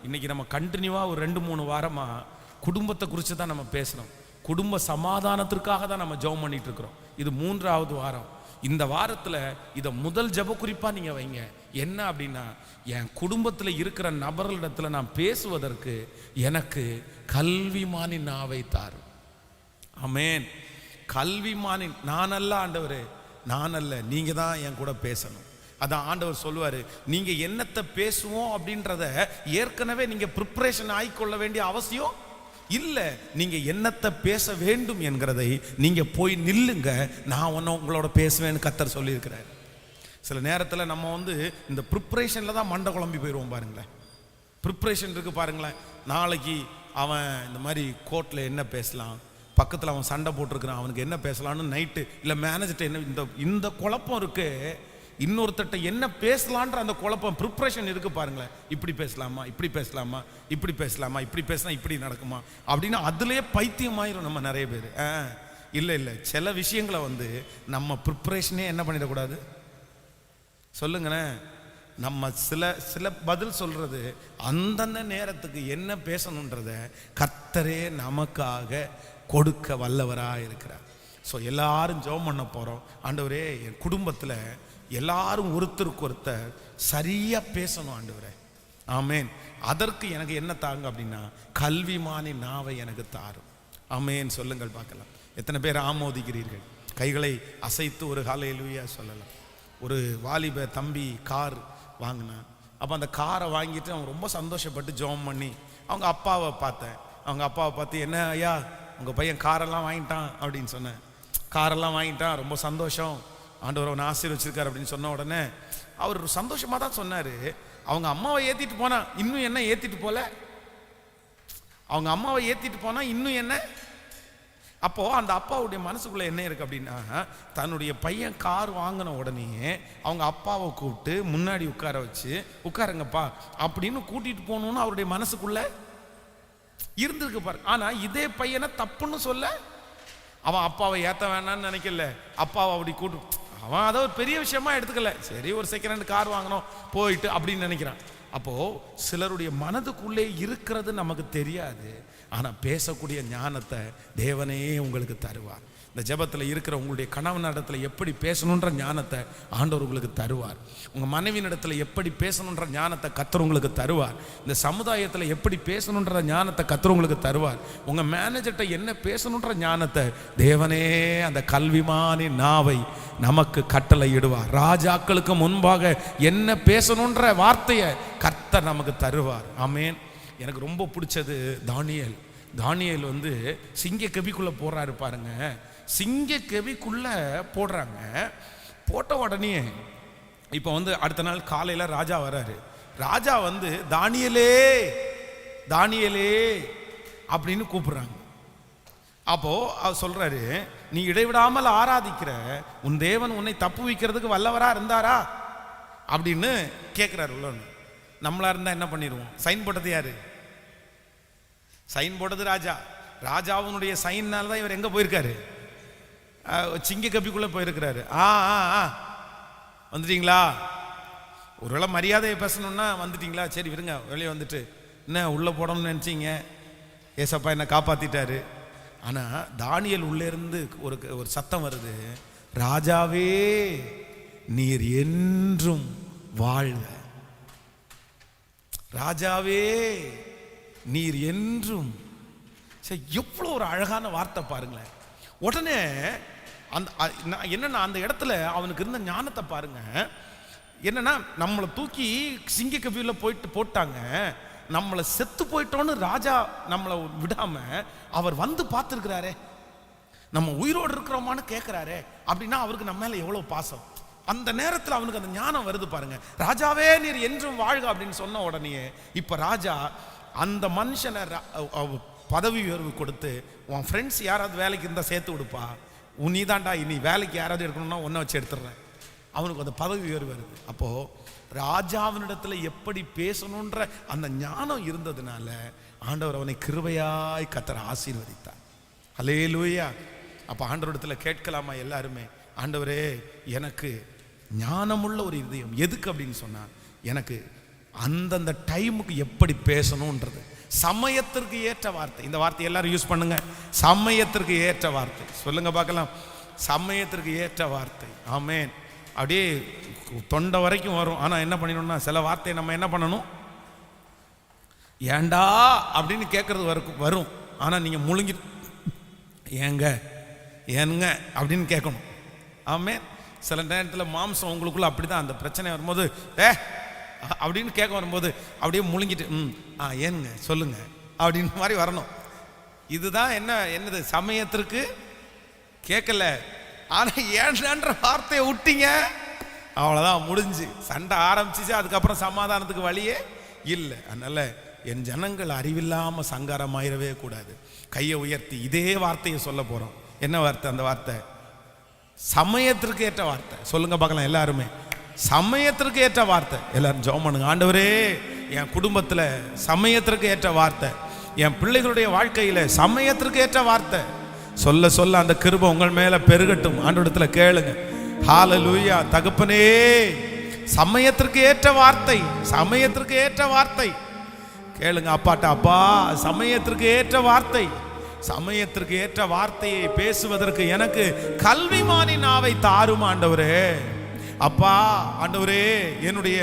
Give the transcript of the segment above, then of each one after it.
இன்னைக்கு நம்ம கண்டினியூவாக ஒரு 2-3 வாரமாக குடும்பத்தை குறித்து தான் நம்ம பேசுகிறோம். குடும்ப சமாதானத்திற்காக தான் நம்ம ஜெபம் பண்ணிட்டு இருக்கிறோம். இது 3வது வாரம். இந்த வாரத்தில் இதை முதல் ஜெப குறிப்பாக நீங்கள் வைங்க. என்ன அப்படின்னா, என் குடும்பத்தில் இருக்கிற நபர்களிடத்தில் நான் பேசுவதற்கு எனக்கு கல்விமானி நாவை தாரு. ஆமென். கல்விமானி நான் அல்ல ஆண்டவரே, நான் அல்ல, நீங்கள் தான் என் கூட பேசணும். அதான் ஆண்டவர் சொல்லுவார், நீங்கள் என்னத்தை பேசுவோம் அப்படின்றத ஏற்கனவே நீங்கள் ப்ரிப்பரேஷன் ஆகிக்கொள்ள வேண்டிய அவசியம் இல்லை. நீங்கள் என்னத்தை பேச வேண்டும் என்கிறதை நீங்கள் போய் நில்லுங்க, நான் உங்களோட பேசுவேன்னு கர்த்தர் சொல்லியிருக்கிறார். சில நேரத்தில் நம்ம இந்த ப்ரிப்பரேஷனில் தான் மண்டை குழம்பி போயிடுவோம். பாருங்களேன், ப்ரிப்பரேஷன் இருக்குது பாருங்களேன். நாளைக்கு அவன் இந்த மாதிரி கோர்ட்டில் என்ன பேசலாம், பக்கத்தில் அவன் சண்டை போட்டிருக்கிறான், அவனுக்கு என்ன பேசலான்னு நைட்டு இல்லை மேனேஜர்கிட்ட என்ன இந்த குழப்பம் இருக்கு. இன்னொருத்தட்ட என்ன பேசலான்ற அந்த குழப்பம் ப்ரிப்பரேஷன் இருக்கு பாருங்களேன். இப்படி பேசலாமா, இப்படி பேசலாமா, இப்படி பேசலாமா, இப்படி பேசினா இப்படி நடக்குமா அப்படின்னு அதுலேயே பைத்தியமாயிரும் நம்ம நிறைய பேர். இல்லை சில விஷயங்களை நம்ம ப்ரிப்பரேஷனே என்ன பண்ணிடக்கூடாது சொல்லுங்களேன். நம்ம சில பதில் சொல்றது அந்தந்த நேரத்துக்கு என்ன பேசணுன்றத கர்த்தரே நமக்காக கொடுக்க வல்லவராக இருக்கிறார். ஸோ எல்லாரும் ஜெபம் பண்ண போகிறோம். ஆண்டவரே, என் குடும்பத்தில் எல்லாரும் ஒருத்தருக்கு ஒருத்தர் சரியாக பேசணும் ஆண்டவரே. ஆமேன். அதற்கு எனக்கு என்ன தாங்க அப்படின்னா, கல்விமானி நாவை எனக்கு தாரும். ஆமேன். சொல்லுங்கள் பார்க்கலாம். எத்தனை பேர் ஆமோதிக்கிறீர்கள்? கைகளை அசைத்து ஒரு ஹல்லேலூயா சொல்லலாம். ஒரு வாலிப தம்பி கார் வாங்கினான். அப்போ அந்த காரை வாங்கிட்டு அவன் ரொம்ப சந்தோஷப்பட்டு ஜெபம் பண்ணி அவங்க அப்பாவை பார்த்தேன். அவங்க அப்பாவை பார்த்து, என்ன ஐயா உங்கள் பையன் காரெல்லாம் வாங்கிட்டான் அப்படின்னு சொன்னேன். காரெல்லாம் வாங்கிட்டான், ரொம்ப சந்தோஷம், ஆண்டவர் அவனை ஆசீர்வச்சிருக்கார் அப்படின்னு சொன்ன உடனே அவர் சந்தோஷமாக தான் சொன்னார். அவங்க அம்மாவை ஏற்றிட்டு போனா இன்னும் என்ன ஏற்றிட்டு போல, அவங்க அம்மாவை ஏற்றிட்டு போனா இன்னும் என்ன. அப்போ அந்த அப்பாவுடைய மனசுக்குள்ள என்ன இருக்கு அப்படின்னா, தன்னுடைய பையன் கார் வாங்கின உடனே அவங்க அப்பாவை கூப்பிட்டு முன்னாடி உட்கார வச்சு, உட்காருங்கப்பா அப்படின்னு கூட்டிட்டு போகணும்னு அவருடைய மனசுக்குள்ள இருந்திருக்கு பாரு. ஆனா இதே பையனை தப்புன்னு சொல்ல அவன் அப்பாவை ஏற்ற வேணான்னு நினைக்கல. அப்பாவை அப்படி கூட்டு அவன் அதை ஒரு பெரிய விஷயமா எடுத்துக்கல. சரி, ஒரு செகண்ட் ஹேண்ட் கார் வாங்கணும் போயிட்டு அப்படின்னு நினைக்கிறான். அப்போ சிலருடைய மனதுக்குள்ளே இருக்கிறது நமக்கு தெரியாது. ஆனா பேசக்கூடிய ஞானத்தை தேவனே உங்களுக்கு தருவார். இந்த ஜெபத்தில் இருக்கிற உங்களுடைய கணவன் இடத்துல எப்படி பேசணுன்ற ஞானத்தை ஆண்டவர் உங்களுக்கு தருவார். உங்கள் மனைவியின் இடத்துல எப்படி பேசணுன்ற ஞானத்தை கர்த்தர் உங்களுக்கு தருவார். இந்த சமுதாயத்தில் எப்படி பேசணுன்ற ஞானத்தை கர்த்தர் உங்களுக்கு தருவார். உங்கள் மேனேஜர்கிட்ட என்ன பேசணுன்ற ஞானத்தை தேவனே அந்த கல்விமானி நாவை நமக்கு கட்டளை இடுவார். ராஜாக்களுக்கு முன்பாக என்ன பேசணுன்ற வார்த்தையை கர்த்தர் நமக்கு தருவார். ஆமேன். எனக்கு ரொம்ப பிடிச்சது தானியேல். தானியேல் சிங்க கெபிக்குள்ளே போடுறாரு பாருங்க. சிங்க கெபிக்குள்ள போடுறாங்க. போட்ட உடனே இப்போ அடுத்த நாள் காலையில் ராஜா வர்றாரு. ராஜா தானியேலே தானியேலே அப்படின்னு கூப்பிடுறாங்க. அப்போ அவர் சொல்றாரு, நீ இடைவிடாமல் ஆராதிக்கிற உன் தேவன் உன்னை தப்பு வைக்கிறதுக்கு வல்லவரா இருந்தாரா அப்படின்னு கேட்கிறாரு. உள்ளன்னு நம்மளா இருந்தா என்ன பண்ணிடுவோம்? சைன் போட்டது யாரு? சைன் போட்டது ராஜா. ராஜாவினுடைய சைன்னால தான் இவர் எங்க போயிருக்காரு? சிங்க கப்பிக்குள்ள போயிருக்கிறாரு. வந்துட்டீங்களா? ஒருவேளை மரியாதையை பேசணும்னா வந்துட்டீங்களா, சரி விடுங்க, வெளியே வந்துட்டு என்ன உள்ள போடணும்னு நினைச்சீங்க, ஏசப்பா என்ன காப்பாத்திட்டாரு. ஆனா தானியேல் உள்ளே இருந்து ஒரு சத்தம் வருது, ராஜாவே நீர் என்றும் வாழ்க, ராஜாவே நீர் என்றும். எவ்வளவு ஒரு அழகான வார்த்தை பாருங்களேன். உடனே என்னன்னா அந்த இடத்துல அவனுக்கு இருந்த ஞானத்தை பாருங்க. என்னன்னா நம்மளை தூக்கி சிங்க கவியில போட்டாங்க, நம்மளை செத்து போயிட்டோன்னு ராஜா நம்மளை விடாம அவர் பார்த்துருக்கிறாரே, நம்ம உயிரோடு இருக்கிறோமான்னு கேட்கிறாரே, அப்படின்னா அவருக்கு நம்ம மேல எவ்வளவு பாசம். அந்த நேரத்தில் அவனுக்கு அந்த ஞானம் வருது பாருங்க. ராஜாவே நீர் என்றும் வாழ்க அப்படின்னு சொன்ன உடனே இப்ப ராஜா அந்த மனுஷனை பதவி உயர்வு கொடுத்து, உன் ஃப்ரெண்ட்ஸ் யாராவது வேலைக்கு இருந்தால் சேர்த்து விடுப்பா, நீ தாண்டா இனி வேலைக்கு யாராவது எடுக்கணும்னா ஒன்றை வச்சு எடுத்துடுறேன். அவனுக்கு அந்த பதவி உயர்வு வருது. அப்போ ராஜாவினிடத்துல எப்படி பேசணுன்ற அந்த ஞானம் இருந்ததுனால ஆண்டவர் அவனை கிருபையாய் கர்த்தர் ஆசீர்வதித்தார். ஹல்லேலூயா. அப்போ ஆண்டவரிடத்துல கேட்கலாமா எல்லாருமே, ஆண்டவரே எனக்கு ஞானமுள்ள ஒரு இதயம். எதுக்கு அப்படின்னு சொன்னா, எனக்கு அந்தந்த டைமுக்கு எப்படி பேசணுன்றது. சமயத்திற்கு ஏற்ற வார்த்தை. இந்த வார்த்தை எல்லாரும் யூஸ் பண்ணுங்க. சமயத்திற்கு ஏற்ற வார்த்தை சொல்லுங்க பார்க்கலாம். சமயத்திற்கு ஏற்ற வார்த்தை. ஆமென். அப்படியே தொண்டை வரைக்கும் வரும். ஆனால் என்ன பண்ணிடணும்னா சில வார்த்தையை நம்ம என்ன பண்ணணும், ஏண்டா அப்படின்னு கேட்கறது வரும். ஆனால் நீங்கள் முழுங்கி ஏங்க ஏங்க அப்படின்னு கேட்கணும். ஆமென். சில நேரத்தில் மாம்சம் உங்களுக்குள்ள அப்படி தான். அந்த பிரச்சனை வரும்போது அப்படின்னு கேட்க வரும்போது அப்படியே முழுங்கிட்டு ஏனுங்க சொல்லுங்க அப்படின்னு மாதிரி வரணும். இதுதான் என்னது சமயத்திற்கு கேட்கல. ஆனால் ஏன்ன்ற வார்த்தையை விட்டீங்க, அவ்வளோதான் முடிஞ்சு. சண்டை ஆரம்பிச்சிச்சு. அதுக்கப்புறம் சமாதானத்துக்கு வழியே இல்லை. அதனால என் ஜனங்கள் அறிவில்லாமல் சங்காரமாயிரவே கூடாது. கையை உயர்த்தி இதே வார்த்தையை சொல்ல போகிறோம். என்ன வார்த்தை? அந்த வார்த்தை சமயத்திற்கு ஏற்ற வார்த்தை. சொல்லுங்க பார்க்கலாம் எல்லாருமே. சமயத்திற்கு ஏற்ற வார்த்தை. எல்லாரும் ஜெபம் பண்ணுங்க. ஆண்டவரே, என் குடும்பத்தில் சமயத்திற்கு ஏற்ற வார்த்தை, என் பிள்ளைகளுடைய வாழ்க்கையில் சமயத்திற்கு ஏற்ற வார்த்தை சொல்ல சொல்ல அந்த கிருபை உங்கள் மேலே பெருகட்டும். ஆண்டவரிடத்தில் கேளுங்க. ஹல்லேலூயா. தகப்பனே, சமயத்திற்கு ஏற்ற வார்த்தை, சமயத்திற்கு ஏற்ற வார்த்தை கேளுங்க அப்பாட்ட. அப்பா, சமயத்திற்கு ஏற்ற வார்த்தை, சமயத்திற்கு ஏற்ற வார்த்தையை பேசுவதற்கு எனக்கு கல்விமானி நாவை தாரும் ஆண்டவரே. அப்பா ஆண்டவரே, என்னுடைய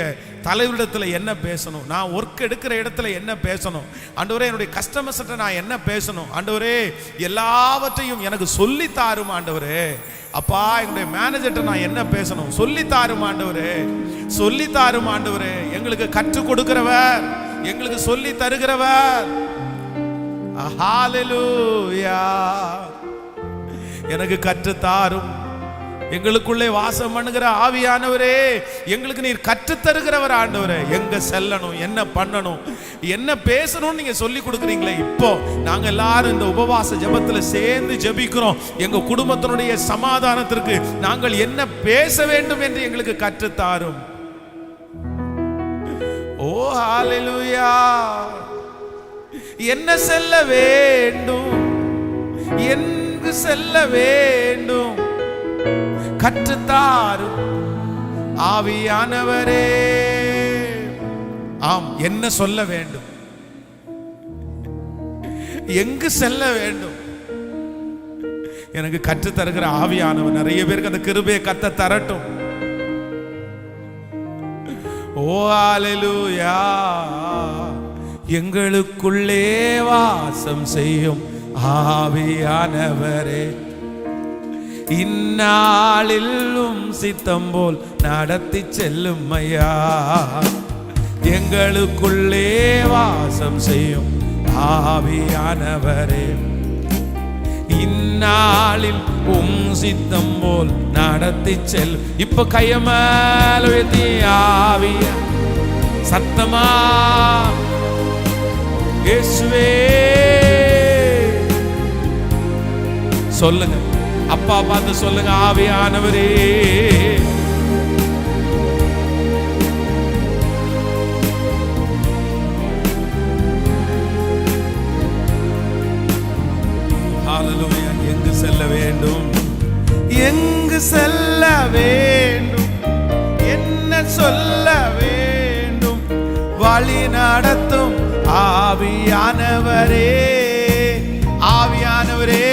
தலைவரிடத்தில் என்ன பேசணும், நான் ஒர்க் எடுக்கிற இடத்துல என்ன பேசணும் ஆண்டவரே, என்னுடைய கஸ்டமர்ஸ்கிட்ட நான் என்ன பேசணும் ஆண்டவரே, எல்லாவற்றையும் எனக்கு சொல்லி தாரும் ஆண்டவரே. அப்பா, என்னுடைய மேனேஜர்கிட்ட நான் என்ன பேசணும் சொல்லி தாரும் ஆண்டவரே, சொல்லி தாரும் ஆண்டவரே. எங்களுக்கு கற்றுக் கொடுக்கிறவர், எங்களுக்கு சொல்லி தருகிறவர். ஹல்லேலூயா. எனக்கு கற்றுத்தாரும். எங்களுக்குள்ளே வாசம் பண்ணுகிற ஆவியானவரே, எங்களுக்கு நீர் கற்றுத் தருகிறவர் ஆண்டவரே. எங்க செல்லணும், என்ன பண்ணணும், என்ன பேசணும் நீங்க சொல்லி கொடுக்குறீங்களே. இப்போ நாங்க எல்லாரும் இந்த உபவாச ஜெபத்துல சேர்ந்து ஜெபிக்கிறோம். எங்க குடும்பத்தினுடைய சமாதானத்திற்கு நாங்கள் என்ன பேச வேண்டும் என்று எங்களுக்கு கற்றுத்தாரும். ஓ ஹல்லேலூயா. என்ன செல்ல வேண்டும், எங்கு செல்ல வேண்டும் கற்றுத்தாரும் ஆவியானவரே. ஆம், என்ன சொல்ல வேண்டும், எங்கு செல்ல வேண்டும் எனக்கு கற்றுத் தருகிற ஆவியானவர். நிறைய பேருக்கு அந்த கிருபையை கத்த தரட்டும். ஓ ஹல்லேலூயா. எங்களுக்குள்ளே வாசம் செய்யும் ஆவியானவரே, இந்நாளிலும் சித்தம் போல் நடத்தி செல்லும் ஐயா. எங்களுக்குள்ளே வாசம் செய்யும் ஆவியானவரே, இந்நாளில் சித்தம் போல் நடத்தி செல்லும். இப்ப கைய மேல உயர்த்தி ஆவியா சத்தமா இயேசுவே சொல்லுங்க. அப்பா பார்த்து சொல்லுங்க, ஆவியானவரே ஹல்லேலூயா. எங்கு செல்ல வேண்டும், எங்கு செல்ல வேண்டும், என்ன சொல்ல வேண்டும், வழி நடத்தும் ஆவியானவரே. ஆவியானவரே,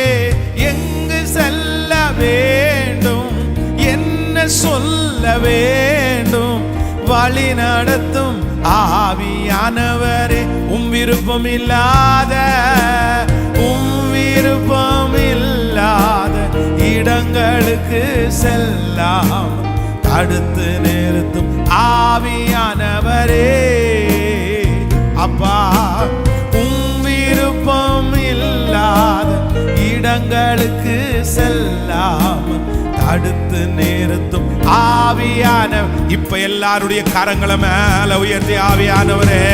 எங்கு செல்ல வேண்டும், என்ன சொல்ல வேண்டும், வழி நடத்தும் ஆவியானவரே. விருப்பம் இல்லாத விருப்பம் இல்லாத இடங்களுக்கு செல்லாம் தடுத்து நிறுத்தும் ஆவியானவரே. அப்பா, விருப்பம் இல்லாத இடங்களுக்கு செல்லாம் தடுத்து நிறுத்தும் ஆவியானவர். இப்ப எல்லாருடைய கரங்களை மேல உயர்த்தி, ஆவியானவரே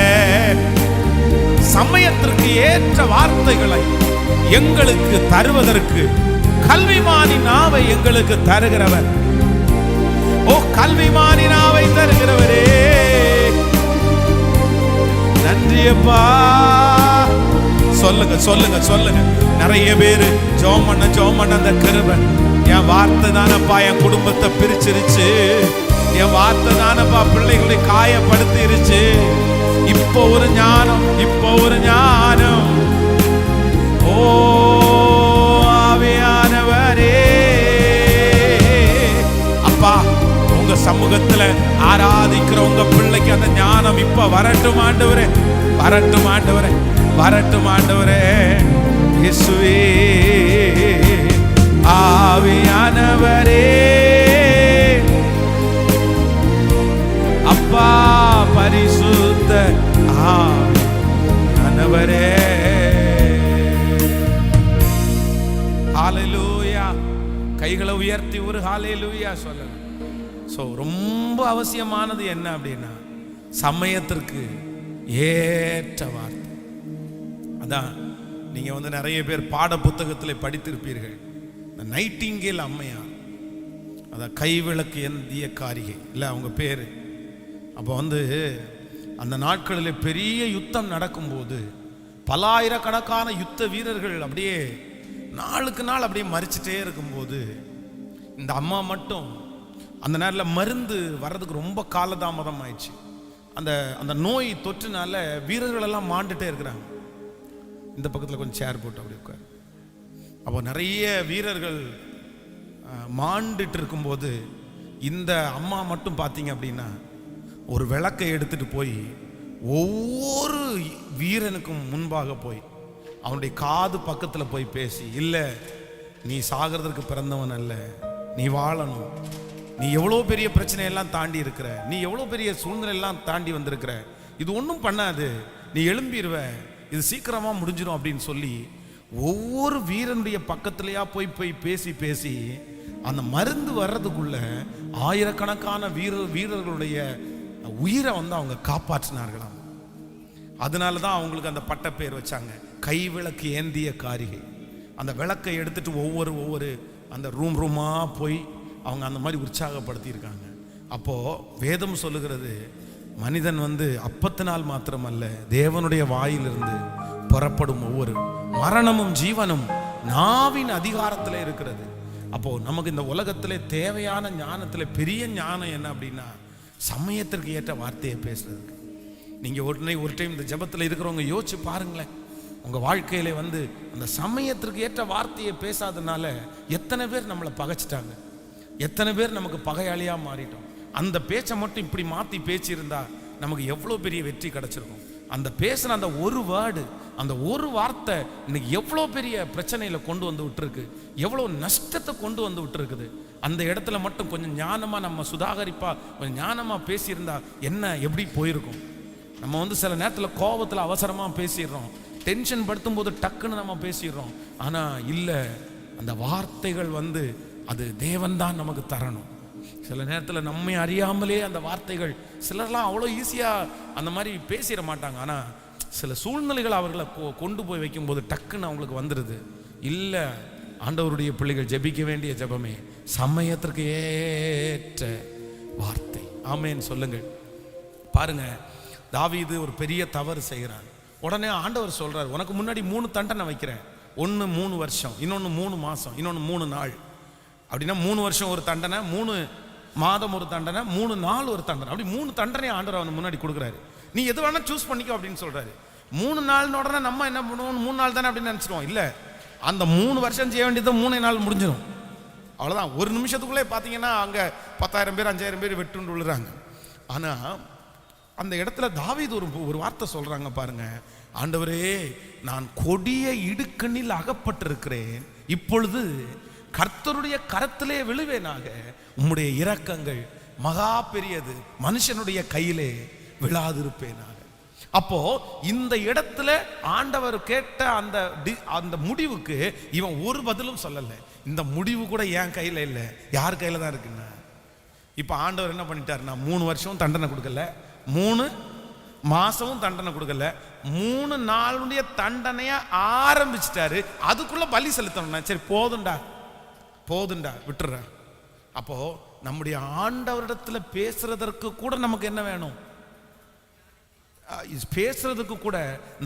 சமயத்திற்கு ஏற்ற வார்த்தைகளை எங்களுக்கு தருவதற்கு கல்விமானி நாவை எங்களுக்கு தருகிறவர். ஓ கல்விமானி நாவை தருகிறவரே, நன்றியப்பா. சொல்லுங்க சொல்லுங்க சொல்லுங்க. நிறைய பேரு ஜெபம் பண்ண அந்த கிருபை என் வார்த்தை தானப்பா என் குடும்பத்தை பிரிச்சிருச்சு, என் வார்த்தை தானப்பா பிள்ளைகளை காயப்படுத்திருச்சு. இப்போ ஒரு ஞானம், இப்போ ஒரு ஞானம். ஓ ஆவியானவரே, அப்பா உங்க சமூகத்துல ஆராதிக்கிற உங்க பிள்ளைக்கு அந்த ஞானம் இப்ப வரட்டும் ஆண்டவரே, வரட்டும் ஆண்டவரே, வரட்டும் ஆண்டவரே. இயேசுவே ஆவியானவரே, அப்பா பரிசுத்த ஆவியானவரே. ஹல்லேலூயா. கைகளை உயர்த்தி ஒரு ஹல்லேலூயா சொல்லலாம். ஸோ ரொம்ப அவசியமானது என்ன அப்படின்னா சமயத்திற்கு ஏற்ற வார்த்தை. அதான் நீங்க வந்து நிறைய பேர் பாட புத்தகத்தில் படித்திருப்பீர்கள். நைட்டிங்கேல் அம்மையார், அதான் கைவிளக்கு ஏந்திய காரிகை இல்லை அவங்க பேரு. அப்போ வந்து அந்த நாட்களில் பெரிய யுத்தம் நடக்கும்போது பலாயிரக்கணக்கான யுத்த வீரர்கள் அப்படியே நாளுக்கு நாள் அப்படியே மறிச்சிட்டே இருக்கும்போது இந்த அம்மா மட்டும் அந்த நேரத்தில் மருந்து வர்றதுக்கு ரொம்ப காலதாமதம் ஆயிடுச்சு. அந்த அந்த நோய் தொற்றுனால வீரர்கள் எல்லாம் மாண்டுட்டே இருக்கிறாங்க. இந்த பக்கத்தில் கொஞ்சம் சேர் போட்டு அப்படி உட்கார். அப்போ நிறைய வீரர்கள் மாண்டுட்டு இருக்கும்போது இந்த அம்மா மட்டும் பார்த்தீங்க அப்படின்னா ஒரு விளக்கை எடுத்துட்டு போய் ஒவ்வொரு வீரனுக்கும் முன்பாக போய் அவனுடைய காது பக்கத்தில் போய் பேசி, இல்லை நீ சாகிறதுக்கு பிறந்தவன் அல்ல, நீ வாழணும், நீ எவ்வளோ பெரிய பிரச்சனையெல்லாம் தாண்டி இருக்கிற, நீ எவ்வளோ பெரிய சூழ்நிலையெல்லாம் தாண்டி வந்திருக்கிற, இது ஒன்றும் பண்ணாது, நீ எழும்பிடுவ, இது சீக்கிரமாக முடிஞ்சிடும் அப்படின்னு சொல்லி ஒவ்வொரு வீரனுடைய பக்கத்துலையா போய் போய் பேசி பேசி அந்த மருந்து வர்றதுக்குள்ள ஆயிரக்கணக்கான வீரர்களுடைய உயிரை வந்து அவங்க காப்பாற்றினார்களாம். அதனால தான் அவங்களுக்கு அந்த பட்ட பேர் வச்சாங்க, கைவிளக்கு ஏந்திய காரிகை. அந்த விளக்கை எடுத்துட்டு ஒவ்வொரு அந்த ரூமா போய் அவங்க அந்த மாதிரி உற்சாகப்படுத்தியிருக்காங்க. அப்போ வேதம் சொல்லுகிறது, மனிதன் வந்து அப்பத்தினால் மாத்திரமல்ல தேவனுடைய வாயிலிருந்து புறப்படும் ஒவ்வொரு மரணமும் ஜீவனும் நாவின் அதிகாரத்தில் இருக்கிறது. அப்போ நமக்கு இந்த உலகத்திலே தேவையான ஞானத்துல பெரிய ஞானம் என்ன அப்படின்னா சமயத்திற்கு ஏற்ற வார்த்தையை பேசுறதுக்கு. நீங்க ஒரு டைம் இந்த ஜெபத்தில் இருக்கிறவங்க யோசிச்சு பாருங்களேன், உங்க வாழ்க்கையில வந்து அந்த சமயத்திற்கு ஏற்ற வார்த்தையை பேசாதனால எத்தனை பேர் நம்மளை பகைச்சிட்டாங்க, எத்தனை பேர் நமக்கு பகையாளியா மாறிட்டோம். அந்த பேச்சை மட்டும் இப்படி மாத்தி பேச்சிருந்தா நமக்கு எவ்வளவு பெரிய வெற்றி கிடைச்சிருக்கும். அந்த பேசின அந்த ஒரு வேர்டு, அந்த ஒரு வார்த்தை இன்னைக்கு எவ்வளோ பெரிய பிரச்சனையில கொண்டு வந்து விட்டுருக்கு, எவ்வளோ நஷ்டத்தை கொண்டு வந்து விட்டுருக்குது. அந்த இடத்துல மட்டும் கொஞ்சம் ஞானமா நம்ம சுதாகரிப்பா கொஞ்சம் ஞானமா பேசியிருந்தா என்ன எப்படி போயிருக்கும். நம்ம வந்து சில நேரத்தில் கோபத்தில் அவசரமா பேசிடுறோம், டென்ஷன் படுத்தும் போது டக்குன்னு நம்ம பேசிடுறோம். ஆனா இல்லை, அந்த வார்த்தைகள் வந்து அது தேவன் தான் நமக்கு தரணும். சில நேரத்தில் நம்மை அறியாமலே அந்த வார்த்தைகள், சிலர்லாம் அவ்வளோ ஈஸியாக அந்த மாதிரி பேசிட மாட்டாங்க. ஆனால் சில சூழ்நிலைகள் அவர்களை கொண்டு போய் வைக்கும்போது டக்குன்னு அவங்களுக்கு வந்துடுது. இல்லை, ஆண்டவருடைய பிள்ளைகள் ஜெபிக்க வேண்டிய ஜெபமே சமயத்திற்கு ஏற்ற வார்த்தை. ஆமேன் சொல்லுங்கள். பாருங்க, தாவீது ஒரு பெரிய தவறு செய்கிறான். உடனே ஆண்டவர் சொல்றார், உனக்கு முன்னாடி 3 தண்டனை வைக்கிறேன். ஒன்று 3 வருஷம், இன்னொன்று 3 மாதம், இன்னொன்று 3 நாள். அப்படின்னா 3 வருஷம் ஒரு தண்டனை, 3 மாதம் ஒரு தண்டனை, 3 நாள் ஒரு தண்டனை. அப்படி 3 தண்டனை ஆண்டவர் அவனுக்கு முன்னாடி கொடுக்குறாரு. நீ எது வேணா சூஸ் பண்ணிக்கோ அப்படின்னு சொல்றாரு. 3 நாள்னு உடனே நம்ம என்ன பண்ணுவோம், 3 நாள் தானே அப்படின்னு நினைச்சிருவோம். இல்லை, அந்த 3 வருஷம் செய்ய வேண்டியது 3 நாள் முடிஞ்சிடும். அவ்வளோதான். ஒரு நிமிஷத்துக்குள்ளே பார்த்தீங்கன்னா அங்கே 10,000 பேர் 5,000 பேர் வெட்டுண்டு விழுறாங்க. ஆனால் அந்த இடத்துல தாவீது ஒரு வார்த்தை சொல்றாங்க பாருங்க, ஆண்டவரே நான் கொடிய இடுக்கண்ணில் அகப்பட்டிருக்கிறேன், இப்பொழுது கர்த்தருடைய கரத்திலே விழுவேனாக, உம்முடைய இரக்கங்கள் மகா பெரியது, மனுஷனுடைய கையிலே விழாதிருப்பேனாக. அப்போ இந்த இடத்துல ஆண்டவர் கேட்ட அந்த முடிவுக்கு இவன் ஒரு பதிலும் சொல்லல. இந்த முடிவு கூட என் கையில இல்லை, யார் கையில தான் இருக்குன்னா. இப்ப ஆண்டவர் என்ன பண்ணிட்டாருன்னா 3 வருஷம் தண்டனை கொடுக்கல, 3 மாசமும் தண்டனை கொடுக்கல, 3 நாளுடைய தண்டனைய ஆரம்பிச்சிட்டாரு. அதுக்குள்ள பலி செலுத்தணும்னா சரி போதுண்டா விட்டுற. அப்போ நம்முடைய ஆண்டவரிடத்துல பேசுறதற்கு கூட நமக்கு என்ன வேணும், பேசுறதுக்கு கூட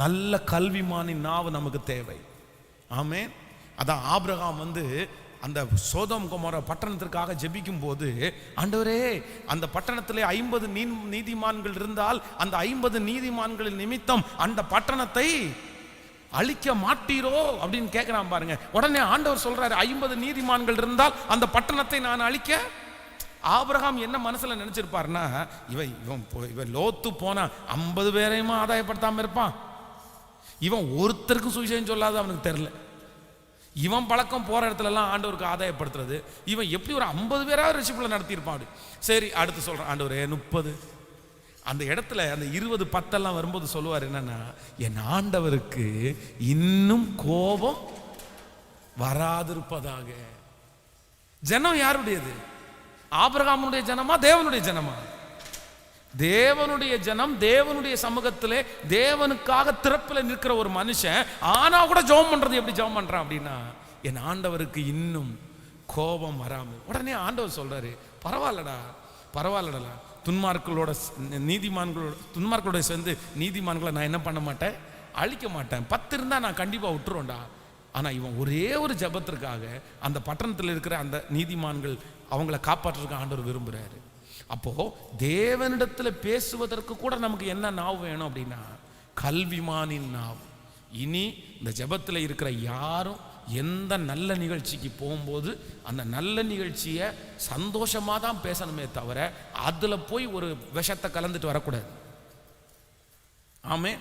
நல்ல கல்விமானின் நாவு நமக்கு தேவை. ஆமென். அதான் ஆபிரகாம் வந்து அந்த சோதோம் கொமோரா பட்டணத்திற்காக ஜெபிக்கும் போது, ஆண்டவரே அந்த பட்டணத்திலே 50 நீதிமான்கள் இருந்தால் அந்த 50 நீதிமான்களின் நிமித்தம் அந்த பட்டணத்தை அழிக்க மாட்டீரோ அப்படின்னு கேட்கிறான் பாருங்க. உடனே ஆண்டவர் சொல்றாரு, 50 நீதிமான்கள் இருந்தால் அந்த பட்டணத்தை நான் அழிக்க. ஆபிரகாம் என்ன மனசுல நினைச்சிருப்பாருன்னா, இவன் லோத்து போனா 50 பேரையுமா ஆதாயப்படுத்தாம இருப்பான், இவன் ஒருத்தருக்கும் சுவிசேஷம் சொல்லாத அவனுக்கு தெரியல, இவன் பழக்கம் போற இடத்துல எல்லாம் ஆண்டவருக்கு ஆதாயப்படுத்துறது, இவன் எப்படி ஒரு 50 பேராவது ரட்சிப்புல நடத்தியிருப்பான். சரி, அடுத்து சொல்றான், ஆண்டவரே 30. அந்த இடத்துல அந்த 20 10 வரும்போது சொல்லுவார் என்னன்னா, என் ஆண்டவருக்கு இன்னும் கோபம் வராதிருப்பதாக. ஜனம் யாருடையது? ஆபிரகாமுடைய ஜனமா தேவனுடைய ஜனமா? தேவனுடைய ஜனம். தேவனுடைய சமூகத்திலே தேவனுக்காக திறப்பில் நிற்கிற ஒரு மனுஷன் ஆனா கூட ஜெபம் பண்றது எப்படி ஜெபம் பண்றான் அப்படின்னா, என் ஆண்டவருக்கு இன்னும் கோபம் வராமல். உடனே ஆண்டவர் சொல்றாரு, பரவாயில்லடா, துன்மார்களோட சேர்ந்து நீதிமான்களை நான் என்ன பண்ண மாட்டேன், அழிக்க மாட்டேன். 10 இருந்தா நான் கண்டிப்பா விட்டுருவேன்டா. ஆனா இவன் ஒரே ஒரு ஜெபத்திற்காக அந்த பட்டணத்தில் இருக்கிற அந்த நீதிமான்கள் அவங்கள காப்பாற்றுறதுக்கு ஆண்டவர் விரும்புறாரு. அப்போ தேவனிடத்துல பேசுவதற்கு கூட நமக்கு என்ன நாவு வேணும் அப்படின்னா, கல்விமானின் நாவு. இனி இந்த ஜெபத்தில் இருக்கிற யாரும் எந்த நல்ல நிகழ்ச்சிக்கு போகும்போது அந்த நல்ல நிகழ்ச்சியை சந்தோஷமாக தான் பேசணுமே தவிர அதில் போய் ஒரு விஷத்தை கலந்துட்டு வரக்கூடாது. ஆமே,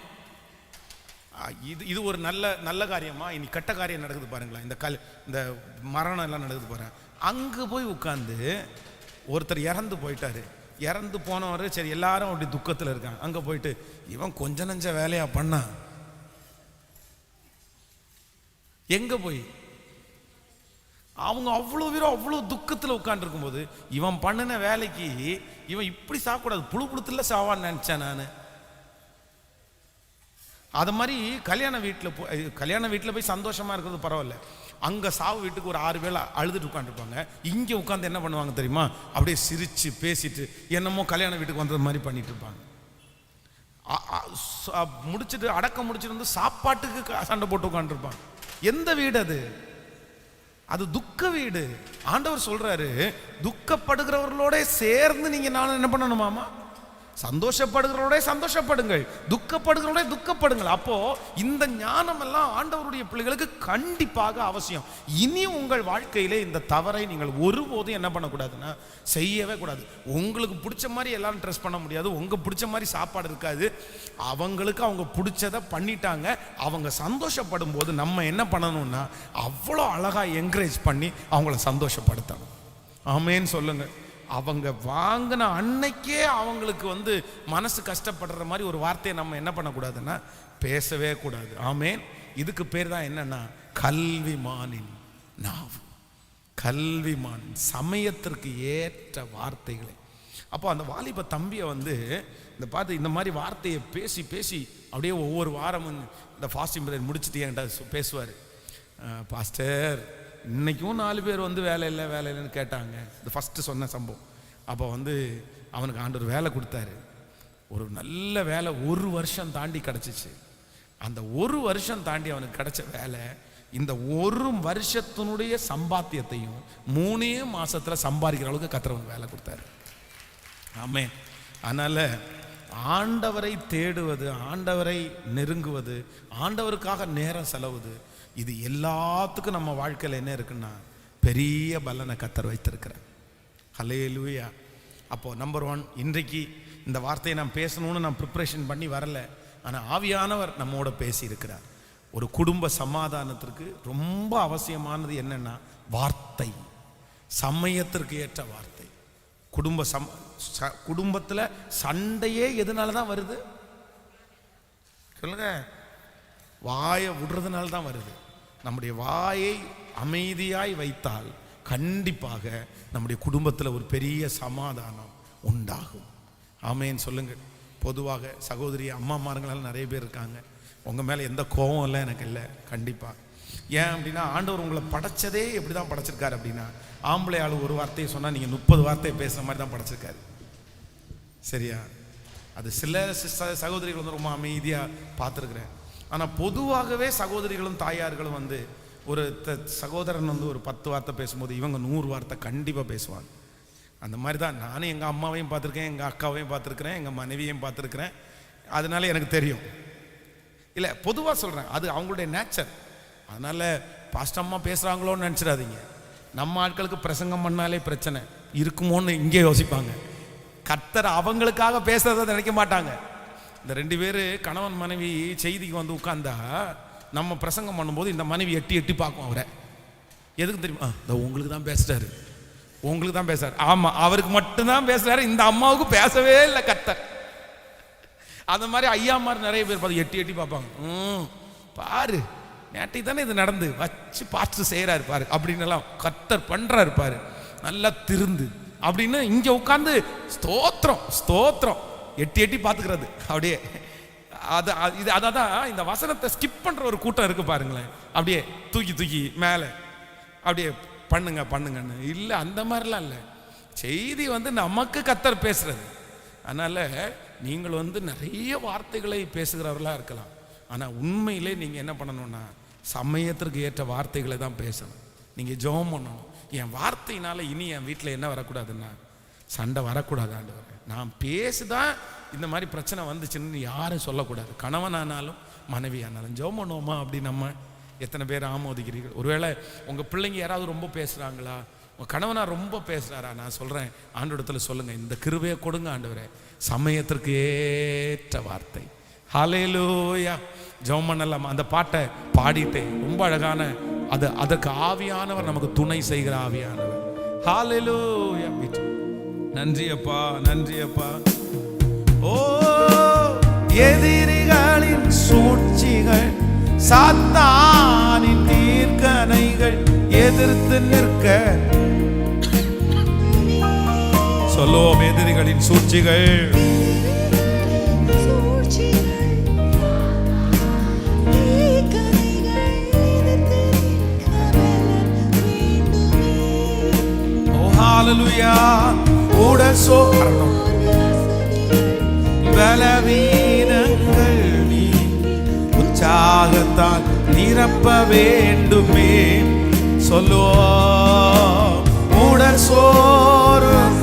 இது ஒரு நல்ல காரியமா? இனி கெட்ட காரியம் நடக்குது பாருங்களேன். இந்த மரணம் எல்லாம் நடக்குது பாருங்க. அங்கே போய் உட்காந்து ஒருத்தர் இறந்து போயிட்டாரு. இறந்து போனவர் சரி எல்லாரும் அப்படி துக்கத்தில் இருக்காங்க. அங்கே போயிட்டு இவன் கொஞ்ச நஞ்ச வேலையா பண்ணா, எங்க போய் அவங்க அவ்வளோ பேரும் அவ்வளோ துக்கத்தில் உட்காந்துருக்கும் போது இவன் பண்ணின வேலைக்கு இவன் இப்படி சாப்பிடக்கூடாது, புழு புழுத்துல சாவான்னு நினைச்சேன் நான். அது மாதிரி கல்யாண வீட்டில் போய் சந்தோஷமா இருக்கிறது பரவாயில்ல, அங்கே சாவு வீட்டுக்கு ஒரு 6 வேளை அழுதுட்டு உட்காந்துருப்பாங்க. இங்கே உட்காந்து என்ன பண்ணுவாங்க தெரியுமா, அப்படியே சிரிச்சு பேசிட்டு என்னமோ கல்யாண வீட்டுக்கு வந்தது மாதிரி பண்ணிட்டு இருப்பாங்க. முடிச்சுட்டு அடக்கம் முடிச்சுட்டு வந்து சாப்பாட்டுக்கு சண்டை போட்டு உட்காந்துருப்பாங்க. எந்த வீடு அது? அது துக்க வீடு. ஆண்டவர் சொல்றாரு, துக்கப்படுகிறவர்களோட சேர்ந்து நீங்க நானும் என்ன பண்ணணுமாமா, சந்தோஷப்படுகிறவரோட சந்தோஷப்படுங்கள், துக்கப்படுகிறவரோட துக்கப்படுங்கள். அப்போ இந்த ஞானம் எல்லாம் ஆண்டவருடைய பிள்ளைகளுக்கு கண்டிப்பாக அவசியம். இனி உங்கள் வாழ்க்கையிலே இந்த தவறை நீங்கள் ஒருபோதும் என்ன பண்ணக்கூடாதுன்னா செய்யவே கூடாது. உங்களுக்கு பிடிச்ச மாதிரி எல்லாரும் ட்ரெஸ் பண்ண முடியாது, உங்க பிடிச்ச மாதிரி சாப்பாடு இருக்காது. அவங்களுக்கு அவங்க பிடிச்சதை பண்ணிட்டாங்க. அவங்க சந்தோஷப்படும் போது நம்ம என்ன பண்ணணும்னா அவ்வளோ அழகா என்கரேஜ் பண்ணி அவங்கள சந்தோஷப்படுத்தணும். ஆமேன்னு சொல்லுங்க. அவங்க வாங்கின அன்னைக்கே அவங்களுக்கு மனசு கஷ்டப்படுற மாதிரி ஒரு வார்த்தையை நம்ம என்ன பண்ணக்கூடாதுன்னா பேசவே கூடாது. ஆமேன். இதுக்கு பேர் தான் என்னன்னா கல்விமானின் நாவு. கல்விமான், சமயத்திற்கு ஏற்ற வார்த்தைகளை. அப்போ அந்த வாலிப தம்பியை இந்த மாதிரி வார்த்தையை பேசி பேசி அப்படியே ஒவ்வொரு வாரமும் இந்த ஃபாஸ்டிங் பீரியட் முடிச்சுட்டு என்கிட்ட பேசுவார். பாஸ்டர், இன்னைக்கும் 4 பேர் வேலை இல்லைன்னு கேட்டாங்க. இது ஃபஸ்ட்டு சொன்ன சம்பவம். அப்போ அவனுக்கு ஆண்டவர் வேலை கொடுத்தாரு. ஒரு நல்ல வேலை 1 வருஷம் தாண்டி கிடச்சிச்சு. அந்த 1 வருஷம் தாண்டி அவனுக்கு கிடைச்ச வேலை இந்த 1 வருஷத்தினுடைய சம்பாத்தியத்தையும் 3 மாசத்துல சம்பாதிக்கிற அளவுக்கு கர்த்தர் வேலை கொடுத்தாரு. ஆமென். அதனால ஆண்டவரை தேடுவது, ஆண்டவரை நெருங்குவது, ஆண்டவருக்காக நேரம் செலவுது, இது எல்லாத்துக்கும் நம்ம வாழ்க்கையில் என்ன இருக்குன்னா பெரிய பலனை கர்த்தர் வைத்திருக்கிறார். ஹல்லேலூயா. அப்போ நம்பர் 1, இன்றைக்கு இந்த வார்த்தையை நான் பேசணும்னு நான் ப்ரிப்ரேஷன் பண்ணி வரல, ஆனால் ஆவியானவர் நம்மோட பேசி இருக்கிறார். ஒரு குடும்ப சமாதானத்திற்கு ரொம்ப அவசியமானது என்னன்னா வார்த்தை, சமயத்திற்கு ஏற்ற வார்த்தை. குடும்பத்தில் சண்டையே எதனால தான் வருது சொல்லுங்க? வாயை விடுறதுனால தான் வருது. நம்முடைய வாயை அமைதியாய் வைத்தால் கண்டிப்பாக நம்முடைய குடும்பத்தில் ஒரு பெரிய சமாதானம் உண்டாகும். ஆமேன்னு சொல்லுங்க. பொதுவாக சகோதரி அம்மாமாருங்களால் நிறைய பேர் இருக்காங்க. உங்கள் மேலே எந்த கோபம் இல்லை, எனக்கு இல்லை. கண்டிப்பாக. ஏன் அப்படின்னா ஆண்டவர் உங்களை படைச்சதே எப்படி தான் படைச்சிருக்காரு அப்படின்னா, ஆம்பளை ஆள் ஒரு வார்த்தையை சொன்னால் நீங்கள் 30 வார்த்தையை பேசுகிற மாதிரி தான் படைச்சிருக்காரு. சரியா? அது சில சகோதரிகள் ரொம்ப அமைதியாக பார்த்துருக்குறேன். ஆனால் பொதுவாகவே சகோதரிகளும் தாயார்களும் ஒரு சகோதரன் வந்து ஒரு 10 வார்த்தை பேசும்போது இவங்க 100 வார்த்தை கண்டிப்பாக பேசுவாங்க. அந்த மாதிரி தான் நானும் எங்கள் அம்மாவையும் பார்த்துருக்கேன், எங்கள் அக்காவையும் பார்த்துருக்குறேன், எங்கள் மனைவியையும் பார்த்துருக்குறேன். அதனால எனக்கு தெரியும். இல்லை, பொதுவாக சொல்கிறேன், அது அவங்களுடைய நேச்சர். அதனால் பாஸ்டர் அம்மா பேசுகிறாங்களோன்னு நினச்சிடாதீங்க. நம்ம ஆட்களுக்கு பிரசங்கம் பண்ணாலே பிரச்சனை இருக்குமோன்னு இங்கே யோசிப்பாங்க. கர்த்தர் அவங்களுக்காக பேசுறதை நினைக்க மாட்டாங்க. இந்த 2 பேர் கணவன் மனைவி செய்திக்கு வந்து உட்கார்ந்தா நம்ம பிரசங்கம் பண்ணும்போது இந்த மனைவி எட்டி எட்டி பார்க்கும் அவரை. எதுக்கு தெரியுமா? இந்த உங்களுக்கு தான் பேசுறாரு, உங்களுக்கு தான் பேசுறாரு. ஆமாம், அவருக்கு மட்டும்தான் பேசுறாரு, இந்த அம்மாவுக்கு பேசவே இல்லை கர்த்தர். அந்த மாதிரி ஐயா மாதிரி நிறைய பேர் பார்த்து எட்டி எட்டி பார்ப்பாங்க. பாரு, நேற்றைக்கு தானே இது நடந்து வச்சு பார்த்து செய்கிறாரு பாரு அப்படின்னு எல்லாம் கர்த்தர் பண்ணுறாரு பாரு, நல்லா திருந்து அப்படின்னு இங்கே உட்காந்து ஸ்தோத்திரம் ஸ்தோத்திரம் எட்டி எட்டி பார்த்துக்கிறது அப்படியே. அதான் இந்த வசனத்தை ஸ்கிப் பண்ணுற ஒரு கூட்டம் இருக்கு பாருங்களேன். அப்படியே தூக்கி தூக்கி மேலே அப்படியே பண்ணுங்க பண்ணுங்கன்னு. இல்லை, அந்த மாதிரிலாம் இல்லை. செய்தி வந்து நமக்கு கர்த்தர் பேசுறது. அதனால் நீங்கள் வந்து நிறைய வார்த்தைகளை பேசுகிறவர்களாக இருக்கலாம். ஆனால் உண்மையிலே நீங்கள் என்ன பண்ணணும்னா சமயத்திற்கு ஏற்ற வார்த்தைகளை தான் பேசணும். நீங்கள் ஜெபம் பண்ணணும். என் வார்த்தையினால இனி என் வீட்டில் என்ன வரக்கூடாதுன்னா சண்டை வரக்கூடாது ஆண்டவரே. நான் பேசுதான் இந்த மாதிரி பிரச்சனை வந்துச்சுன்னு யாரும் சொல்லக்கூடாது. கணவனானாலும் மனைவி ஆனாலும் ஜெபம் பண்ணுவோமா அப்படி நம்ம எத்தனை பேர் ஆமோதிக்கிறீர்கள்? ஒருவேளை உங்கள் பிள்ளைங்க யாராவது ரொம்ப பேசுகிறாங்களா, உங்கள் கணவனா ரொம்ப பேசுகிறாரா? நான் சொல்கிறேன், ஆண்டவரிடத்தில் சொல்லுங்கள், இந்த கிருபையை கொடுங்க ஆண்டவரே, சமயத்திற்கு ஏற்ற வார்த்தை. ஹல்லேலூயா. ஜெபம் பண்ணலாம். அந்த பாட்டை பாடிட்டே ரொம்ப அழகான அதற்கு ஆவியானவர் நமக்கு துணை செய்கிற ஆவியானவர். ஹல்லேலூயா. நன்றி அப்பா, நன்றி அப்பா. ஓ, எதிரிகளின் சூழ்ச்சிகள், சாத்தானின் தீர்க்கணைகள் எதிர்த்து நிற்க சொல்லுவோம். எதிரிகளின் சூழ்ச்சிகள் ஹல்லேலூயா. உடசோரணம் பலவீனங்கள் நீ உற்சாகத்தால் நிரப்ப வேண்டுமே. சொல்லுவோம். உடசோறும்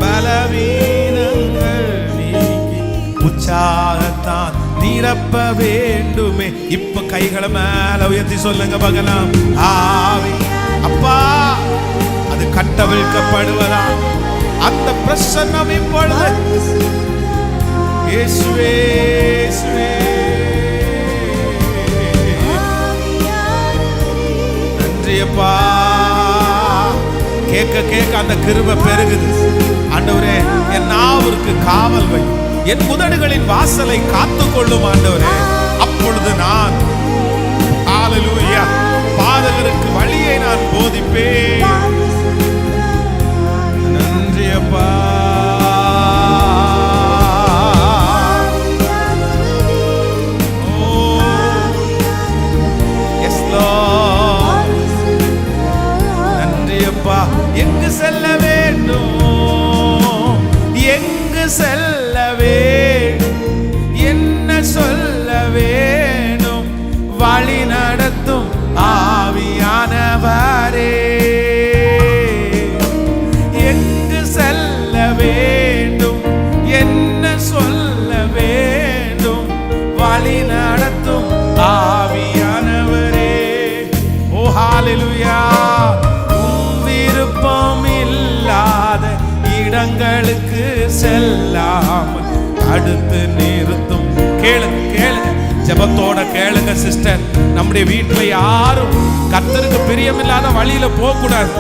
பலவீனங்கள் நீங்கி உற்சாகத்தால் நிரப்ப வேண்டுமே. இப்ப கைகளை மேல உயர்த்தி சொல்லுங்க பார்க்கலாம். ஆவி அப்பா, அது கட்டவிழ்க்கப்படுவதா அந்த பிரசன்னம் இப்பொழுது இயேசுவே இயேசுவே. நன்றி அப்பா. கேட்க கேட்க அந்த கிருபை பெருகுது. ஆண்டவரே, என் நாவிற்கு காவல் வை, என் உதடுகளின் வாசலை காத்துக்கொள்ளும் ஆண்டவரே. அப்பொழுது நான் ஹல்லேலூயா பாதகருக்கு வழியை நான் போதிப்பேன். நன்றி அப்பா. நன்றி அப்பா. எங்கு செல்ல வேண்டும், எங்கு செல்ல வேண்டும், என்ன சொல்ல வேண்டும், வழி நடத்தும் ஆவியானவரே. எங்கு செல்ல வேண்டும், என்ன சொல்ல வேண்டும், வழி நடத்தும் ஆவியானவரே. ஓ ஹல்லேலூயா. விருப்பம் இல்லாத இடங்களுக்கு செல்லாமல் தடுத்து நிறுத்தும். கேளுங்க கேளுங்க, ஜெபத்தோட கேளுங்க சிஸ்டர். நம்முடைய வீட்டுல யாரும் கர்த்தருக்கு பிரியமில்லாத வழியில போக கூடாது.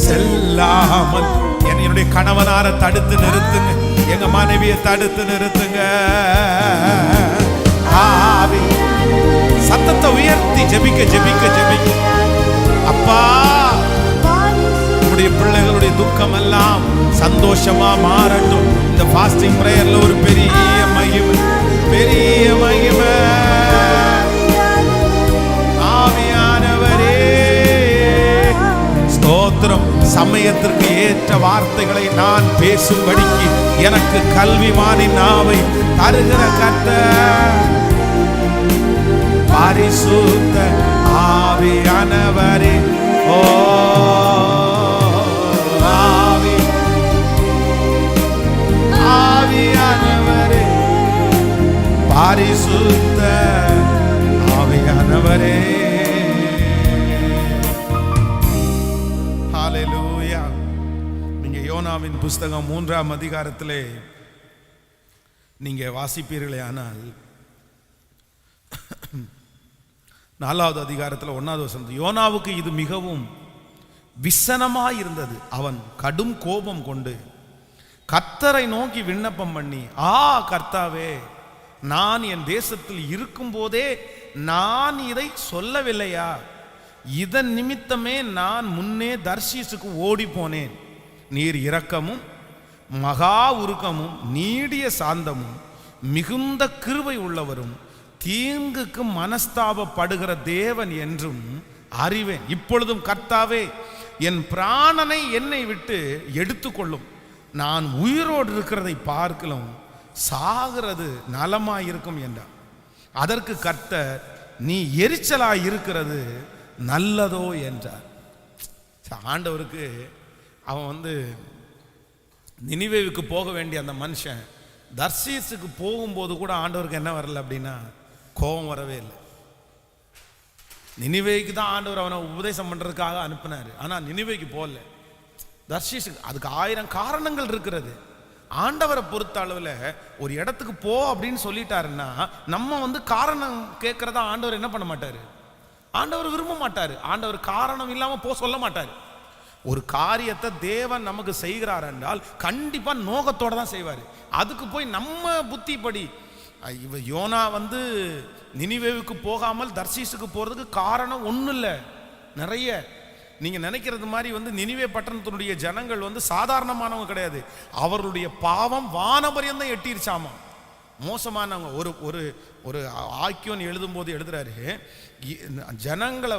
செல்லாமல் என்னுடைய கணவனார தடுத்து நிறுத்துங்க, எங்க மனைவியை தடுத்து நிறுத்துங்க. ஆவி சத்தத்தை உயர்த்தி ஜெபிக்க ஜெபிக்க ஜெபிக்க. அப்பா, உங்களுடைய பிள்ளைகளுடைய துக்கம் எல்லாம் சந்தோஷமா மாறட்டும். இந்த ஃபாஸ்டிங் பிரேயர்ல ஒரு பெரிய மகிமை, பெரிய மகிமை. ஆவியானவரே ஸ்தோத்திரம். சமயத்திற்கு ஏற்ற வார்த்தைகளை நான் பேசும்படிக்கு எனக்கு கல்விமானின் நாவை தருகிற கர்த்தர். பரிசுத்த பரிசுத்த ஆவியானவரே. ஹல்லேலூயா. நீங்க யோனாவின் புஸ்தகம் 3ஆம் அதிகாரத்திலே நீங்க வாசிப்பீர்களே ஆனால் 4வது அதிகாரத்தில் 1வது வசனம், யோனாவுக்கு இது மிகவும் விசனமாய் இருந்தது. அவன் கடும் கோபம் கொண்டு கர்த்தரை நோக்கி விண்ணப்பம் பண்ணி, கர்த்தாவே, நான் என் தேசத்தில் இருக்கும் போதே நான் இதை சொல்லவில்லையா? இதன் நிமித்தமே நான் முன்னே தர்ஷீசுக்கு ஓடி போனேன். நீர் இரக்கமும் மகா உருக்கமும் நீடிய சாந்தமும் மிகுந்த கிருபை உள்ளவரும் தீங்குக்கு மனஸ்தாபப்படுகிற தேவன் என்றும் அறிவேன். இப்பொழுதும் கர்த்தாவே, என் பிராணனை என்னை விட்டு எடுத்துக்கொள்ளும். நான் உயிரோடு இருக்கிறதை பார்க்கலாம், சாகிறது நலமாயிருக்கும் என்றார். அதற்கு கர்த்தர், நீ எரிச்சலாய் இருக்கிறது நல்லதோ என்றார். ஆண்டவருக்கு அவன் நினிவேவுக்கு போக வேண்டிய அந்த மனுஷன் தர்ஷீசுக்கு போகும்போது கூட ஆண்டவருக்கு என்ன வரல அப்படின்னா கோபம் வரவே இல்லை. நினிவேக்கு தான் ஆண்டவர் அவனை உபதேசம் பண்றதுக்காக அனுப்பினாரு. ஆனா நினிவேக்கு போகல, தர்ஷீசுக்கு. அதுக்கு 1000 காரணங்கள் இருக்கிறது. ஆண்டவரை பொறுத்த அளவில் ஒரு இடத்துக்கு போ அப்படின்னு சொல்லிட்டாருன்னா நம்ம காரணம் கேட்கறதா ஆண்டவர் என்ன பண்ண மாட்டாரு, ஆண்டவர் விரும்ப மாட்டாரு. ஆண்டவர் காரணம் இல்லாம போ சொல்ல மாட்டாரு. ஒரு காரியத்தை தேவன் நமக்கு செய்கிறார் என்றால் கண்டிப்பா நோக்கத்தோட தான் செய்வார். அதுக்கு போய் நம்ம புத்திப்படி யோனா நினிவேவுக்கு போகாமல் தர்ஷீசுக்கு போறதுக்கு காரணம் ஒன்றும் இல்லை, நிறைய. நீங்க நினைக்கிறது மாதிரி நினிவே பட்டணத்தினுடைய ஜனங்கள் சாதாரணமானவங்க கிடையாது. அவர்களுடைய பாவம் வானபரியந்தம் எட்டிருச்சாமா, மோசமானவங்க. ஒரு ஒரு ஒரு ஆக்கியோன் எழுதும்போது எழுதுறாரு, ஜனங்களை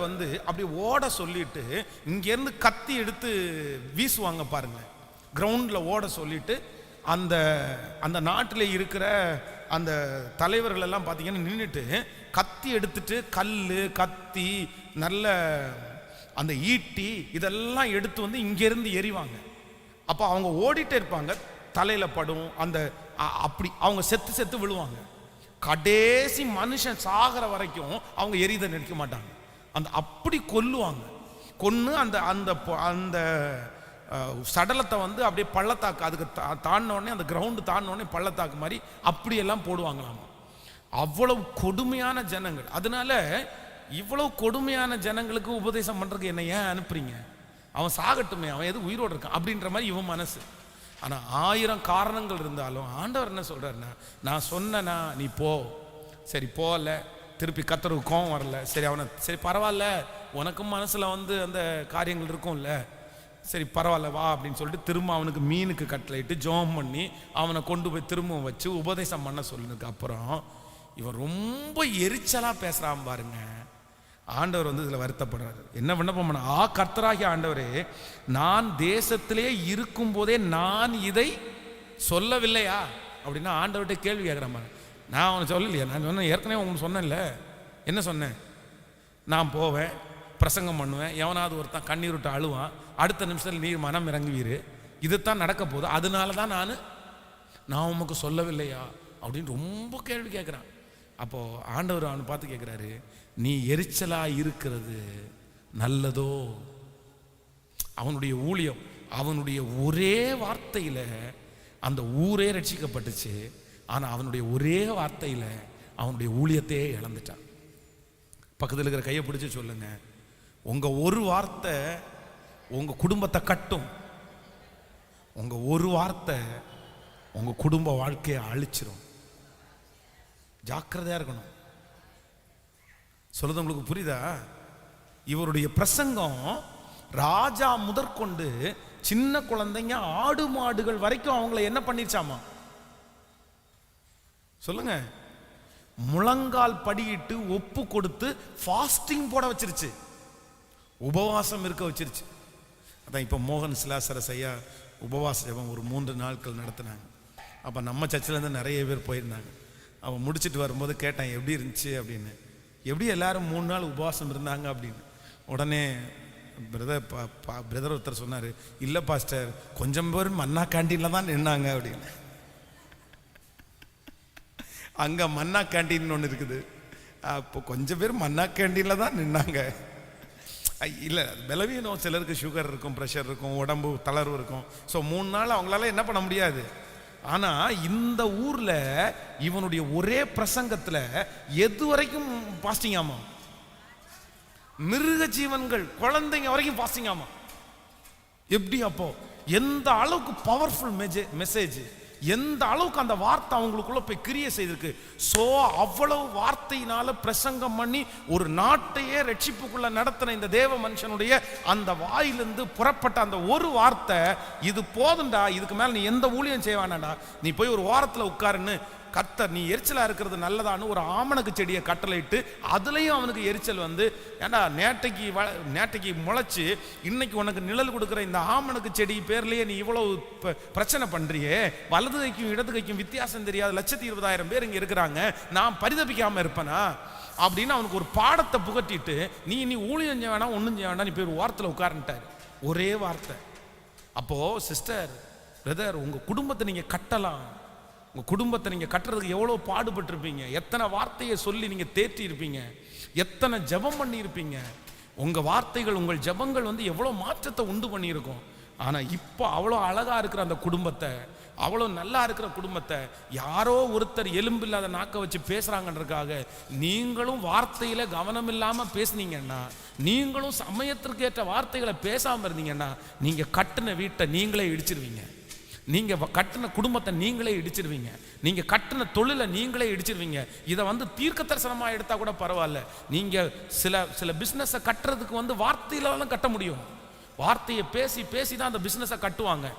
அப்படி ஓட சொல்லிட்டு இங்கேருந்து கத்தி எடுத்து வீசுவாங்க பாருங்க, கிரவுண்டில் ஓட சொல்லிட்டு அந்த அந்த நாட்டில் இருக்கிற அந்த தலைவர்கள் எல்லாம் பார்த்தீங்கன்னா நின்றுட்டு கத்தி எடுத்துட்டு கல் கத்தி நல்ல அந்த ஈட்டி இதெல்லாம் எடுத்து இங்கேருந்து எறிவாங்க. அப்போ அவங்க ஓடிட்டே இருப்பாங்க, தலையில் படும், அந்த அப்படி அவங்க செத்து செத்து விழுவாங்க. கடைசி மனுஷன் சாகிற வரைக்கும் அவங்க எரிதை நிற்க மாட்டாங்க, அந்த அப்படி கொல்லுவாங்க. கொன்று அந்த அந்த அந்த சடலத்தை அப்படியே பள்ளத்தாக்கு, அதுக்கு தாண்டினோடனே அந்த கிரவுண்டு தாண்டினோடனே பள்ளத்தாக்கு மாதிரி அப்படியெல்லாம் போடுவாங்களாம். அவ்வளவு கொடுமையான ஜனங்கள். அதனால இவ்வளவு கொடுமையான ஜனங்களுக்கு உபதேசம் பண்றதுக்கு என்ன ஏன் அனுப்புறீங்க, அவன் சாகட்டுமே, அவன் எது உயிரோடு இருக்கான் அப்படின்ற மாதிரி இவன் மனசு. ஆனால் 1000 காரணங்கள் இருந்தாலும் ஆண்டவர் என்ன சொல்றாருன்னா, நான் சொன்னேன்னா நீ போ, சரி போகல, திருப்பி கர்த்தருக்கு கோவம் வரல, சரி அவனை சரி பரவாயில்ல, உனக்கும் மனசுல அந்த காரியங்கள் இருக்கும்ல, சரி பரவாயில்ல வா அப்படின்னு சொல்லிட்டு திரும்ப அவனுக்கு மீனுக்கு கட்டளையிட்டு ஜோம் பண்ணி அவனை கொண்டு போய் திரும்ப வச்சு உபதேசம் பண்ண சொல்லுனதுக்கு அப்புறம் இவன் ரொம்ப எரிச்சலா பேசுறான் பாருங்க. ஆண்டவர் இதில் வருத்தப்படுறாரு. என்ன விண்ணப்பம் பண்ண, கர்த்தராகிய ஆண்டவரே, நான் தேசத்திலே இருக்கும் போதே நான் இதை சொல்லவில்லையா அப்படின்னா ஆண்டவர்கிட்ட கேள்வி கேட்குற மாதிரி. நான் அவனை சொல்லலையா, நான் சொன்னேன் ஏற்கனவே உங்களுக்கு சொன்னேன்ல. என்ன சொன்னேன், நான் போவேன் பிரசங்கம் பண்ணுவேன், எவனாவது ஒருத்தன் கண்ணீர் விட்டு அழுவான், அடுத்த நிமிஷத்தில் நீர் மனம் இறங்குவீர், இதுதான் நடக்க போகுது, அதனால தான் நான் உமக்கு சொல்லவில்லையா அப்படின்னு ரொம்ப கேள்வி கேட்குறான். அப்போது ஆண்டவர் அவனை பார்த்து கேட்குறாரு, நீ எரிச்சலா இருக்கிறது நல்லதோ? அவனுடைய ஊழியம், அவனுடைய ஒரே வார்த்தையில் அந்த ஊரே ரட்சிக்கப்பட்டுச்சு. ஆனால் அவனுடைய ஒரே வார்த்தையில் அவனுடைய ஊழியத்தையே இழந்துட்டான். பக்கத்தில் இருக்கிற கையை பிடிச்சி சொல்லுங்க, உங்க ஒரு வார்த்தை உங்க குடும்பத்தை கட்டும், உங்க ஒரு வார்த்தை உங்க குடும்ப வாழ்க்கையை அழிச்சிரும். ஜாக்கிரதையா இருக்கணும். சொல்றது உங்களுக்கு புரியுதா? இவருடைய பிரசங்கம் ராஜா முதற்கொண்டு சின்ன குழந்தைங்க ஆடு மாடுகள் வரைக்கும் அவங்கள என்ன பண்ணிருச்சாமா சொல்லுங்க, முழங்கால் படியிட்டு ஒப்பு கொடுத்து ஃபாஸ்டிங் போட வச்சிருச்சு, உபவாசம் இருக்க வச்சிருச்சு. அதான் இப்போ மோகன் சிலாசரஸ் ஐயா உபவாச ஜெபம் ஒரு 3 நாட்கள் நடத்தினாங்க. அப்போ நம்ம சர்ச்சிலேருந்து நிறைய பேர் போயிருந்தாங்க. அவன் முடிச்சுட்டு வரும்போது கேட்டான் எப்படி இருந்துச்சு அப்படின்னு. எப்படி எல்லாரும் 3 நாள் உபவாசம் இருந்தாங்க அப்படின்னு. உடனே பிரதர் ஒருத்தர் சொன்னார், இல்லை பாஸ்டர், கொஞ்சம் பேர் மன்னா கேண்டீனில் தான் நின்னாங்க அப்படின்னு. அங்கே மன்னா கேண்டீன் ஒன்று இருக்குது. அப்போ கொஞ்சம் பேர் மன்னா கேண்டீனில் தான் நின்னாங்க. இல்லை, பலவீனம், சிலருக்கு சுகர் இருக்கும், ப்ரெஷர் இருக்கும், உடம்பு தளர்வு இருக்கும். ஸோ 3 நாள் அவங்களால என்ன பண்ண முடியாது. ஆனால் இந்த ஊரில் இவனுடைய ஒரே பிரசங்கத்தில் எது வரைக்கும் பாஸ்டிங் ஆமா, மிருக ஜீவன்கள் குழந்தைங்க வரைக்கும் பாஸ்டிங் ஆமா. எப்படி? அப்போ எந்த அளவுக்கு பவர்ஃபுல் மெசேஜ், எந்த அளவுக்கு அந்த வார்த்தை அவங்களுக்குள்ள போய் கிரியை செய்திருக்கு. ஸோ அவ்வளவு வார்த்தையினால பிரசங்கம் பண்ணி ஒரு நாட்டையே ரட்சிப்புக்குள்ள நடத்தின இந்த தேவ மனுஷனுடைய அந்த வாயிலிருந்து புறப்பட்ட அந்த ஒரு வார்த்தை, இது போதுண்டா, இதுக்கு மேல நீ எந்த ஊழியம் செய்ய வேணாண்டா, நீ போய் ஒரு வாரத்தில் உட்காருன்னு கர்த்தர், நீ எரிச்சலா இருக்கிறது நல்லதான்னு ஒரு ஆமணக்கு செடியை கட்டளையிட்டு அதுலயும் அவனுக்கு எரிச்சல் வந்து, ஏண்டா நேட்டைக்கு முளைச்சு இன்னைக்கு உனக்கு நிழல் கொடுக்குற இந்த ஆமணக்கு செடி பேர்லயே நீ இவ்வளவு பிரச்சனை பண்றியே, வலது கைக்கும் இடது கைக்கும் வித்தியாசம் தெரியாத 120,000 பேர் இங்க இருக்கிறாங்க, நான் பரிதபிக்காம இருப்பேனா அப்படின்னு அவனுக்கு ஒரு பாடத்தை புகட்டிட்டு, நீ ஊழியம் செய்ய வேணாம், ஒன்றும் செய்ய வேண்டாம், நீ போய் ஒரு வாரத்தில் உட்கார்ந்துட்டாரு. ஒரே வார்த்தை. அப்போ சிஸ்டர், பிரதர், உங்க குடும்பத்தை நீங்க கட்டலாம். உங்கள் குடும்பத்தை நீங்கள் கட்டுறதுக்கு எவ்வளோ பாடுபட்டிருப்பீங்க, எத்தனை வார்த்தையை சொல்லி நீங்கள் தேற்றி இருப்பீங்க, எத்தனை ஜெபம் பண்ணியிருப்பீங்க. உங்கள் வார்த்தைகள், உங்கள் ஜெபங்கள் வந்து எவ்வளோ மாற்றத்தை உண்டு பண்ணியிருக்கும். ஆனால் இப்போ அவ்வளோ அழகாக இருக்கிற அந்த குடும்பத்தை, அவ்வளோ நல்லா இருக்கிற குடும்பத்தை யாரோ ஒருத்தர் எலும்பு இல்லாத நாக்க வச்சு பேசுகிறாங்கன்றதுக்காக நீங்களும் வார்த்தையில் கவனம் இல்லாமல் பேசுனீங்கன்னா, நீங்களும் சமயத்திற்கு ஏற்ற வார்த்தைகளை பேசாமல் இருந்தீங்கன்னா, நீங்கள் கட்டின வீட்டை நீங்களே இடிச்சிருவீங்க. நீங்க கட்டின குடும்பத்தை நீங்களே இடிச்சிருவீங்க. நீங்க கட்டின தொழிலை நீங்களே இடிச்சிருவீங்க. இதை வந்து தீர்க்க தரிசனமா எடுத்தா கூட பரவாயில்ல. நீங்க சில பிசினஸை கட்டுறதுக்கு வந்து வார்த்தையில தான் கட்ட முடியும். வார்த்தையை பேசி பேசி தான் அந்த பிசினஸை கட்டுவாங்க.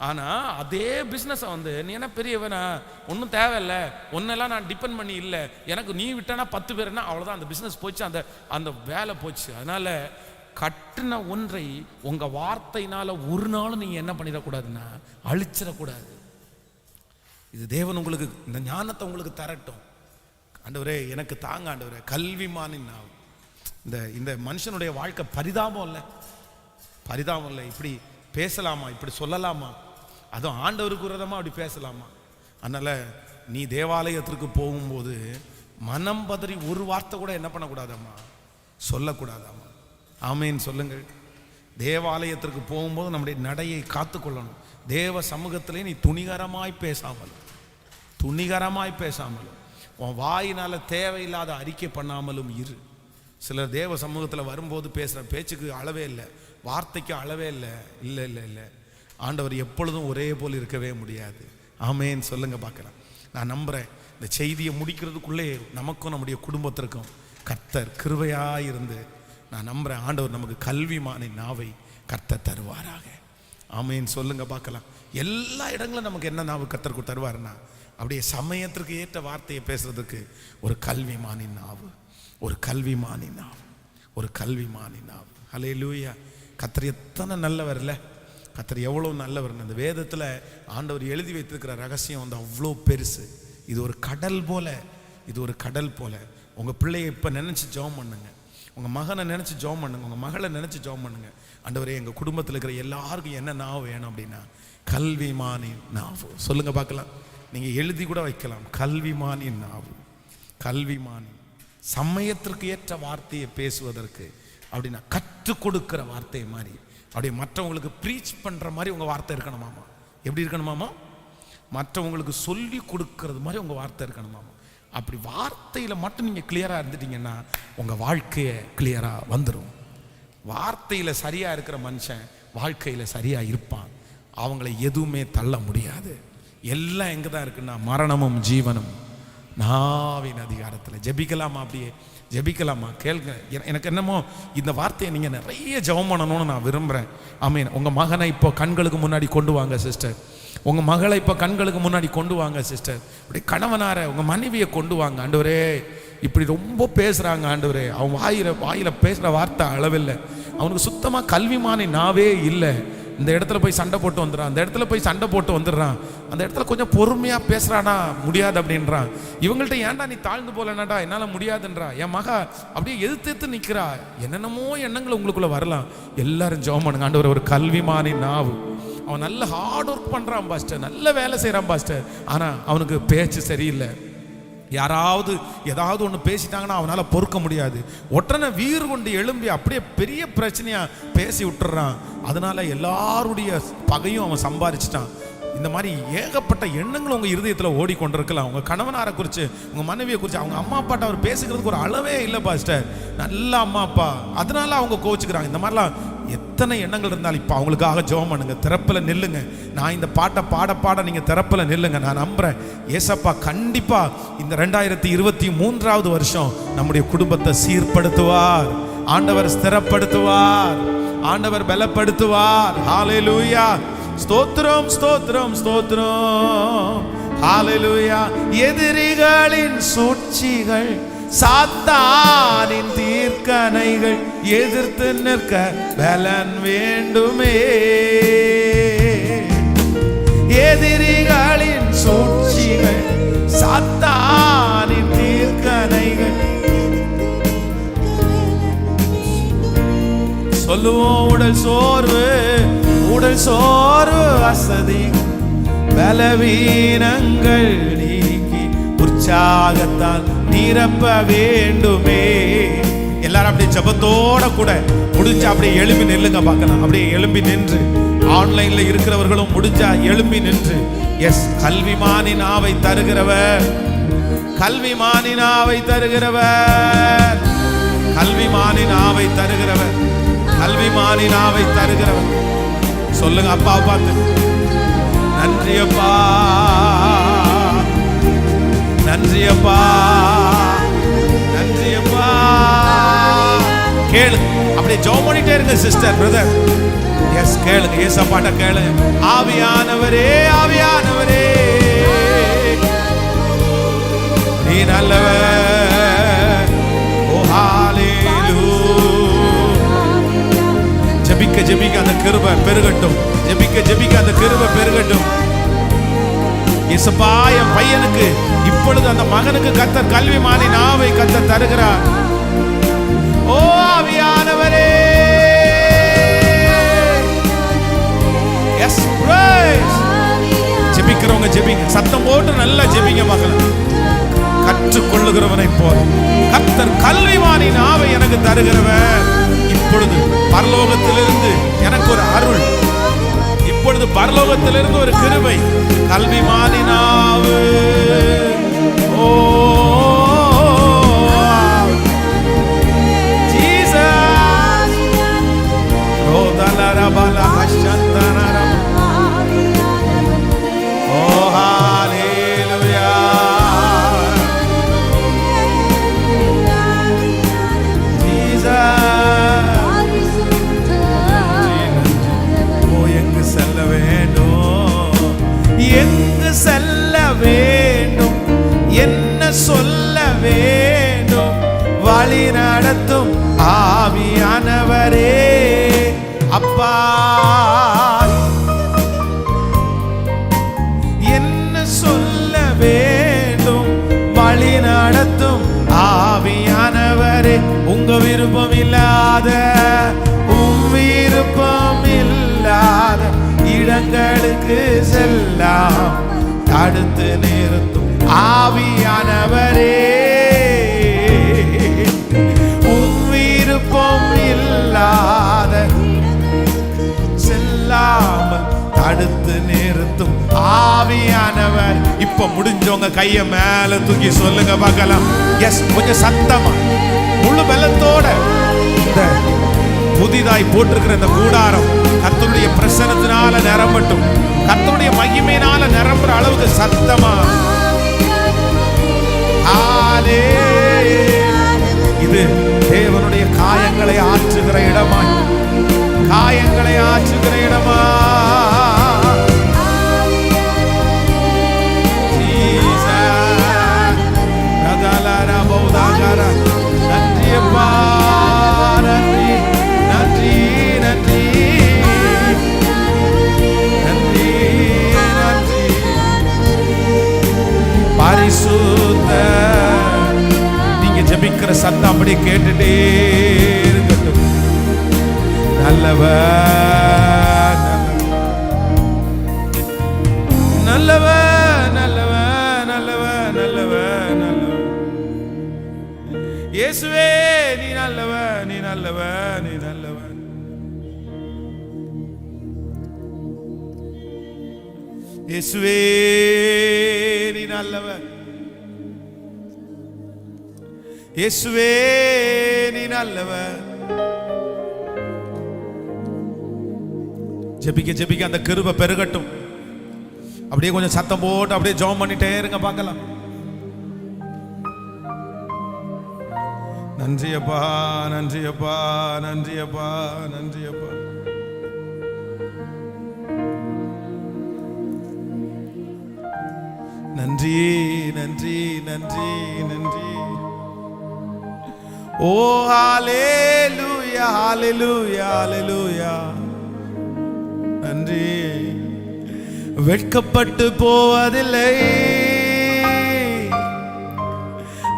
ஆனா அதே பிசினஸை வந்து நீ என்ன பெரியவனா, ஒன்றும் தேவையில்லை, ஒன்னெல்லாம் நான் டிபெண்ட் பண்ணி இல்லை, எனக்கு நீ விட்டனா 10 பேர்னா அவ்வளோதான், அந்த பிசினஸ் போச்சு, அந்த வேலை போச்சு. அதனால கட்டின ஒன்றை உங்க வார்த்தையினால ஒரு நாளும் நீங்க என்ன பண்ணிடக்கூடாதுன்னா அழிச்சிடக்கூடாது. இது தேவன் உங்களுக்கு இந்த ஞானத்தை உங்களுக்கு தரட்டும். ஆண்டவரே எனக்கு தாங்க ஆண்டவரே, கல்விமானின் நாவு. இந்த மனுஷனுடைய வாழ்க்கை பரிதாபம் இல்லை. இப்படி பேசலாமா, இப்படி சொல்லலாமா, அதுவும் ஆண்டவருக்கு விரோதமா அப்படி பேசலாமா? அதனால நீ தேவாலயத்திற்கு போகும்போது மனம் பதறி ஒரு வார்த்தை கூட என்ன பண்ணக்கூடாதாம்மா, சொல்லக்கூடாதாம்மா. ஆமேன் சொல்லுங்கள். தேவாலயத்திற்கு போகும்போது நம்முடைய நடையை காத்து கொள்ளணும். தேவ சமூகத்திலே நீ துணிகரமாய் பேசாமலும் உன் வாயினால தேவையில்லாத அறிக்கை பண்ணாமலும் இரு. சிலர் தேவ சமூகத்தில் வரும்போது பேசுகிற பேச்சுக்கு அளவே இல்லை, வார்த்தைக்கு அளவே இல்லை. இல்லை, ஆண்டவர் எப்பொழுதும் ஒரே போல் இருக்கவே முடியாது. ஆமேன் சொல்லுங்க பார்க்கலாம். நான் நம்புகிறேன் இந்த செய்தியை முடிக்கிறதுக்குள்ளே நமக்கும் நம்முடைய குடும்பத்திற்கும் கர்த்தர் கிருபையாயிருந்து நான் நம்புகிறேன் ஆண்டவர் நமக்கு கல்விமானின் நாவை கர்த்தர் தருவாராக. ஆமேன் சொல்லுங்க பார்க்கலாம். எல்லா இடங்களும் நமக்கு என்ன நாவு கர்த்தருக்கு தருவாருன்னா, அப்படியே சமயத்திற்கு ஏற்ற வார்த்தையை பேசுறதுக்கு ஒரு கல்விமானின் நாவு, ஒரு கல்விமானின் நாவு. ஹல்லேலூயா. கர்த்தர் எத்தனை நல்லவர் இல்லை, கர்த்தர் எவ்வளோ நல்லவர். அந்த வேதத்தில் ஆண்டவர் எழுதி வைத்திருக்கிற ரகசியம் வந்து அவ்வளோ பெருசு. இது ஒரு கடல் போல. உங்கள் பிள்ளையை இப்போ நினச்சி ஜெபம் பண்ணுங்க, உங்கள் மகனை நினச்சி ஜெபம் பண்ணுங்க, உங்கள் மகளை நினச்சி ஜெபம் பண்ணுங்க. ஆண்டவரே எங்கள் குடும்பத்தில் இருக்கிற எல்லாருக்கும் என்ன நாவு வேணும் அப்படின்னா கல்விமானின் நாவு. சொல்லுங்க பார்க்கலாம். நீங்கள் எழுதி கூட வைக்கலாம், கல்விமானின் நாவு. சமயத்திற்கு ஏற்ற வார்த்தையை பேசுவதற்கு அப்படின்னா கற்றுக் கொடுக்கிற வார்த்தை மாதிரி, அப்படியே மற்றவங்களுக்கு ப்ரீச் பண்ணுற மாதிரி உங்கள் வார்த்தை இருக்கணுமாமா. எப்படி இருக்கணுமாமா? மற்றவங்களுக்கு சொல்லி கொடுக்கறது மாதிரி உங்கள் வார்த்தை இருக்கணுமாமா. அப்படி வார்த்தையில் மட்டும் நீங்கள் கிளியராக இருந்துட்டீங்கன்னா உங்கள் வாழ்க்கையை கிளியராக வந்துடும். வார்த்தையில் சரியாக இருக்கிற மனுஷன் வாழ்க்கையில் சரியாக இருப்பான். அவங்கள எதுவுமே தள்ள முடியாது. எல்லாம் எங்கே தான் இருக்குன்னா மரணமும் ஜீவனும் நாவின் அதிகாரத்தில். ஜெபிக்கலாமா? அப்படியே ஜெபிக்கலாமா? கேளுங்க. எனக்கு என்னமோ இந்த வார்த்தையை நீங்கள் நிறைய ஜெபம் பண்ணணும்னு நான் விரும்புகிறேன். ஆமீன். உங்கள் மகனை இப்போ கண்களுக்கு முன்னாடி கொண்டு வாங்க சிஸ்டர். உங்கள் மகளை இப்போ கண்களுக்கு முன்னாடி கொண்டு வாங்க சிஸ்டர். இப்படி கணவனார உங்கள் மனைவியை கொண்டு வாங்க. ஆண்டவரே இப்படி ரொம்ப பேசுகிறாங்க ஆண்டவரே, அவன் வாயில் பேசுகிற வார்த்தை அளவில்லை, அவனுக்கு சுத்தமாக கல்விமானி நாவே இல்லை. இந்த இடத்துல போய் சண்டை போட்டு வந்துடுறான், அந்த இடத்துல போய் சண்டை போட்டு வந்துடுறான், அந்த இடத்துல கொஞ்சம் பொறுமையாக பேசுகிறானா முடியாது அப்படின்றான். இவங்கள்ட்ட ஏன்டா நீ தாழ்ந்து போலனாடா, என்னால் முடியாதுன்றா. என் மகா அப்படியே எதிர்த்து நிற்கிறா. என்னென்னமோ எண்ணங்கள் உங்களுக்குள்ளே வரலாம். எல்லாரும் ஜெபம் பண்ணுங்க. ஆண்டவர் ஒரு கல்விமானி நாவு. அவன் நல்ல ஹார்ட் ஒர்க் பண்ணுறான் பாஸ்டர், நல்ல வேலை செய்கிறான் பாஸ்டர், ஆனால் அவனுக்கு பேச்சு சரியில்லை. யாராவது ஏதாவது ஒன்று பேசிட்டாங்கன்னா அவனால் பொறுக்க முடியாது. உடனே வீறு கொண்டு எழும்பி அப்படியே பெரிய பிரச்சனையா பேசி விட்டுறான். அதனால எல்லாருடைய பகையும் அவன் சம்பாதிச்சிட்டான். இந்த மாதிரி ஏகப்பட்ட எண்ணங்கள் உங்கள் இருதயத்தில் ஓடிக்கொண்டிருக்கலாம். உங்கள் கணவனாரை குறித்து, உங்கள் மனைவியை குறித்து, அவங்க அம்மா அப்பாட்ட அவர் பேசுகிறதுக்கு ஒரு அளவே இல்லை பாஸ்டர். நல்ல அம்மா அப்பா, அதனால அவங்க கோச்சுக்கிறாங்க. இந்த மாதிரிலாம் எத்தனை எண்ணங்கள் இருந்தாலும் இப்போ அவங்களுக்காக ஜெபம் பண்ணுங்க. திறப்பில் நில்லுங்க. நான் இந்த பாட்டை பாட நீங்கள் திறப்பில் நில்லுங்க. நான் நம்புகிறேன் ஏசப்பா கண்டிப்பாக இந்த 2023 வருஷம் நம்முடைய குடும்பத்தை சீர்படுத்துவார். ஆண்டவர் ஸ்திரப்படுத்துவார். ஆண்டவர் பலப்படுத்துவார். ஹல்லேலூயா. ஸ்தோத்திரம் ஸ்தோத்திரம் ஸ்தோத்திரம். ஹல்லேலூயா. எதிரிகளின் சூழ்ச்சிகள், சாத்தானின் தீர்க்கணைகள் எதிர்த்து நிற்க பலன் வேண்டுமே. எதிரிகளின் சூழ்ச்சிகள், சாத்தானின் தீர்க்கணைகள் சொல்லுவோம். உடல் சோர்வு அசதி பலவீனங்கள் நீக்கி உற்சாகத்தால் நிரப்ப வேண்டுமே. எல்லாரும் அப்படியே ஜபத்தோட கூட முடிஞ்சா அப்படியே எழும்பி நில்லுங்க பார்க்கலாம். அப்படியே எழும்பி நின்று, ஆன்லைன்ல இருக்கிறவர்களும் முடிஞ்சா எழும்பி நின்று, எஸ், கல்விமானின் ஆவை தருகிறவர், கல்விமானின் ஆவை தருகிறவர், கல்விமானின் ஆவை தருகிறவர், கல்விமானின் ஆவை தருகிறவர். சொல்லுங்க அப்பா பார்த்து, நன்றி அப்பா, நன்றி அப்பா, நன்றி அப்பா. கேளு, அப்படியே ஜெபம் பண்ணிட்டே இருங்க சிஸ்டர், பிரதர். எஸ், கேளுங்க, ஏசப்பாட்ட கேளுங்க. ஆவியானவரே, ஆவியானவரே, நீ நல்லவர். ஓ ஹல்லேலூயா. ஜெபிக்க ஜெபிக்க அந்த கிருபை பெருகட்டும். ஜெபிக்க ஜெபிக்க அந்த கிருபை பெருகட்டும். இயேசுப்பா, என் பையனுக்கு இப்பொழுது அந்த மகனுக்கு கர்த்தர் கல்விமானின் ஆவை கர்த்தர் தருகிறார். ஓ ஆவியானவரே, எஸ், பிரைஸ். ஜெபிக்கிறவங்க ஜெபிங்க, சத்தம் போட்டு நல்லா ஜெபிங்க மகளே. கற்றுக்கொள்ளுகிறவனை போல கர்த்தர் கல்விமானின் ஆவை எனக்கு தருகிறவர். இப்பொழுது பரலோகத்திலிருந்து எனக்கு ஒரு அருள், இப்பொழுது பரலோகத்திலிருந்து ஒரு கிருபை. கல்விமானின் ஆவு. ஓ ஜீசஸ். ரோதலரபல ஹஷந்தனரம். ஓ ஹல்லேலூயா. எங்கு செல்ல வேண்டும், என்ன சொல்ல வேண்டும், வழி நடத்தும் ஆவியானவரே. அப்பா, என்ன சொல்ல வேண்டும், வழி நடத்தும் ஆவியானவரே. உங்க விருப்பம் இல்லாத, உன் விருப்பம் இல்லாத இடங்களுக்கு செல்லாம் தடுத்து நிறுத்தும் ஆவியானவரே. உன் விருப்பம் இல்லாத செல்லாமல் தடுத்து நிறுத்தும் ஆவியானவர். இப்ப முடிஞ்சவங்க கைய மேல தூக்கி சொல்லுங்க பார்க்கலாம். எஸ், கொஞ்சம் சத்தமா முழு பலத்தோட. இந்த புதிதாய் போட்டிருக்கிற இந்த கூடாரம் கர்த்தருடைய பிரசன்னத்தினால நிரம்பட்டும். கர்த்தருடைய மகிமையினால நிரம்புற அளவுக்கு சத்தமா. இது தேவனுடைய காயங்களை ஆற்றுகிற இடமா, காயங்களை ஆற்றுகிற இடமா. நன்றி அப்பா, நன்றி நன்றி நன்றி நன்றி நன்றி. பரிசுத்த, நீங்க ஜெபிக்கிற சத்தம் அப்படியே கேட்டுட்டே இருக்கட்டும். நல்லவர் நல்லவர் நல்லவர் நல்லவர் நல்லவர் நல்லவர். இயேசுவே நீ நல்லவன், நீ நல்லவன், நீ நல்லவன். இயேசுவே நீ நல்லவன், இயேசுவே நீ நல்லவன். ஜெபிக்க ஜெபிக்க அந்த கிருபை பெருகட்டும். அப்படியே கொஞ்சம் சத்தம் போட்டு அப்படியே ஜெபம் பண்ணிட்டே இருங்க, பார்க்கலாம். நன்றி அப்பா, நன்றி அப்பா, நன்றி அப்பா, நன்றி அப்பா. நன்றி நன்றி நன்றி நன்றி. ஓ ஹalleluya, ஹalleluya, ஹalleluya. நன்றி. வெட்கப்பட்டு போவதில்லை,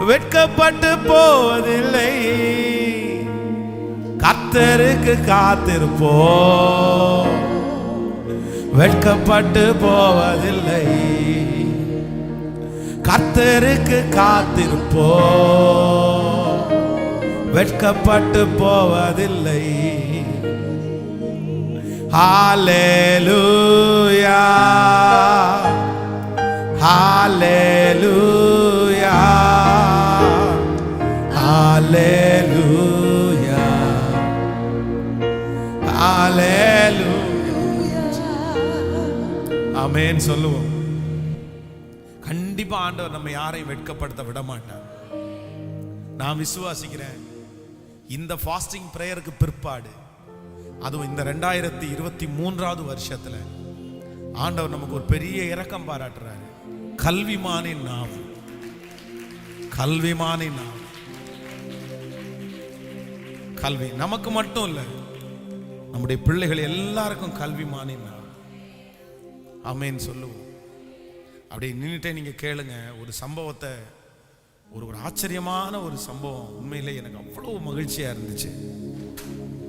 வெட்கப்பட்டு போவதில்லை, கர்த்தருக்கு காத்திருப்போம். வெட்கப்பட்டு போவதில்லை, கர்த்தருக்கு காத்திருப்போம். வெட்கப்பட்டு போவதில்லை. ஹalleluya, ஹalleluya, ஹalleluya, ஹalleluya. ஆமென் சொல்லுவோம். கண்டிப்பா ஆண்டவர் நம்ம யாரையும் வெட்கப்படுத்த விட மாட்டார். நான் விசுவாசிக்கிறேன். இந்த ஃபாஸ்டிங் பிரேயருக்கு பிற்பாடு, அதுவும் இந்த 2023வது வருஷத்துல ஆண்டவர் நமக்கு ஒரு பெரிய இரக்கம் பாராட்டுறாரு. கல்விமானின் நாவு, கல்விமானின் நாவு. கல்வி நமக்கு மட்டும் இல்ல, நம்முடைய பிள்ளைகள் எல்லாருக்கும் கல்விமானின் நாவு. ஆமென் சொல்லுவோம். அப்படி நின்றுட்டே நீங்க கேளுங்க. ஒரு சம்பவத்தை, ஒரு ஆச்சரியமான ஒரு சம்பவம் உண்மையிலே எனக்கு அவ்வளவு மகிழ்ச்சியா இருந்துச்சு.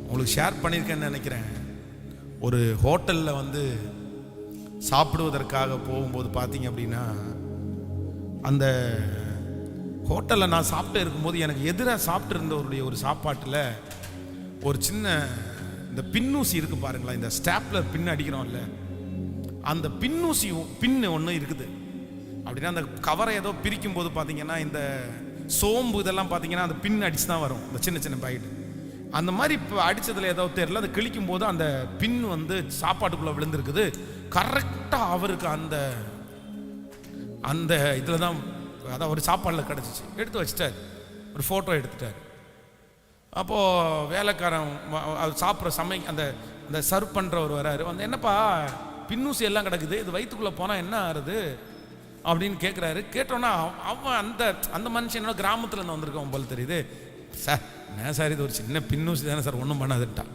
உங்களுக்கு ஷேர் பண்ணியிருக்கேன்னு நினைக்கிறேன். ஒரு ஹோட்டலில் வந்து சாப்பிடுவதற்காக போகும்போது பார்த்தீங்க அப்படின்னா, அந்த ஹோட்டலில் நான் சாப்பிட்டு இருக்கும்போது எனக்கு எதிராக சாப்பிட்டு இருந்தவருடைய ஒரு சாப்பாட்டில் ஒரு சின்ன இந்த பின்னூசி இருக்குது பாருங்களா, இந்த ஸ்டாப்லர் பின் அடிக்கிறோம்ல, அந்த பின்னூசி பின்னு ஒன்று இருக்குது. அப்படின்னா அந்த கவரை ஏதோ பிரிக்கும் போது பார்த்தீங்கன்னா இந்த சோம்பு இதெல்லாம் பார்த்தீங்கன்னா அந்த பின் அடிச்சு தான் வரும், இந்த சின்ன சின்ன பைட்டு. அந்த மாதிரி இப்போ அடித்ததில் ஏதோ தெரியல, அதை கிழிக்கும் போது அந்த பின் வந்து சாப்பாட்டுக்குள்ளே விழுந்துருக்குது. கரெக்டாக அவருக்கு அந்த அந்த இதில் தான், அதான் ஒரு சாப்பாடில் கிடச்சிச்சு. எடுத்து வச்சிட்டார், ஒரு ஃபோட்டோ எடுத்துட்டார். அப்போது வேலைக்காரன் அது சாப்பிட்ற அந்த அந்த சர்வ் பண்ணுறவர் வராரு. வந்து என்னப்பா பின்னூசி எல்லாம் கிடக்குது, இது வயிற்றுக்குள்ளே போனால் என்ன ஆறுது அப்படின்னு கேட்குறாரு. கேட்டோன்னா அவன் அந்த அந்த மனுஷனோட கிராமத்தில் இருந்து வந்திருக்கவன் போல் தெரியுது. சார் என்ன சார் இது ஒரு சின்ன பின்னூசி தானே சார், ஒன்றும் பண்ணாதுட்டான்.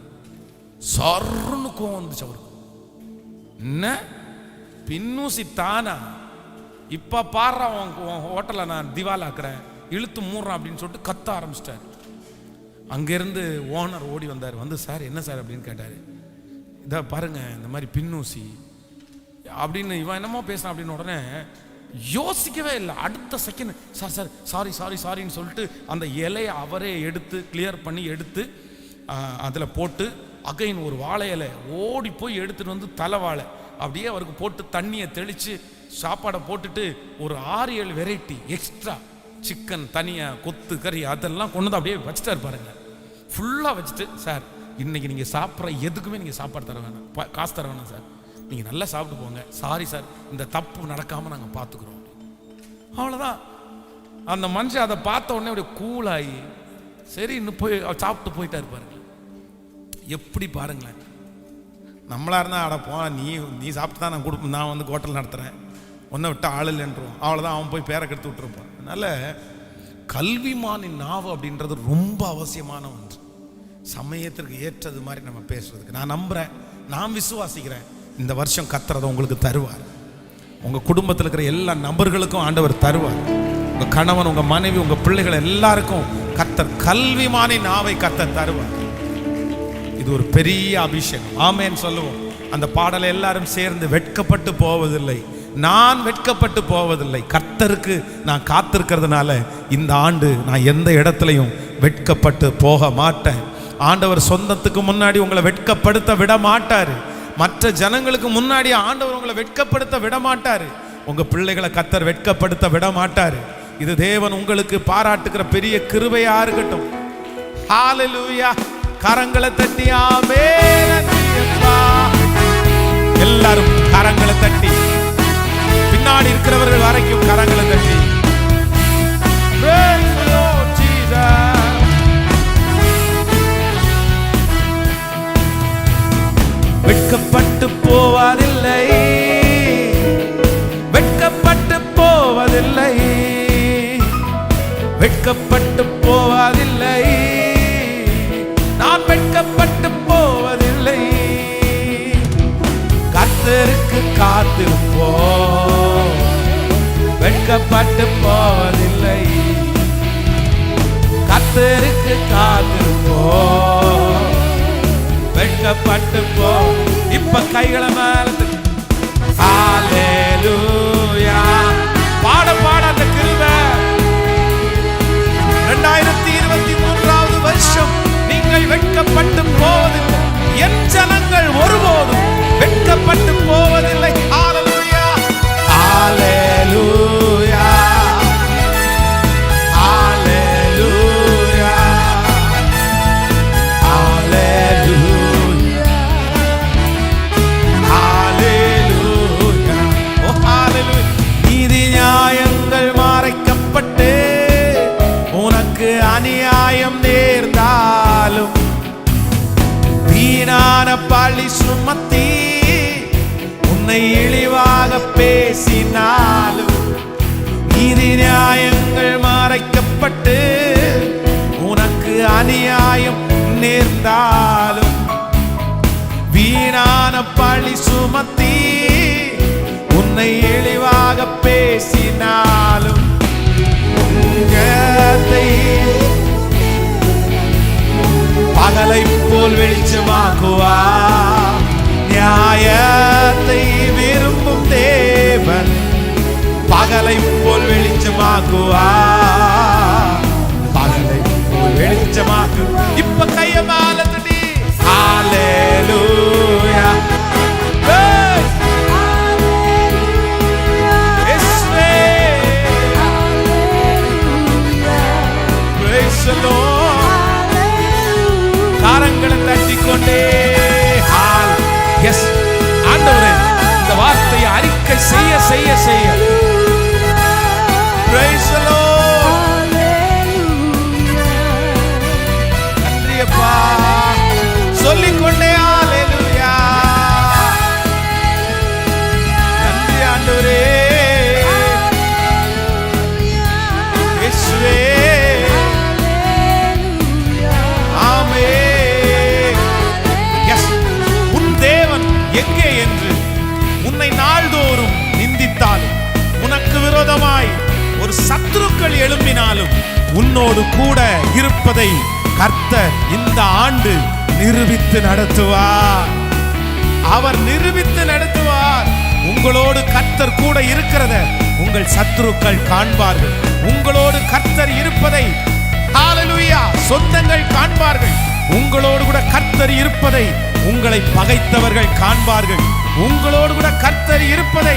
சர்ன்னு கோவம் வந்துச்சு அவருக்கு. என்ன பின்னூசி தானா, இப்போ பாடுறா உன் ஹோட்டலை நான் திவாலாக்குறேன், இழுத்து மூடுறான் அப்படின்னு சொல்லிட்டு கத்த ஆரம்பிச்சிட்டார். அங்கேருந்து ஓனர் ஓடி வந்தார். வந்து சார் என்ன சார் அப்படின்னு கேட்டார். இதை பாருங்க இந்த மாதிரி பின்னூசி அப்படின்னு இவன் என்னமோ பேசினான். அப்படின்னு உடனே யோசிக்கவே இல்லை, அடுத்த second sir sir sorry sorry சாரின்னு சொல்லிட்டு அந்த இலையை அவரே எடுத்து கிளியர் பண்ணி எடுத்து அதில் போட்டு அகைன் ஒரு வாழை இலை ஓடி போய் எடுத்துகிட்டு வந்து தலை வாழை அப்படியே அவருக்கு போட்டு தண்ணியை தெளித்து சாப்பாடை போட்டுட்டு ஒரு 6-7 வெரைட்டி எக்ஸ்ட்ரா சிக்கன் தனியாக கொத்து கறி அதெல்லாம் கொண்டு வந்து அப்படியே வச்சுட்டாரு பாருங்க. ஃபுல்லாக வச்சுட்டு, சார் இன்னைக்கு நீங்கள் சாப்பிட்ற எதுக்குமே நீங்கள் சாப்பாடு தர வேணாம், காசு தர வேணாம் சார், நீங்கள் நல்லா சாப்பிட்டு போங்க, சாரி சார் இந்த தப்பு நடக்காமல் நாங்கள் பார்த்துக்குறோம். அவ்வளோதான். அந்த மனுஷன் அதை பார்த்த உடனே அப்படியே கூலாகி சரி இன்னும் போய் சாப்பிட்டு போயிட்டாரு பாருங்க. எப்படி பாருங்களேன், நம்மளா இருந்தால் அட போ நீ சாப்பிட்டு தான் நான் கொடுப்பேன், நான் வந்து ஹோட்டல் நடத்துகிறேன், ஒன்றை விட்டு ஆள் இல்லைன்றோம். அவ்வளோதான், அவன் போய் பேரை கெடுத்து விட்டுருப்பான். அதனால் கல்விமானின் நாவு அப்படின்றது ரொம்ப அவசியமான ஒன்று. சமயத்திற்கு ஏற்றது மாதிரி நம்ம பேசுறதுக்கு நான் நம்புகிறேன், நான் விசுவாசிக்கிறேன். இந்த வருஷம் கர்த்தர் உங்களுக்கு தருவார். உங்கள் குடும்பத்தில் இருக்கிற எல்லா நபர்களுக்கும் ஆண்டவர் தருவார். உங்கள் கணவன், உங்கள் மனைவி, உங்கள் பிள்ளைகள் எல்லாருக்கும் கர்த்தர் கல்விமானின் நாவை கர்த்தர் தருவார். இது ஒரு பெரிய அபிஷேகம். ஆமேன் சொல்லுவோம். அந்த பாடலை எல்லாரும் சேர்ந்து வெட்கப்பட்டு போவதில்லை, நான் வெட்கப்பட்டு போவதில்லை. கர்த்தருக்கு நான் காத்திருக்கிறதுனால இந்த ஆண்டு நான் எந்த இடத்துலையும் வெட்கப்பட்டு போக மாட்டேன். ஆண்டவர் சொந்தத்துக்கு முன்னாடி உங்களை வெட்கப்படுத்த விட மாட்டாரு. மற்ற ஜனங்களுக்கு முன்னாடி ஆண்டவர் உங்களை வெட்கப்படுத்த விட மாட்டாரு. உங்க பிள்ளைகளை கர்த்தர் வெட்கப்படுத்த விட மாட்டாரு. இது தேவன் உங்களுக்கு பாராட்டுகிற பெரிய கிருபையா இருக்கட்டும். ஹalleluya. கரங்களை தட்டி ஆமென். எல்லாரும் கரங்களை தட்டி, பின்னாடி இருக்கிறவர்கள் வரைக்கும் கரங்களை தட்டி praise the Lord Jesus. வெட்கப்பட்டு போவதில்லை, வெட்கப்பட்டு போவதில்லை, வெட்கப்பட்டு போவதில்லை, நான் வெட்கப்பட்டு போவதில்லை. கர்த்தருக்கு காத்திருப்போம், வெட்கப்பட்டு போவதில்லை. கர்த்தருக்கு காத்திருப்போம், வெட்கப்பட்டு போ. இப்ப கைகளை மேல ஹalleluya. பாட பாட அந்த கிருபை. 2023வது வருஷம் நீங்கள் வெட்கப்பட்டு போவதில்லை. என் ஜனங்கள் ஒருபோதும் வெட்கப்பட்டு போவதில்லை. ஹalleluya, ஹalleluya, ஹalleluya, ஹalleluya, ஹalleluya. ஓ ஹalleluya. நீதி நியாயங்கள் மறைக்கப்பட்டு உனக்கு அநியாயம் நேர்ந்தாலும், வீணான பழி சுமத்தி உன்னை இழிவாக பேசினாலும், நீதி நியாயங்கள் மறைக்கப்பட்டு உனக்கு அநியாயம் நேர்ந்தாலும், வீணான பழி சுமத்தி உன்னை இழிவாக பேசினாலும், பகலை போல் வெளிச்சமாக்குவா. நியாயத்தை விரும்பும் தேவன் பகலை போல் வெளிச்சமாக்குவா. பகலை போல் வெளிச்சமாக்கு. இப்ப கைய மேல தட்டி ஹalleluya. கரங்களை தட்டிக்கொண்டே ஆண்டவரே, இந்த வார்த்தையை அறிக்கை செய்ய செய்ய செய்ய praise the Lord. நன்றியப்பா சொல்லிக்கொண்டே ஹalleluya. நன்றி ஆண்டவரே. இயேசுவே எங்கே என்று உன்னை நாள்தோறும் நிந்தித்தாலும், உனக்கு விரோதமாய் ஒரு சத்துருக்கள் எழும்பினாலும், உன்னோடு கூட இருப்பதை கர்த்தர் இந்த ஆண்டு நிரூபித்து நடத்துவார். அவர் நிரூபித்து நடத்துவார். உங்களோடு கர்த்தர் கூட இருக்கிறத உங்கள் சத்துருக்கள் காண்பார்கள். உங்களோடு கர்த்தர் இருப்பதை ஹalleluya சொந்தங்கள் காண்பார்கள். உங்களோடு கூட கர்த்தர் இருப்பதை உங்களை பகைத்தவர்கள் காண்பார்கள். உங்களோடு கூட கர்த்தர் இருப்பதை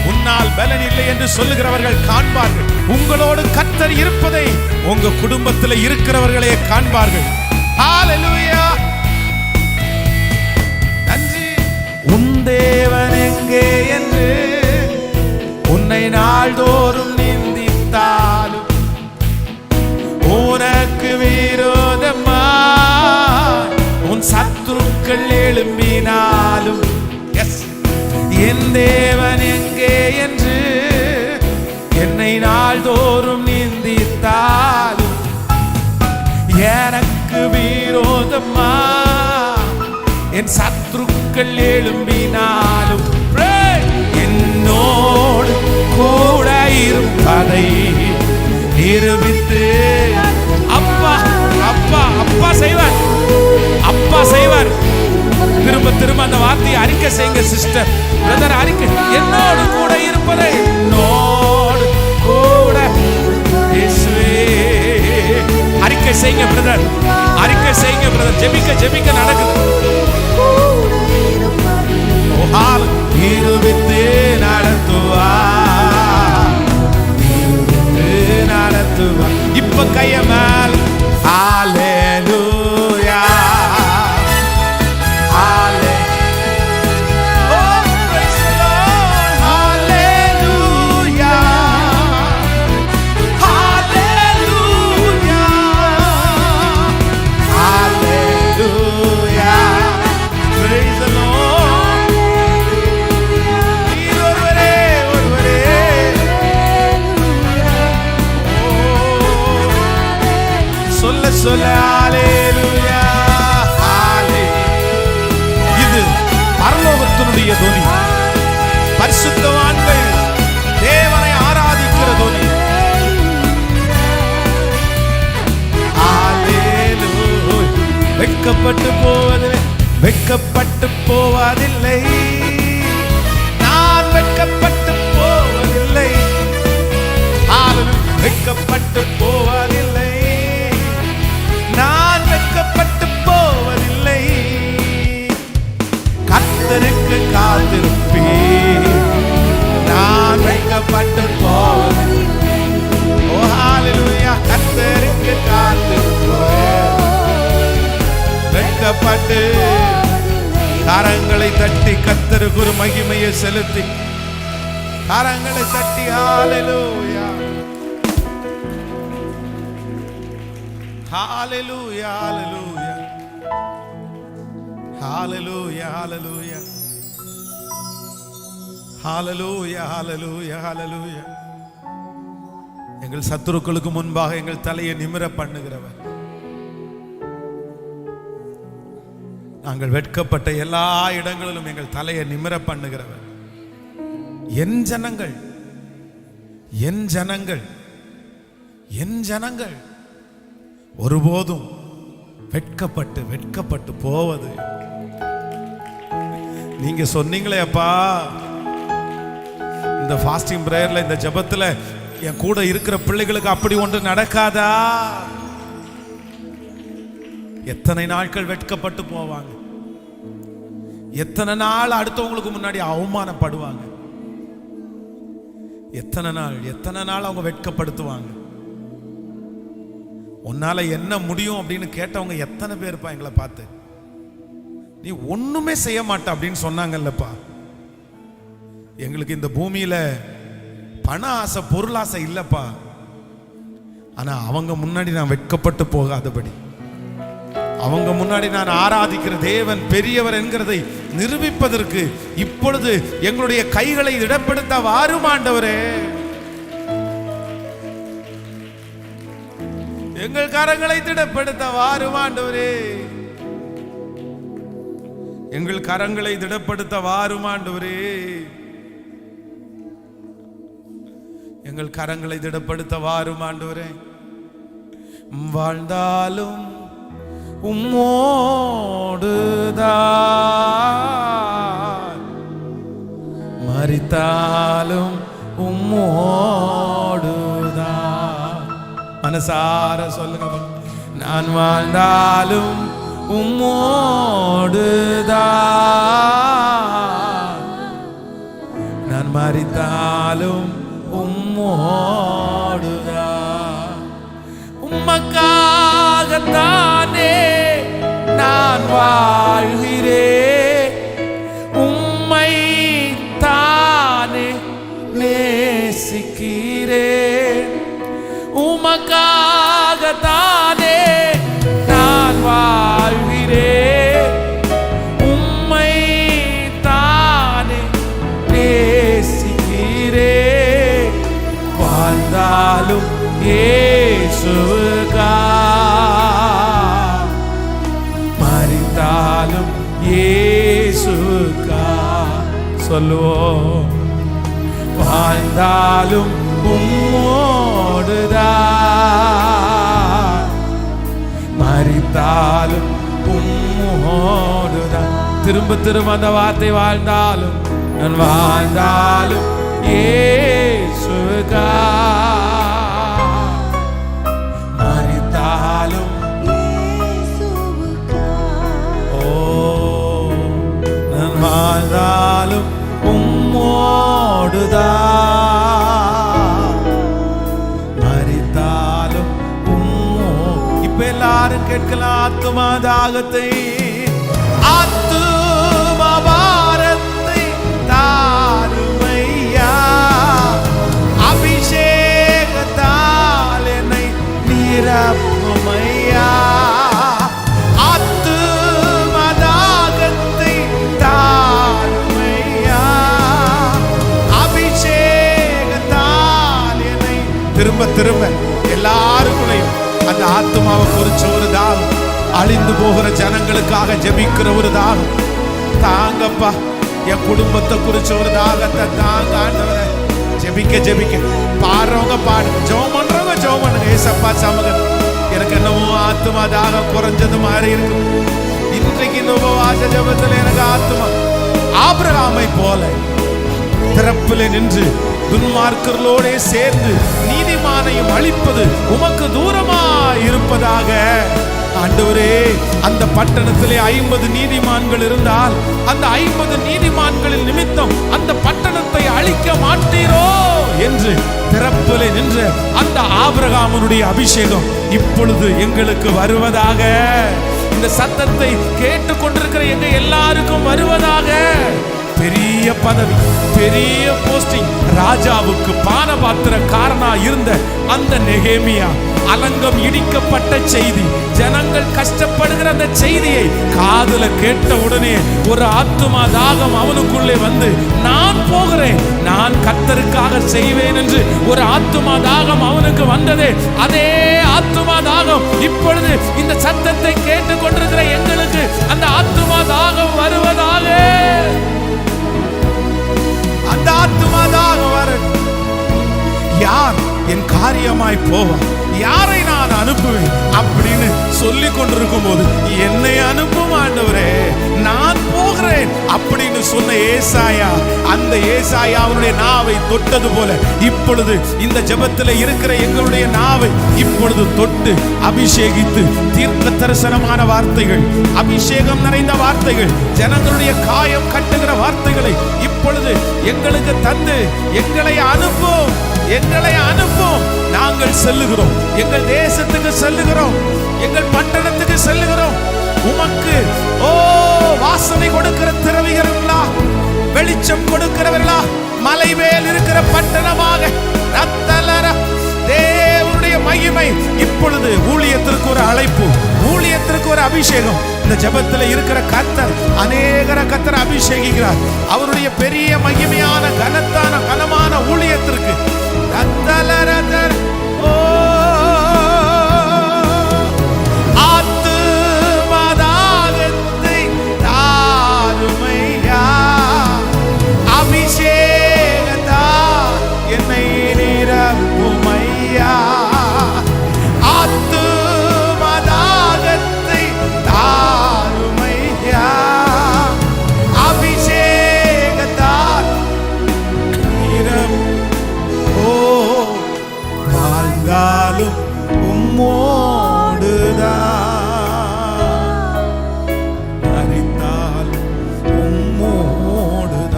உன்னால் பலன் இல்லை என்று சொல்லுகிறவர்கள் காண்பார்கள். உங்களோடு கர்த்தர் இருப்பதை உங்க குடும்பத்தில் இருக்கிறவர்களே காண்பார்கள். ஹalleluya. நன்றி. உன் தேவன் எங்கே என்று உன்னை நாள்தோறும் நிந்தித்தாலும், உனக்கு விரோதமா உன் சத்துருக்கள் எழும்பினாலும், என் தேவன் எங்கே என்று என்னை நாள்தோறும் நிந்தித்தாலும், எனக்கு விரோதமா என் சத்துருக்கள் எழும்பினாலும், என்னோடு கூட இருப்பதை நிரூபித்து அப்பா அப்பா அப்பா செய்வார். அப்பா செய்வார். திரும்ப திரும்ப அந்த வார்த்தையை அறிக்கை செய்யுங்க சிஸ்டர், பிரதர் அறிக்கை. என்னோடு கூட இருப்பதை நோடு கூட இயேசுவே. அறிக்கை செய்யுங்க பிரதர், அறிக்கை செய்யுங்க பிரதர். ஜெபிக்க ஜெபிக்க நடக்குது. இருவித்து நடத்துவா இப்ப கைய மேல். ஹalleluya ஹalleluya oh praise the Lord hallelujah hallelujah hallelujah praise the Lord. சொல்ல ஹalleluya ஹalleluya. இது பரலோகத்தினுடைய தொனி, பரிசுத்தவான்கள் தேவனை ஆராதிக்கிற தொனி. ஹalleluya. வெட்கப்பட்டு போவதில்லை, நான் வெட்கப்பட்டு போவதில்லை. ஹalleluya. வெட்கப்பட்டு போவதில்லை, நான் வெட்கப்பட்டு போவதில்லை. கர்த்தருக்கு காத்திருப்பேன், நான் வெட்கப்பட்டு போவதில்லை. ஓ ஹalleluya. கர்த்தருக்கு காத்திருப்பேன், வெட்கப்பட்டு. கரங்களை தட்டி கர்த்தருக்கு ஒரு மகிமையை செலுத்தி, கரங்களை தட்டி ஹalleluya hallelujah hallelujah hallelujah hallelujah hallelujah hallelujah hallelujah. எங்கள் சத்துருக்களுக்கு முன்பாக எங்கள் தலையை நிமிர பண்ணுகிறவர், நாங்கள் வெட்கப்பட்ட எல்லா இடங்களிலும் எங்கள் தலையை நிமிர பண்ணுகிறவர். என் ஜனங்கள் என் ஜனங்கள் என் ஜனங்கள் ஒருபோதும் வெட்கப்பட்டு போவது. நீங்க சொன்னீங்களே அப்பா, இந்த ஃபாஸ்டிங் பிரேயர்ல, இந்த ஜெபத்துல என் கூட இருக்கிற பிள்ளைகளுக்கு அப்படி ஒன்று நடக்காதா? எத்தனை நாட்கள் வெட்கப்பட்டு போவாங்க, எத்தனை நாள் அடுத்தவங்களுக்கு முன்னாடி அவமானப்படுவாங்க, எத்தனை நாள் அவங்க வெட்கப்படுத்துவாங்க. உன்னால என்ன முடியும் அப்படின்னு கேட்டவங்க எத்தனை பேருப்பா எங்களை பார்த்து நீ ஒண்ணுமே செய்ய மாட்ட அப்படின்னு சொன்னாங்கல்லப்பா. எங்களுக்கு இந்த பூமியில பண ஆசை பொருளாசை இல்லப்பா, ஆனா அவங்க முன்னாடி நான் வெட்கப்பட்டு போகாதபடி, அவங்க முன்னாடி நான் ஆராதிக்கிற தேவன் பெரியவர் என்கிறதை நிரூபிப்பதற்கு இப்பொழுது எங்களுடைய கைகளை திடப்படுத்த வாரும் ஆண்டவரே. எங்கள் கரங்களை திடப்படுத்த வாரும் ஆண்டவரே, எங்கள் கரங்களை திடப்படுத்த வாரும் ஆண்டவரே, எங்கள் கரங்களை திடப்படுத்த வாரும் ஆண்டவரே. வாழ்ந்தாலும் உம்மோடுதான், மரித்தாலும் உம்மோடுதான். மனசார சொல்லுங்க, நான் வாழ்ந்தாலும் உம்மோடுதான், நான் மரித்தாலும் உம்மோடுதான். உமக்காகத்தானே நான் வாழ்கிறேன், உம்மை தானே நேசிக்கிறேன். உமக்காகத்தானே நான் வாழ்கிறேன், உம்மை தானே நேசிக்கிறேன். வாழ்ந்தாலும் இயேசுவுக்கா, மரித்தாலும் இயேசுவுக்கா. சொல்லுவோம், வாழ்ந்தாலும் உம்மோடுதான், மரித்தாலும் உம்மோடுதான். திரும்ப திரும்ப அந்த வார்த்தை, வாழ்ந்தாலும், நான் வாழ்ந்தாலும் இயேசுக்கா மரித்தாலும் நான் வாழ்ந்தாலும் உம்மோடுதான் மரித்தாலும் இப்ப எல்லாரும் கேட்கலாம் ஆத்துமா தாகத்தை ஆத்துமா பாரத்தை தாருமையா அபிஷேகத்தால் என்னை நிரப்புமையா ஆத்துமா தாகத்தை தாருமையா அபிஷேகத்தால் என்னை திரும்ப திரும்ப எல்லாருக்குள்ளையும் அந்த ஆத்துமாவை குறிச்ச ஒரு தாகம் அழிந்து போகிற ஜனங்களுக்காக ஜெபிக்கிற ஒரு தாகம் தாங்கப்பா என் குடும்பத்தை குறிச்ச ஒரு தாகத்தை தாங்க ஆண்டவரே ஜெபிக்க ஜெபிக்க பாடுறவங்க பாடு ஜெபம் பண்றவங்க ஜெபம் பண்ணுங்க ஏசப்பா சமூகம் எனக்கு என்னவோ ஆத்துமா தாகம் குறைஞ்சது மாதிரி இருக்கு இன்றைக்கு இந்த உபவாச ஜெபத்துல எனக்கு ஆத்துமா ஆபிரகாமை போல திறப்பிலே நின்று துன்மார்க்கர்களோட சேர்ந்து நீதிமானையும் அழிப்பது உமக்கு தூரமா இருப்பதாக ஆண்டவரே அந்த பட்டணத்திலே 50 நீதிமான்கள் இருந்தால் அந்த 50 நீதிமான்களின் நிமித்தம் அந்த பட்டணத்தை அழிக்க மாட்டீரோ என்று திறப்பிலே நின்ற அந்த ஆபிரகாமனுடைய அபிஷேகம் இப்பொழுது எங்களுக்கு வருவதாக இந்த சத்தத்தை கேட்டுக்கொண்டிருக்கிற எங்க எல்லாருக்கும் வருவதாக பெரிய பதவி பெரிய போஸ்டிங் ராஜாவுக்கு பானபாத்திரக்காரனா இருந்த அந்த நெகேமியா அலங்கம் இடிக்கப்பட்ட செய்தி ஜனங்கள் கஷ்டப்படுகிற அந்த செய்தியை காதுல கேட்ட உடனே ஒரு ஆத்துமா தாகம் அவனுக்குள்ளே வந்து நான் போகிறேன் நான் கர்த்தருக்காக செய்வேன் என்று ஒரு ஆத்துமா தாகம் அவனுக்கு வந்ததே அதே ஆத்துமா தாகம் இப்பொழுது இந்த சத்தத்தை கேட்டுக் கொண்டிருக்கிற எங்களுக்கு அந்த ஆத்துமா தாகம் வருவதாக அந்த ஆத்துமா தாகம் வர யார் என் காரியமாய் போவான் யாரை நான் அனுப்புவேன் அப்படின்னு சொல்லி கொண்டிருக்கும் போது என்னை அனுப்பும் ஆண்டவரே நான் போகிறேன் அப்படின்னு சொன்ன ஏசாயா அந்த ஏசாயா அவருடைய நாவை தொட்டது போல இப்பொழுது இந்த ஜெபத்தில் இருக்கிற எங்களுடைய நாவை இப்பொழுது தொட்டு அபிஷேகித்து தீர்க்க தரிசனமான வார்த்தைகள் அபிஷேகம் நிறைந்த வார்த்தைகள் ஜனங்களுடைய காயம் கட்டுகிற வார்த்தைகளை இப்பொழுது எங்களுக்கு தந்து எங்களை அனுப்பும் நாங்கள் செல்லுகிறோம் எங்கள் தேசத்துக்கு செல்லுகிறோம் எங்கள் பட்டணத்துக்கு செல்லுகிறோம் உமக்கு வாசனை கொடுக்கிற திரவிகளா வெளிச்சம் கொடுக்கிறவர்களா மலை மேல் இருக்கிற பட்டணமாக தேவனுடைய மகிமை இப்பொழுது ஊழியத்திற்கு ஒரு அழைப்பு ஊழியத்திற்கு ஒரு அபிஷேகம் இந்த ஜெபத்தில் இருக்கிற கர்த்தர் அநேகர கர்த்தர் அபிஷேகிக்கிறார் அவருடைய பெரிய மகிமையான கனமான ஊழியத்திற்கு ஆத்துமதாகத்தை தாருமையா அபிஷேகத்தா என்னை நிரப்புமையா ஆத்துமதாகத்தை தாருமையா அபிஷேகத்தா வாழ்ந்தாலும் உம்மோடுதான் மரித்தாலும் உம்மோடுதான்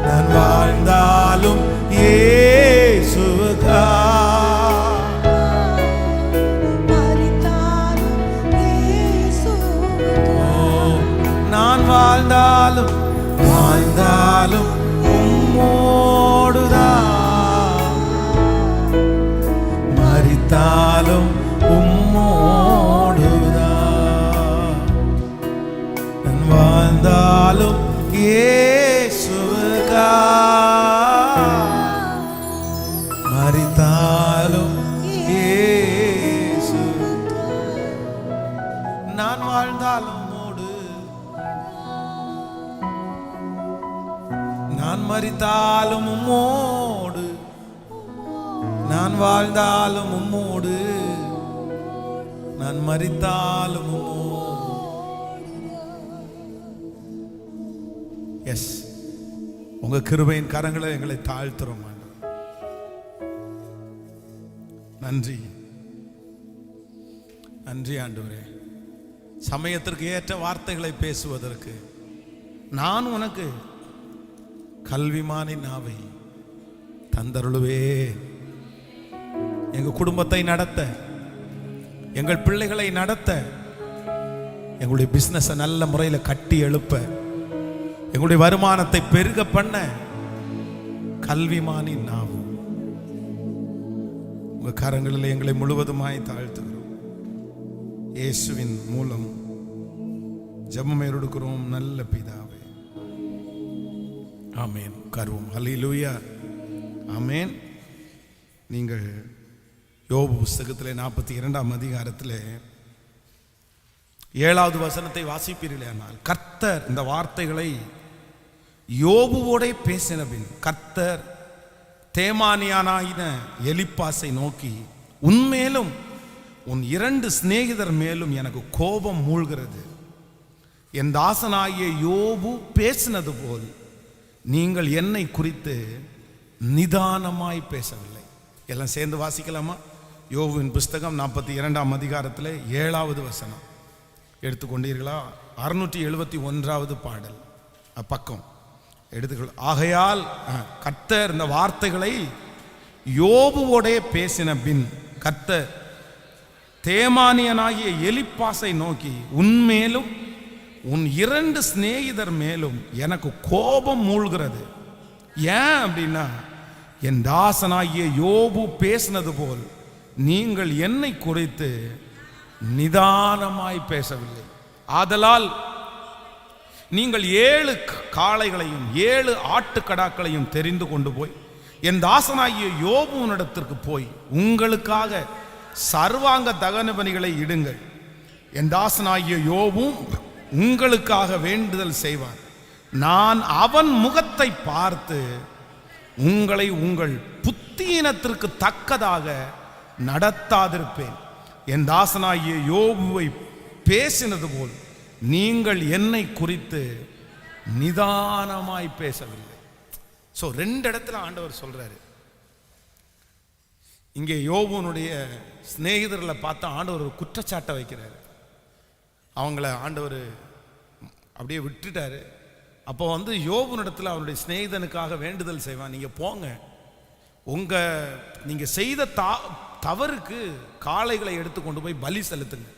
நான் வாழ்ந்தாலும் இயேசுக்கா நான் வாழ்ந்தாலும் உம்மோடுதான் மரித்தாலும் உம்மோடுதான் நான் வாழ்ந்தாலும் இயேசுக்கா மரித்தாலும் இயேசு நான் வாழ்ந்தாலும் நான் மரித்தாலும் உம்மோடு நான் வாழ்ந்தாலும் உம்மோடு நான் மரித்தாலும் உம்மோடு எஸ் உங்க கிருபையின் கரங்களை எங்களை தாழ்த்துறோம் ஆண்டவரே. நன்றி நன்றி ஆண்டவரே. சமயத்திற்கு ஏற்ற வார்த்தைகளை பேசுவதற்கு நான் உனக்கு கல்விமானின் நாவை தந்தருளுவே. எங்க குடும்பத்தை நடத்த, எங்கள் பிள்ளைகளை நடத்த, எங்களுடைய பிசினஸை நல்ல முறையில் கட்டி எழுப்ப, எங்களுடைய வருமானத்தை பெருக பண்ண கல்விமானின் நாவு உங்க கரங்களில் எங்களை முழுவதுமாய் தாழ்த்துகிறோம். இயேசுவின் மூலம் ஜெபம் எடுக்கிறோம் நல்ல பிதாவே, ஆமேன். கருவோம். ஹல்லேலூயா, ஆமேன். நீங்கள் யோபு புஸ்தகத்தில் 42ஆம் அதிகாரத்தில் 7வது வசனத்தை வாசிப்பீர்களானால், கர்த்தர் இந்த வார்த்தைகளை யோபுவோட பேசின பின் கர்த்தர் தேமானியானாயின எலிப்பாசை நோக்கி, உன்மேலும் உன் 2 சிநேகிதர் மேலும் எனக்கு கோபம் மூழ்கிறது. என் தாசனாகிய யோபு பேசினது போல் நீங்கள் என்னை குறித்து நிதானமாய் பேசவில்லை. எல்லாம் சேர்ந்து வாசிக்கலாமா? யோபுவின் புஸ்தகம் 42ஆம் அதிகாரத்தில் 7வது வசனம் எடுத்துக்கொண்டீர்களா? 671வது பாடல் பக்கம் எடுத்துக்கொள்ள. ஆகையால் கர்த்தர் இந்த வார்த்தைகளை யோபுவோட பேசின பின் கர்த்தர் தேமானியனாகிய எலிப்பாசை நோக்கி, உன்மேலும் உன் 2 சிநேகிதர் மேலும் எனக்கு கோபம் மூழ்கிறது. ஏன் அப்படின்னா, என் தாசனாகிய யோபு பேசினது போல் நீங்கள் என்னை குறித்து நிதானமாய் பேசவில்லை. ஆதலால் நீங்கள் 7 காளைகளையும் 7 ஆட்டுக்கடாக்களையும் தெரிந்து கொண்டு போய் என் தாசனாகிய யோபுவினிடத்திற்கு போய் உங்களுக்காக சர்வாங்க தகன பலிகளை இடுங்கள். என் தாசனாகிய யோபும் உங்களுக்காக வேண்டுதல் செய்வார். நான் அவன் முகத்தை பார்த்து உங்களை உங்கள் புத்தியினத்திற்கு தக்கதாக நடத்தாதிருப்பேன். என் தாசனாகிய யோபுவை பேசினது போல் நீங்கள் என்னை குறித்து நிதானமாய் பேசவில்லை. ஸோ 2 இடத்துல ஆண்டவர் சொல்றாரு. இங்கே யோபுனுடைய சிநேகிதர்களை பார்த்து ஆண்டவர் ஒரு குற்றச்சாட்டை வைக்கிறாரு. அவங்கள ஆண்டவர் அப்படியே விட்டுட்டாரு. அப்போ யோபுனிடத்தில் அவருடைய சிநேகிதனுக்காக வேண்டுதல் செய்வான். நீங்கள் போங்க, நீங்கள் செய்த தவறுக்கு காளைகளை எடுத்து கொண்டு போய் பலி செலுத்துங்க.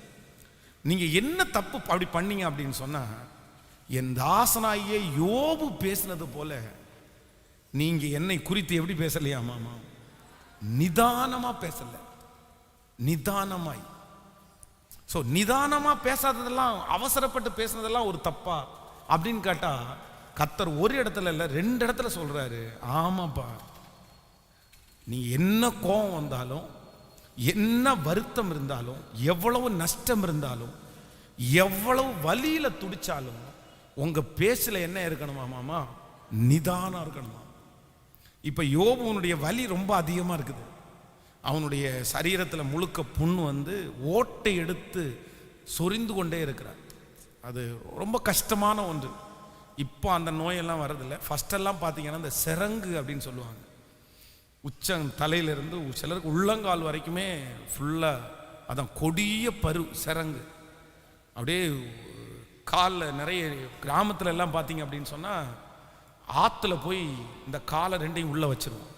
நீங்கள் என்ன தப்பு அப்படி பண்ணீங்க அப்படின்னு சொன்னால், என் தாசனாகிய யோபு பேசினது போல நீங்கள் என்னை குறித்து எப்படி பேசலையா மாமா? நிதானமாக பேசல, நிதானமாய். ஸோ நிதானமாக பேசாததெல்லாம், அவசரப்பட்டு பேசுனதெல்லாம் ஒரு தப்பா அப்படின்னு கேட்டால், கர்த்தர் ஒரு இடத்துல இல்லை 2 இடத்துல சொல்கிறாரு. ஆமாப்பா, நீ என்ன கோபம் வந்தாலும், என்ன வருத்தம் இருந்தாலும், எவ்வளவு நஷ்டம் இருந்தாலும், எவ்வளவு வலியில் துடிச்சாலும் உங்கள் பேச்சில் என்ன இருக்கணுமா மாமா? நிதானம் இருக்கணுமா? இப்போ யோபுனுடைய வலி ரொம்ப அதிகமாக இருக்குது. அவனுடைய சரீரத்தில் முழுக்க புண்ணு ஓட்டை எடுத்து சொரிந்து கொண்டே இருக்கிறார். அது ரொம்ப கஷ்டமான ஒன்று. இப்போ அந்த நோயெல்லாம் வர்றதில்லை. ஃபஸ்ட்டெல்லாம் பார்த்தீங்கன்னா இந்த சிரங்கு அப்படின்னு சொல்லுவாங்க. உச்சம் தலையிலிருந்து சிலருக்கு உள்ளங்கால் வரைக்குமே ஃபுல்லாக அதான் கொடிய பரு சிரங்கு. அப்படியே காலில் நிறைய கிராமத்தில் எல்லாம் பார்த்தீங்க அப்படின்னு சொன்னால், ஆற்றுல போய் இந்த காலை 2ஐயும் உள்ளே வச்சிருவோம்.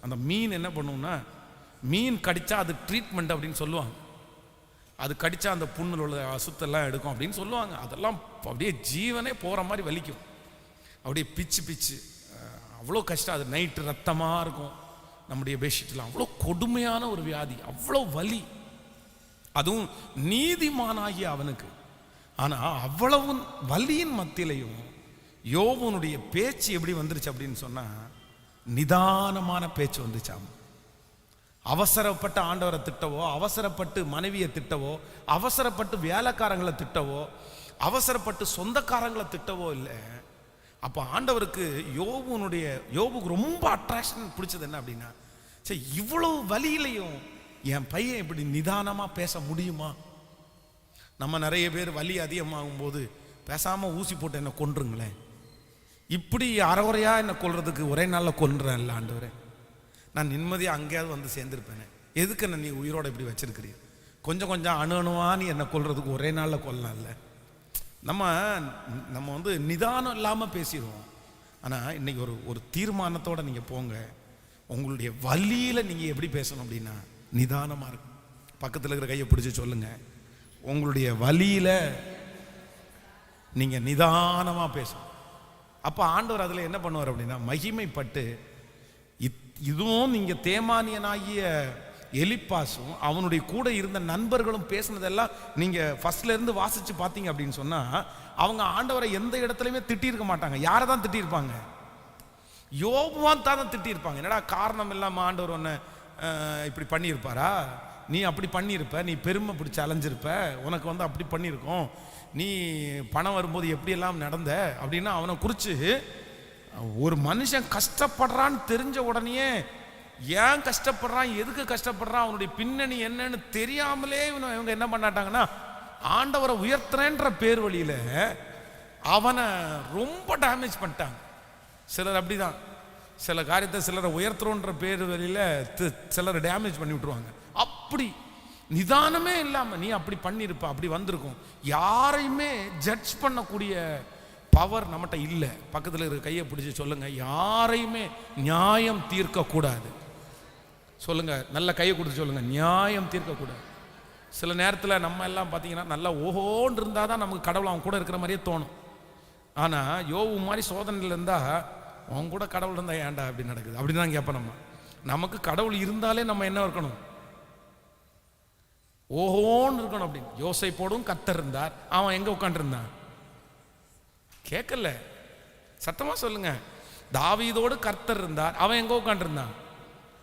அந்த மீன் என்ன பண்ணுவோம்னா, மீன் கடித்தா அது ட்ரீட்மெண்ட் அப்படின்னு சொல்லுவாங்க. அது கடித்தா அந்த புண்ணில் உள்ள அசுத்தெல்லாம் எடுக்கும் அப்படின்னு சொல்லுவாங்க. அதெல்லாம் அப்படியே ஜீவனே போகிற மாதிரி வலிக்கும். அப்படியே பிச்சு பிச்சு அவ்வளோ கஷ்டம். அது நைட்டு ரத்தமாக இருக்கும். நம்முடைய பெட்ஷீட்லாம் அவ்வளோ கொடுமையான ஒரு வியாதி, அவ்வளோ வலி. அதுவும் நீதிமானாகிய அவனுக்கு. ஆனால் அவ்வளவு வலியின் மத்தியிலையும் யோபுனுடைய பேச்சு எப்படி வந்துருச்சு அப்படின்னு சொன்னால், நிதானமான பேச்சு வந்துச்சாம். அவசரப்பட்ட ஆண்டவரை திட்டவோ, அவசரப்பட்டு மனைவியை திட்டவோ, அவசரப்பட்டு வேலைக்காரங்களை திட்டவோ, அவசரப்பட்டு சொந்தக்காரங்களை திட்டவோ இல்லை. அப்போ ஆண்டவருக்கு யோபுக்கு ரொம்ப அட்ராக்ஷன் பிடிச்சது என்ன அப்படின்னா, சரி இவ்வளவு வலியிலையும் என் பையன் இப்படி நிதானமாக பேச முடியுமா? நம்ம நிறைய பேர் வலி அதிகமாகும் போது பேசாமல் ஊசி போட்டு என்ன கொன்றுங்களேன், இப்படி அறகுறையா என்னை கொல்றதுக்கு ஒரே நாளில் கொல்றேன்ல ஆண்டவரே, நான் நிம்மதியாக அங்கேயாவது வந்து சேர்ந்துருப்பேனே, எதுக்கு என்ன நீ உயிரோட இப்படி வச்சிருக்கிறீ? கொஞ்சம் கொஞ்சம் அணுவா நீ என்னை கொல்றதுக்கு ஒரே நாளில் கொல்லலாம்ல. நம்ம வந்து நிதானம் இல்லாமல் பேசிடுவோம். ஆனால் இன்னைக்கு ஒரு தீர்மானத்தோடு நீங்கள் போங்க. உங்களுடைய வழியில் நீங்கள் எப்படி பேசணும் அப்படின்னா நிதானமாக இருக்கும். பக்கத்தில் இருக்கிற கையை பிடிச்சி சொல்லுங்க, உங்களுடைய வழியில் நீங்கள் நிதானமாக பேசணும். அப்போ ஆண்டவர் அதில் என்ன பண்ணுவார் அப்படின்னா மகிமைப்பட்டு, இதுவும் நீங்கள் தேமானியனாகிய எலிப்பாசும் அவனுடைய கூட இருந்த நண்பர்களும் பேசினதெல்லாம் நீங்கள் ஃபர்ஸ்ட்லேருந்து வாசித்து பார்த்தீங்க அப்படின்னு சொன்னால், அவங்க ஆண்டவரை எந்த இடத்துலையுமே திட்டியிருக்க மாட்டாங்க. யாரை தான் திட்டியிருப்பாங்க? யோபுவான் தான் திட்டியிருப்பாங்க. என்னடா காரணம் இல்லாமல் ஆண்டவர் ஒன்று இப்படி பண்ணியிருப்பாரா? நீ அப்படி பண்ணியிருப்ப, நீ பெருமை பிடிச்சி அலைஞ்சிருப்ப, உனக்கு வந்து அப்படி பண்ணியிருக்கோம், நீ பணம் வரும்போது எப்படியெல்லாம் நடந்த அப்படின்னா அவனை குறித்து ஒரு மனுஷன் கஷ்டப்படுறான்னு தெரிஞ்ச உடனே ஏன் கஷ்டப்படுறான், எதுக்கு கஷ்டப்படுறான், அவனுடைய பின்னணி என்னன்னு தெரியாமலே இவங்க என்ன பண்ணாட்டாங்கன்னா ஆண்டவரை உயர்த்துறேன்ற பேர் வழியில் அவனை ரொம்ப டேமேஜ் பண்ணிட்டாங்க. சிலர் அப்படிதான், சில காரியத்தை சிலரை உயர்த்துறோன்ற பேர் வழியில் சிலரை டேமேஜ் பண்ணி விட்டுருவாங்க. அப்படி நிதானமே இல்லாமல் நீ அப்படி பண்ணியிருப்ப, அப்படி வந்திருக்கும். யாரையுமே ஜட்ஜ் பண்ணக்கூடிய பவர் நம்மகிட்ட இல்லை. பக்கத்தில் இருக்கிற கையை பிடிச்சி சொல்லுங்க, யாரையுமே நியாயம் தீர்க்கக்கூடாது. சொல்லுங்க, நல்ல கையை கொடுத்து சொல்லுங்க, நியாயம் தீர்க்கக்கூடாது. சில நேரத்தில் நம்ம எல்லாம் பார்த்தீங்கன்னா நல்லா ஓஹோன்னு இருந்தால் தான் நமக்கு கடவுள் அவன் கூட இருக்கிற மாதிரியே தோணும். ஆனால் யோபு மாதிரி சோதனையில் இருந்தால் அவன் கூட கடவுள் இருந்தால் ஏன்டா அப்படி நடக்குது அப்படின்னு தான் கேட்போம். நமக்கு கடவுள் இருந்தாலே நம்ம என்ன இருக்கணும், ஓஹோன்னு இருக்கணும் அப்படின்னு. யோசேப்போடும் கர்த்தர் இருந்தார், அவன் எங்கே உட்காந்துருந்தான்? கேட்கல, சத்தமா சொல்லுங்க. தாவீதோடு கர்த்தர் இருந்தார், அவன் எங்கே உட்காந்துருந்தான்?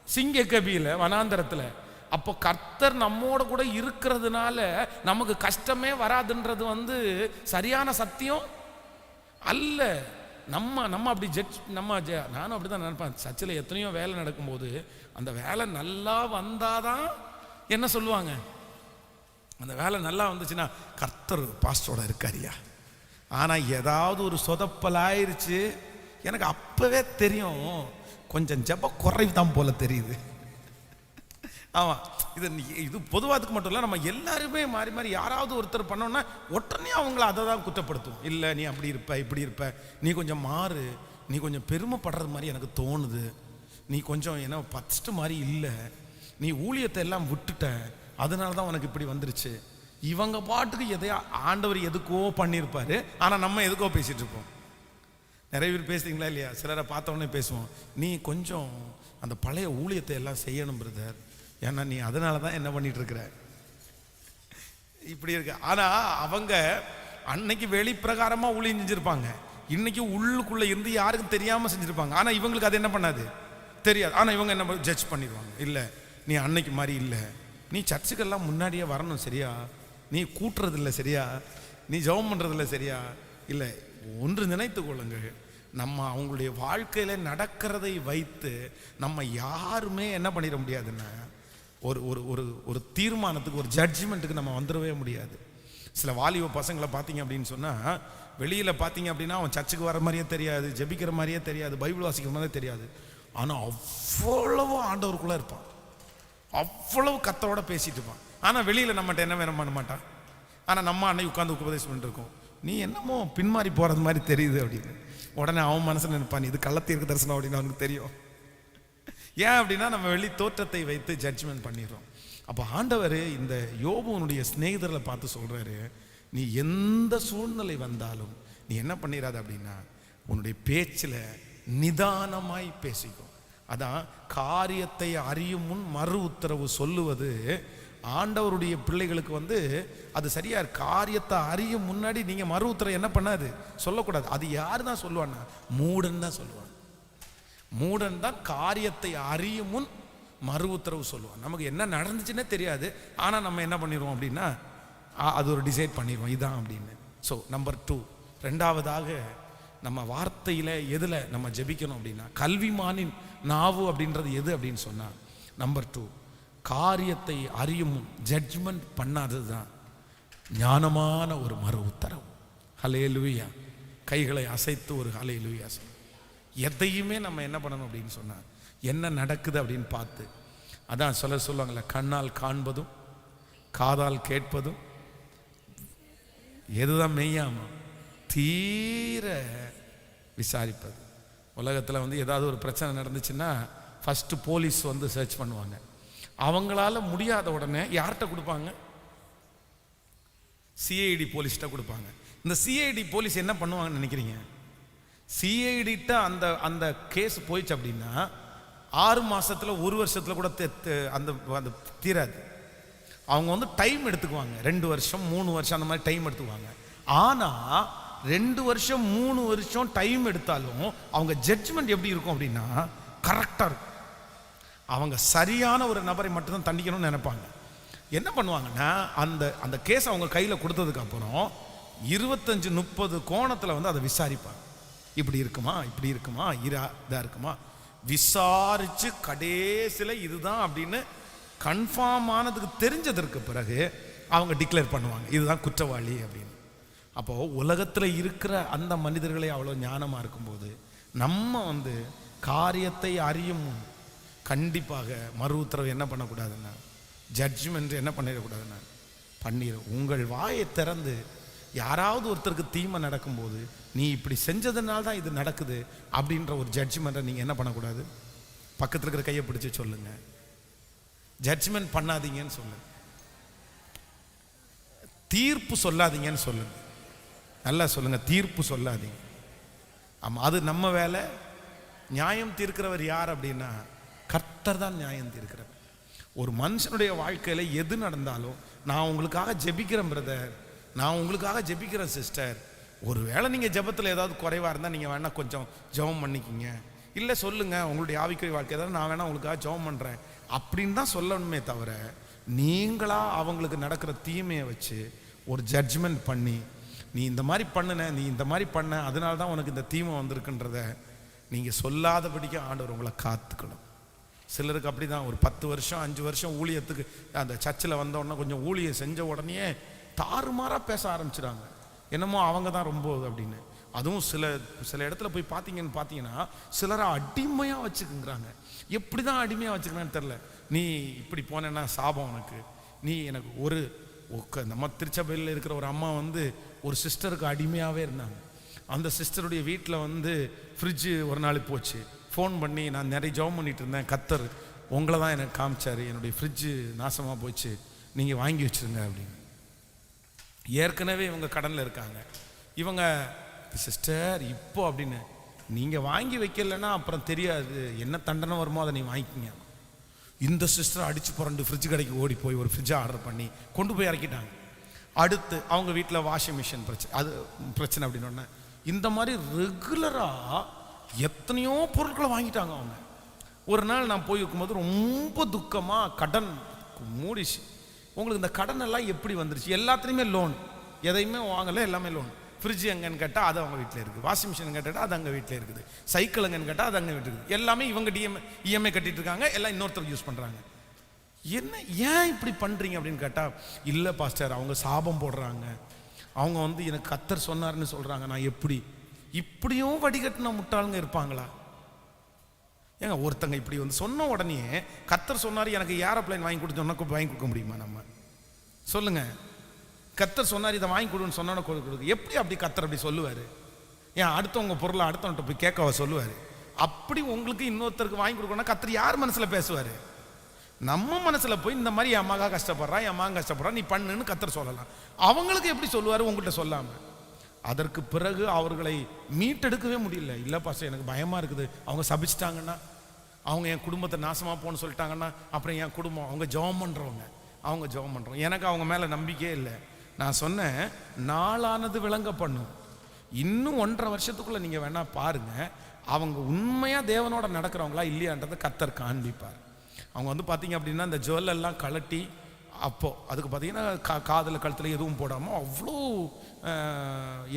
சிங்க கபியில, வனாந்தரத்தில். அப்போ கர்த்தர் நம்மோட கூட இருக்கிறதுனால நமக்கு கஷ்டமே வராதுன்றது வந்து சரியான சத்தியம் அல்ல. நம்ம அப்படி ஜட்ஜ் நானும் அப்படி தான் நினைப்பேன். சர்ச்சில் எத்தனையோ வேலை நடக்கும்போது அந்த வேலை நல்லா வந்தாதான் என்ன சொல்லுவாங்க, அந்த வேலை நல்லா வந்துச்சுன்னா கர்த்தர் பாஸ்டரோட இருக்காரியா. ஆனால் ஏதாவது ஒரு சொதப்பல் ஆயிடுச்சு, எனக்கு அப்பவே தெரியும் கொஞ்சம் ஜெப குறைவு தான் போல தெரியுது. ஆமாம், இது பொதுவாதுக்கு மட்டும் இல்லை, நம்ம எல்லாருமே மாறி மாறி யாராவது ஒருத்தர் பண்ணோன்னா உடனே அவங்கள அதை தான் குற்றப்படுத்தும். இல்லை நீ அப்படி இருப்ப, இப்படி இருப்ப, நீ கொஞ்சம் மாறு, நீ கொஞ்சம் பெருமைப்படுறது மாதிரி எனக்கு தோணுது, நீ கொஞ்சம் என்ன ஃபஸ்ட்டு மாதிரி இல்லை, நீ ஊழியத்தை எல்லாம் விட்டுட்ட, அதனால தான் உனக்கு இப்படி வந்துருச்சு. இவங்க பாட்டுக்கு எதையா ஆண்டவர் எதுக்கோ பண்ணியிருப்பாரு, ஆனால் நம்ம எதுக்கோ பேசிகிட்டு இருப்போம். நிறைய பேர் பேசுறீங்களா இல்லையா? சிலரை பார்த்தோன்னே பேசுவோம், நீ கொஞ்சம் அந்த பழைய ஊழியத்தை எல்லாம் செய்யணும் பிரதர், ஏன்னா நீ அதனால தான் என்ன பண்ணிட்டு இருக்கிற இப்படி இருக்க. ஆனால் அவங்க அன்னைக்கு வெளிப்பிரகாரமாக ஊழியம் செஞ்சுருப்பாங்க, இன்னைக்கு உள்ளுக்குள்ளே இருந்து யாருக்கும் தெரியாமல் செஞ்சுருப்பாங்க. ஆனால் இவங்களுக்கு அது என்ன பண்ணாது, தெரியாது. ஆனால் இவங்க என்ன ஜட்ஜ் பண்ணிடுவாங்க, இல்லை நீ அன்னைக்கு மாதிரி இல்லை, நீ சர்ச்சுக்கெல்லாம் முன்னாடியே வரணும் சரியா, நீ கூட்டுறதில்லை சரியா, நீ ஜெபம் பண்ணுறதில்ல சரியா. இல்லை, ஒன்று நினைத்து கொள்ளுங்கள், நம்ம அவங்களுடைய வாழ்க்கையில் நடக்கிறதை வைத்து நம்ம யாருமே என்ன பண்ணிட முடியாதுன்னா ஒரு ஒரு ஒரு ஒரு தீர்மானத்துக்கு, ஒரு ஜட்ஜ்மெண்ட்டுக்கு நம்ம வந்துடவே முடியாது. சில வாலிப பசங்களை பார்த்தீங்க அப்படின்னு சொன்னால், வெளியில் பார்த்தீங்க அப்படின்னா அவன் சர்ச்சுக்கு வர மாதிரியே தெரியாது, ஜெபிக்கிற மாதிரியே தெரியாது, பைபிள் வாசிக்கிற மாதிரியே தெரியாது. ஆனால் அவ்வளவு ஆண்டவருக்குள்ளே இருப்பான், அவ்வளவு கத்தரோட பேசிட்டு இருப்பான். ஆனால் வெளியில் நம்மகிட்ட என்ன வேணும் பண்ண மாட்டான். ஆனால் நம்ம அன்னைக்கு உட்காந்து உபதேசம் பண்ணிட்டு இருக்கோம், நீ என்னமோ பின்மாறி போகிறது மாதிரி தெரியுது அப்படின்னு. உடனே அவன் மனசில் நினைப்பான், இது கள்ளத்தீர்க்க தரிசனம் அப்படின்னு அவனுக்கு தெரியும். ஏன் அப்படின்னா நம்ம வெளி தோற்றத்தை வைத்து ஜட்ஜ்மெண்ட் பண்ணிடுறோம். அப்போ ஆண்டவர் இந்த யோபுவனுடைய சிநேகிதர்களை பார்த்து சொல்கிறாரு, நீ எந்த சூழ்நிலை வந்தாலும் நீ என்ன பண்ணிடாத அப்படின்னா உன்னுடைய பேச்சில் நிதானமாய் பேசிக்கும். அதான் காரியத்தை அறியும் முன் மறு உத்தரவு சொல்லுவது ஆண்டவருடைய பிள்ளைகளுக்கு வந்து அது சரியா. காரியத்தை அறியும் முன்னாடி நீங்க மறு உத்தரவு என்ன பண்ணாது, சொல்லக்கூடாது. அது யாரு தான் சொல்லுவான்னா, மூடன் தான் சொல்லுவான். மூடன் தான் காரியத்தை அறியும் முன் மறு உத்தரவு சொல்லுவான். நமக்கு என்ன நடந்துச்சுன்னே தெரியாது, ஆனால் நம்ம என்ன பண்ணிடுவோம் அப்படின்னா அது ஒரு டிசைட் பண்ணிடுவோம் இதான் அப்படின்னு. ஸோ நம்பர் 2, ரெண்டாவதாக நம்ம வார்த்தையில் எதில் நம்ம ஜெபிக்கணும் அப்படின்னா, கல்விமானின் நாவு அப்படின்றது எது அப்படின்னு சொன்னால் நம்பர் 2, காரியத்தை அறியும் ஜட்ஜ்மெண்ட் பண்ணாதது தான் ஞானமான ஒரு மறு உத்தரவு. ஹல்லேலூயா. கைகளை அசைத்து ஒரு ஹல்லேலூயா. எதையுமே நம்ம என்ன பண்ணணும் அப்படின்னு சொன்னா, என்ன நடக்குது அப்படின்னு பார்த்து, அதான் சொல்லுவாங்கல்ல, கண்ணால் காண்பதும் காதால் கேட்பதும் எதுதான் மெய்யாமா தீர விசாரிப்பது. உலகத்தில் ஏதாவது ஒரு பிரச்சனை நடந்துச்சுன்னா ஃபஸ்ட்டு போலீஸ் சர்ச் பண்ணுவாங்க. அவங்களால முடியாத உடனே யார்கிட்ட கொடுப்பாங்க? சிஐடி போலீஸ்கிட்ட கொடுப்பாங்க. இந்த சிஐடி போலீஸ் என்ன பண்ணுவாங்கன்னு நினைக்கிறீங்க? சிஐடிட்ட அந்த அந்த கேஸ் போயிடுச்சு அப்படின்னா 6 மாசத்துல 1 வருஷத்துல கூட அந்த தீராது. அவங்க டைம் எடுத்துக்குவாங்க, 2 வருஷம் 3 வருஷம் அந்த மாதிரி டைம் எடுத்துக்குவாங்க. ஆனா 2 வருஷம் 3 வருஷம் டைம் எடுத்தாலும் அவங்க ஜட்ஜ்மெண்ட் எப்படி இருக்கும் அப்படின்னா கரெக்டா இருக்கும். அவங்க சரியான ஒரு நபரை மட்டும்தான் தண்டிக்கணும்னு நினைப்பாங்க. என்ன பண்ணுவாங்கன்னா, அந்த அந்த கேஸ் அவங்க கையில் கொடுத்ததுக்கு அப்புறம் 25-30 கோணத்தில் அதை விசாரிப்பாங்க. இப்படி இருக்குமா, இப்படி இருக்குமா, இதா இருக்குமா, விசாரிச்சு கடைசியில் இதுதான் அப்படின்னு கன்ஃபார்ம் ஆனதுக்கு தெரிஞ்சதற்கு பிறகு அவங்க டிக்ளேர் பண்ணுவாங்க இதுதான் குற்றவாளி அப்படின்னு. அப்போ உலகத்தில் இருக்கிற அந்த மனிதர்களே அவ்வளோ ஞானமாக இருக்கும்போது நம்ம காரியத்தை அறியும் கண்டிப்பாக மறு உத்தரவு என்ன பண்ணக்கூடாதுன்னா, ஜட்ஜ்மெண்ட் என்ன பண்ணிடக்கூடாதுன்னா பண்ணிடும். உங்கள் வாயை திறந்து யாராவது ஒருத்தருக்கு தீமை நடக்கும்போது நீ இப்படி செஞ்சதுனால தான் இது நடக்குது அப்படின்ற ஒரு ஜட்ஜ்மெண்ட்டை நீங்கள் என்ன பண்ணக்கூடாது? பக்கத்தில் இருக்கிற கையை பிடிச்சி சொல்லுங்க, ஜட்ஜ்மெண்ட் பண்ணாதீங்கன்னு சொல்லுங்க, தீர்ப்பு சொல்லாதீங்கன்னு சொல்லுங்க. நல்லா சொல்லுங்க, தீர்ப்பு சொல்லாதீங்க. ஆமாம், அது நம்ம வேலை. நியாயம் தீர்க்கிறவர் யார் அப்படின்னா கர்த்தர் தான் நியாயம் தீர்க்கிறவர். ஒரு மனுஷனுடைய வாழ்க்கையில் எது நடந்தாலும் நான் உங்களுக்காக ஜெபிக்கிறேன் பிரதர், நான் உங்களுக்காக ஜெபிக்கிறேன் சிஸ்டர், ஒரு வேளை நீங்கள் ஜெபத்தில் ஏதாவது குறைவாக இருந்தால் நீங்கள் வேணால் கொஞ்சம் ஜெபம் பண்ணிக்கிங்க, இல்லை சொல்லுங்கள் உங்களுடைய ஆவிக்குரிய வாழ்க்கை ஏதாவது நான் வேணா உங்களுக்காக ஜெபம் பண்ணுறேன் அப்படின்னு தான் சொல்லணுமே தவிர, நீங்களா அவங்களுக்கு நடக்கிற தீமையை வச்சு ஒரு ஜட்ஜ்மெண்ட் பண்ணி நீ இந்த மாதிரி பண்ணுன, நீ இந்த மாதிரி பண்ண, அதனால தான் உனக்கு இந்த தீமை வந்திருக்குன்றத நீங்கள் சொல்லாதபடிக்கு ஆண்டவர் உங்களை காத்துக்கணும். சிலருக்கு அப்படி தான், ஒரு 10 வருஷம் 5 வருஷம் ஊழியத்துக்கு அந்த சர்ச்சில் வந்தோடனே கொஞ்சம் ஊழியம் செஞ்ச உடனே தாறுமாறாக பேச ஆரம்பிச்சிடாங்க, என்னமோ அவங்க தான் ரொம்ப அப்படின்னு. அதுவும் சில இடத்துல போய் பார்த்தீங்கன்னா சிலரை அடிமையாக வச்சுக்குங்கிறாங்க. எப்படி தான் அடிமையாக வச்சுக்கிறான்னு தெரில. நீ இப்படி போனேன்னா சாபம் உனக்கு, நீ எனக்கு ஒரு நம்ம திருச்சபையில் இருக்கிற ஒரு அம்மா ஒரு சிஸ்டருக்கு அடிமையாகவே இருந்தாங்க. அந்த சிஸ்டருடைய வீட்டில் ஃப்ரிட்ஜு ஒரு நாள் போச்சு. ஃபோன் பண்ணி நான் நிறைய ஜெபம் பண்ணிட்டு இருந்தேன், கர்த்தர் உங்களை தான் எனக்கு காமிச்சார், என்னுடைய ஃப்ரிட்ஜு நாசமாக போச்சு, நீங்கள் வாங்கி வச்சுருங்க அப்படின்னு. ஏற்கனவே இவங்க கடனில் இருக்காங்க. இவங்க சிஸ்டர் இப்போ அப்படின்னு, நீங்கள் வாங்கி வைக்கலைன்னா அப்புறம் தெரியாது என்ன தண்டனை வருமோ அதை நீ வாங்கிக்கிங்க. இந்த சிஸ்டர் அடித்து புரண்டு ஃப்ரிட்ஜ் கடைக்கு ஓடி போய் ஒரு ஃப்ரிட்ஜை ஆர்டர் பண்ணி கொண்டு போய் இறக்கிட்டாங்க. அடுத்து அவங்க வீட்டில் வாஷிங் மிஷின் பிரச்சனை அப்படின்னு. இந்த மாதிரி ரெகுலராக எத்தனையோ பொருட்களை வாங்கிட்டாங்க அவங்க. ஒரு நாள் நான் போய் இருக்கும்போது ரொம்ப துக்கமாக, கடன் மூடிச்சு. உங்களுக்கு இந்த கடன் எல்லாம் எப்படி வந்துருச்சு? எல்லாத்துலேயுமே லோன், எதையுமே வாங்கலை, எல்லாமே லோன். ஃப்ரிட்ஜ் எங்கன்னு கேட்டால் அது அவங்க வீட்டில் இருக்குது, வாஷிங் மிஷின் கேட்டால் அது அங்கே வீட்டில் இருக்குது, சைக்கிள் எங்கன்னு கேட்டால் அது அங்கே வீட்டில் இருக்குது. எல்லாமே இவங்க இஎம்ஐ கட்டிட்டு இருக்காங்க, எல்லாம் இன்னொருத்தருக்கு யூஸ் பண்ணுறாங்க. என்ன ஏன் இப்படி பண்ணுறீங்க அப்படின்னு கேட்டால், இல்லை பாஸ்டர் அவங்க சாபம் போடுறாங்க, அவங்க எனக்கு கர்த்தர் சொன்னார்னு சொல்கிறாங்க. நான் எப்படி இப்படியும் வடிகட்டின முட்டாளுங்க இருப்பாங்களா? ஏங்க ஒருத்தங்க இப்படி சொன்ன உடனே கர்த்தர் சொன்னார் எனக்கு ஏரோப்ளைன் வாங்கி கொடுத்தோன்னா வாங்கி கொடுக்க முடியுமா? நம்ம சொல்லுங்க, கர்த்தர் சொன்னார் இதை வாங்கி கொடுன்னு சொன்னா கொடுக்க எப்படி? அப்படி கர்த்தர் அப்படி சொல்லுவார்? ஏன் அடுத்தவங்க பொருளை அடுத்தவன்கிட்ட போய் கேட்கவா சொல்லுவார்? அப்படி உங்களுக்கு இன்னொருத்தருக்கு வாங்கி கொடுக்கணும்னா கர்த்தர் யார் மனசில் பேசுவார்? நம்ம மனசில் போய் இந்த மாதிரி என் மகா கஷ்டப்படுறா, என் மகன் கஷ்டப்படுறா, நீ பண்ணுன்னு கர்த்தர் சொல்லலாம். அவங்களுக்கு எப்படி சொல்லுவார் உங்கள்கிட்ட சொல்லாமல்? அதற்கு பிறகு அவர்களை மீட்டெடுக்கவே முடியல. இல்லை பாஸ்டர் எனக்கு பயமாக இருக்குது, அவங்க சபிச்சிட்டாங்கன்னா, அவங்க என் குடும்பத்தை நாசமாக போன்னு சொல்லிட்டாங்கன்னா அப்புறம் என் குடும்பம். அவங்க ஜெபம் பண்ணுறவங்க, அவங்க ஜெபம் பண்ணுறோம், எனக்கு அவங்க மேலே நம்பிக்கையே இல்லை. நான் சொன்னேன், நாளானது விளங்க பண்ணும். இன்னும் 1.5 வருஷத்துக்குள்ளே நீங்கள் வேணால் பாருங்கள், அவங்க உண்மையாக தேவனோட நடக்கிறவங்களா இல்லையான்றதை கர்த்தர் காண்பிப்பார். அவங்க பார்த்தீங்க அப்படின்னா இந்த ஜுவல்லெல்லாம் கலட்டி அப்போது அதுக்கு பார்த்தீங்கன்னா காதில் கழுத்தில் எதுவும் போடாமல் அவ்வளோ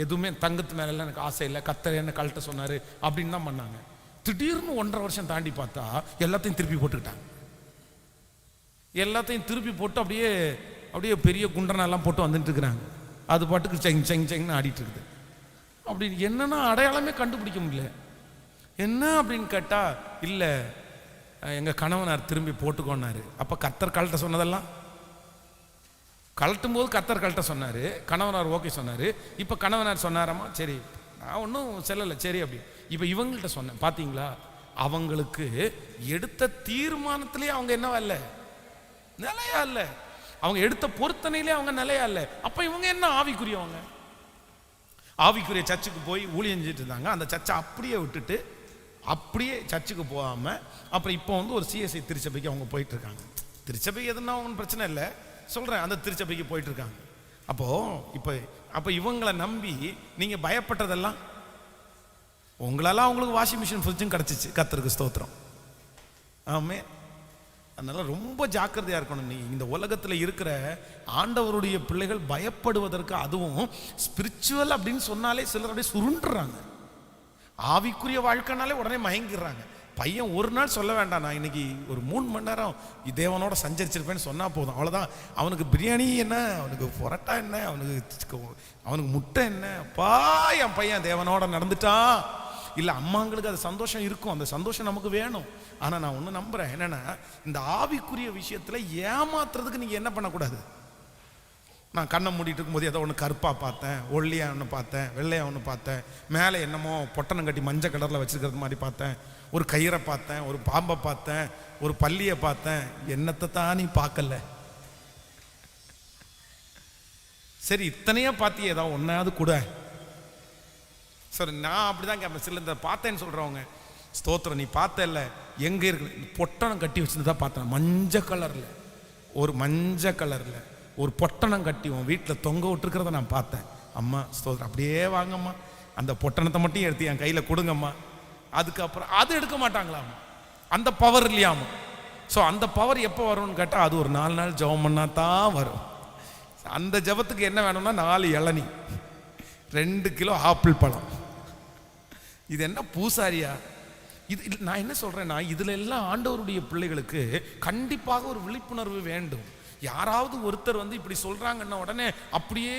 எதுவுமே தங்கத்து மேலெல்லாம் எனக்கு ஆசை இல்லை, கர்த்தர் என்ன கழட்ட சொன்னார் அப்படின்னு தான் பண்ணாங்க. திடீர்னு 1.5 வருஷம் தாண்டி பார்த்தா எல்லாத்தையும் திருப்பி போட்டுக்கிட்டாங்க. எல்லாத்தையும் திருப்பி போட்டு அப்படியே பெரிய குண்டனெல்லாம் போட்டு வந்துட்டு இருக்கிறாங்க. அது பாட்டுக்கு செங் செங் செங்னு ஆடிட்டு இருக்குது. அப்படின்னு என்னன்னா அடையாளமே கண்டுபிடிக்க முடியல. என்ன அப்படின்னு கேட்டா, இல்லை எங்க கணவனார் திரும்பி போட்டுக்கோன்னாரு. அப்ப கர்த்தர் கழட்ட சொன்னதெல்லாம் கழட்டும் போது கர்த்தர் கழட்ட சொன்னாரு, கணவனார் ஓகே சொன்னாரு. இப்ப கணவனார் சொன்னாராமா, சரி நான் ஒன்றும் செல்லலை சரி அப்படி. இப்ப இவங்கள்ட்ட சொன்னேன், பாத்தீங்களா அவங்களுக்கு எடுத்த தீர்மானத்திலேயே அவங்க என்னவா இல்லை, நிலையா இல்லை. அவங்க எடுத்த பொருத்தனையிலே அவங்க நிலையா இல்லை. அப்ப இவங்க என்ன ஆவிக்குரியவங்க? ஆவிக்குரிய சர்ச்சுக்கு போய் ஊழியம் செஞ்சுட்டு இருந்தாங்க. அந்த சர்ச்சை அப்படியே விட்டுட்டு அப்படியே சர்ச்சுக்கு போகாம அப்புறம் இப்போ வந்து ஒரு சிஎஸ்ஐ திருச்சபைக்கு அவங்க போயிட்டு இருக்காங்க. திருச்சபை எதுனா ஒன்றும் பிரச்சனை இல்லை சொல்றேன், அந்த திருச்சபைக்கு போயிட்டு இருக்காங்க. அப்போ இவங்களை நம்பி நீங்க பயப்பட்டதெல்லாம் உங்களால அவங்களுக்கு வாஷிங் மிஷின் ஃப்ரிட்ஜும் கிடைச்சிச்சு, கர்த்தருக்கு ஸ்தோத்திரம். ஆமே. அதனால ரொம்ப ஜாக்கிரதையா இருக்கணும். நீ இந்த உலகத்துல இருக்கிற ஆண்டவருடைய பிள்ளைகள் பயப்படுவதற்கு, அதுவும் ஸ்பிரிச்சுவல் அப்படின்னு சொன்னாலே சிலர் அப்படியே சுருண்டுறாங்க. ஆவிக்குரிய வாழ்க்கைனாலே உடனே மயங்கிடுறாங்க. பையன் ஒரு நாள் சொல்ல வேண்டாம், நான் இன்னைக்கு ஒரு 3 மணி நேரம் தேவனோட சஞ்சரிச்சிருப்பேன்னு சொன்னா போதும், அவ்வளவுதான். அவனுக்கு பிரியாணி என்ன, அவனுக்கு பொரோட்டா என்ன, அவனுக்கு முட்டை என்ன, என் பையன் தேவனோட நடந்துட்டான். இல்லை அம்மாங்களுக்கு அது சந்தோஷம் இருக்கும், அந்த சந்தோஷம் நமக்கு வேணும். ஆனால் நான் ஒன்று நம்புறேன், என்னன்னா இந்த ஆவிக்குரிய விஷயத்தில் ஏமாத்துறதுக்கு நீங்கள் என்ன பண்ணக்கூடாது. நான் கண்ணை மூடிட்டு இருக்கும்போது ஏதோ ஒன்று கருப்பாக பார்த்தேன், ஒல்லியா ஒன்று பார்த்தேன், வெள்ளையா ஒன்று பார்த்தேன், மேலே என்னமோ பொட்டணம் கட்டி மஞ்சள் கலரில் வச்சுருக்கிறது மாதிரி பார்த்தேன், ஒரு கயிறை பார்த்தேன், ஒரு பாம்பை பார்த்தேன், ஒரு பல்லியை பார்த்தேன். என்னத்தை தான் நீ பார்க்கல? சரி இத்தனையா பார்த்தியே, ஏதாவது ஒன்றாவது கூட. சரி நான் அப்படிதான் கேட்பேன். சில இந்த பார்த்தேன்னு சொல்றவங்க, ஸ்தோத்திரம் நீ பார்த்த இல்லை, எங்க இருக்கு? பொட்டணம் கட்டி வச்சிருந்தா பார்த்தேன், மஞ்சள் கலர்ல ஒரு பொட்டணம் கட்டி உன் வீட்டில் தொங்க விட்டுருக்கிறத நான் பார்த்தேன். அம்மா ஸ்தோத்திரம், அப்படியே வாங்கம்மா, அந்த பொட்டணத்தை மட்டும் எடுத்து என் கையில் கொடுங்கம்மா. அதுக்கப்புறம் அது எடுக்க மாட்டாங்களாம்மா, அந்த பவர் இல்லையாமா. ஸோ அந்த பவர் எப்போ வரும்னு கேட்டால், அது ஒரு 4 நாள் ஜெபம் பண்ணா தான் வரும். அந்த ஜெபத்துக்கு என்ன வேணும்னா 4 இளநீ, 2 கிலோ ஆப்பிள் பழம். இது என்ன பூசாரியா இது? நான் என்ன சொல்றேன்னா, இதுல எல்லாம் ஆண்டவருடைய பிள்ளைகளுக்கு கண்டிப்பாக ஒரு விழிப்புணர்வு வேண்டும். யாராவது ஒருத்தர் வந்து இப்படி சொல்றாங்கன்னா உடனே அப்படியே,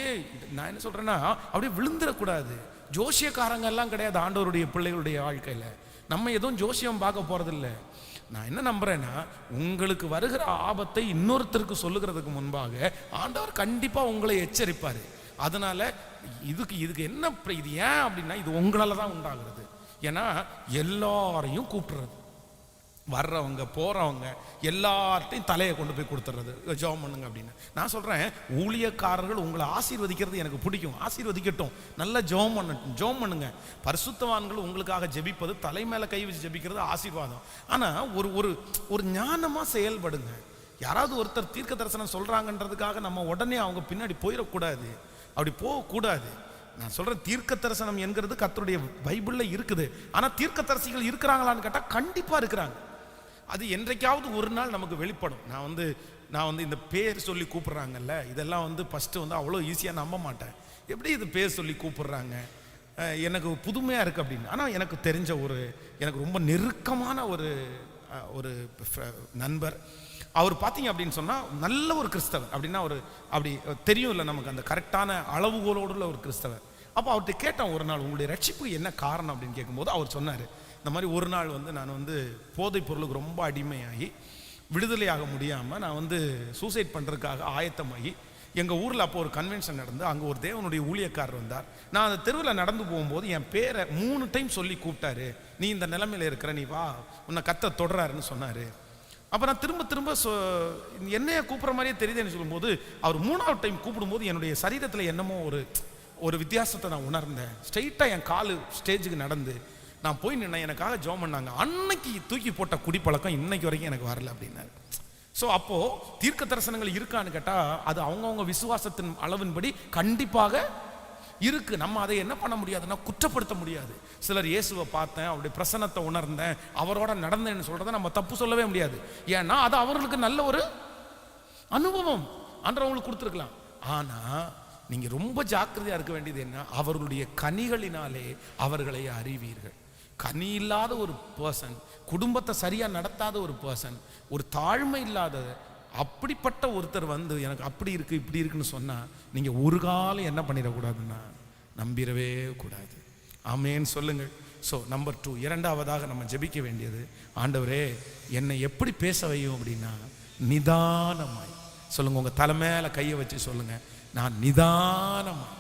நான் என்ன சொல்றேன்னா, அப்படியே விழுந்துடக்கூடாது. ஜோசியக்காரங்க எல்லாம் கிடையாது ஆண்டவருடைய பிள்ளைகளுடைய வாழ்க்கையில. நம்ம எதுவும் ஜோசியம் பார்க்க போறது இல்லை. நான் என்ன நம்புறேன்னா, உங்களுக்கு வருகிற ஆபத்தை இன்னொருத்தருக்கு சொல்லுகிறதுக்கு முன்பாக ஆண்டவர் கண்டிப்பா உங்களை எச்சரிப்பாரு. அதனால இதுக்கு என்ன, இது ஏன் அப்படின்னா, இது உங்களால தான் உண்டாகிறது. ஏன்னா எல்லாரையும் கூப்பிடுறது, வர்றவங்க போறவங்க எல்லார்ட்டையும் தலையை கொண்டு போய் கொடுத்துறது, ஜெபம் பண்ணுங்க அப்படின்னு. நான் சொல்றேன், ஊழியக்காரர்கள் உங்களை ஆசீர்வதிக்கிறது எனக்கு பிடிக்கும், ஆசீர்வதிக்கட்டும், நல்லா ஜெபம் ஜெபம் பண்ணுங்க. பரிசுத்தவான்கள் உங்களுக்காக ஜெபிப்பது, தலை மேல கை வச்சு ஜெபிக்கிறது ஆசீர்வாதம். ஆனா ஒரு ஞானமா செயல்படுங்க. யாராவது ஒருத்தர் தீர்க்க தரிசனம் சொல்றாங்கன்றதுக்காக நம்ம உடனே அவங்க பின்னாடி போயிடக்கூடாது, அப்படி போகக்கூடாது. நான் சொல்றேன், தீர்க்க தரிசனம் என்கிறது கர்த்தருடைய பைபிள்ல இருக்குது. ஆனா தீர்க்க தரிசிகள் இருக்கிறாங்களான்னு கேட்டா கண்டிப்பா இருக்கிறாங்க. அது என்றைக்காவது ஒரு நாள் நமக்கு வெளிப்படும். நான் வந்து இந்த பேர் சொல்லி கூப்பிடுறாங்கல்ல, இதெல்லாம் வந்து ஃபர்ஸ்ட் வந்து அவ்வளோ ஈஸியாக நம்ப மாட்டேன். எப்படி இது பேர் சொல்லி கூப்பிடுறாங்க, எனக்கு புதுமையாக இருக்குது அப்படின்னு. ஆனால் எனக்கு தெரிஞ்ச எனக்கு ரொம்ப நெருக்கமான ஒரு நண்பர், அவர் பார்த்தீங்க அப்படின்னு சொன்னால் நல்ல ஒரு கிறிஸ்தவர். அப்படின்னா அப்படி தெரியும் இல்லை நமக்கு, அந்த கரெக்டான அளவுகோலோடு ஒரு கிறிஸ்தவர். அப்போ அவர்கிட்ட கேட்டேன் ஒரு நாள், உங்களுடைய ரட்சிப்புக்கு என்ன காரணம் அப்படின்னு கேட்கும்போது அவர் சொன்னார், இந்த மாதிரி ஒரு நாள் வந்து நான் வந்து போதைப் பொருளுக்கு ரொம்ப அடிமையாகி விடுதலையாக முடியாமல் நான் வந்து சூசைட் பண்ணுறதுக்காக ஆயத்தமாகி, எங்கள் ஊரில் அப்போ ஒரு கன்வென்ஷன் நடந்து அங்கே ஒரு தேவனுடைய ஊழியக்காரர் வந்தார். நான் அந்த தெருவில் நடந்து போகும்போது என் பேரை 3 டைம் சொல்லி கூப்பிட்டாரு, நீ இந்த நிலைமையில் இருக்கிற, நீ வா, உன்னை கர்த்தர் தொடுறாருன்னு சொன்னார். அப்போ நான் திரும்ப என்னைய கூப்பிட்ற மாதிரியே தெரியுதுன்னு சொல்லும்போது, அவர் 3ஆவது டைம் கூப்பிடும்போது என்னுடைய சரீரத்தில் என்னமோ ஒரு வித்தியாசத்தை நான் உணர்ந்தேன். ஸ்ட்ரெயிட்டாக என் காலு ஸ்டேஜுக்கு நடந்து நான் போய் நின்னேன், எனக்காக ஜெபம் பண்ணாங்க. அன்னைக்கு தூக்கி போட்ட குடிப்பழக்கம் இன்னைக்கு வரைக்கும் எனக்கு வரல அப்படின்னாரு. ஸோ அப்போ தீர்க்க தரிசனங்கள் இருக்கான்னு கேட்டால், அது அவங்கவுங்க விசுவாசத்தின் அளவின்படி கண்டிப்பாக இருக்கு. நம்ம அதை என்ன பண்ண முடியாதுன்னா, குற்றப்படுத்த முடியாது. சிலர் இயேசுவை பார்த்தேன், அவருடைய பிரசன்னத்தை உணர்ந்தேன், அவரோட நடந்தேன்னு சொல்றதை நம்ம தப்பு சொல்லவே முடியாது. ஏன்னா அது அவர்களுக்கு நல்ல ஒரு அனுபவம் ஆண்டவங்களுக்கு கொடுத்துருக்கலாம். ஆனா நீங்க ரொம்ப ஜாக்கிரதையா இருக்க வேண்டியது என்ன, அவர்களுடைய கனிகளினாலே அவர்களை அறிவீர்கள். கனி இல்லாத ஒரு பர்சன், குடும்பத்தை சரியா நடத்தாத ஒரு பர்சன், ஒரு தாழ்மை இல்லாத அப்படிப்பட்ட ஒருத்தர் வந்து எனக்கு அப்படி இருக்கு இப்படி இருக்குன்னு சொன்னா, நீங்க ஒரு காலம் என்ன பண்ணிடக்கூடாதுன்னா, நம்பிடவே கூடாது. ஆமேன்னு சொல்லுங்கள். ஸோ நம்பர் 2, இரண்டாவதாக நம்ம ஜெபிக்க வேண்டியது, ஆண்டவரே என்னை எப்படி பேச வையும் அப்படின்னா நிதானமாய் சொல்லுங்க. உங்க தலை மேல கையை வச்சு சொல்லுங்க, நான் நிதானமாய்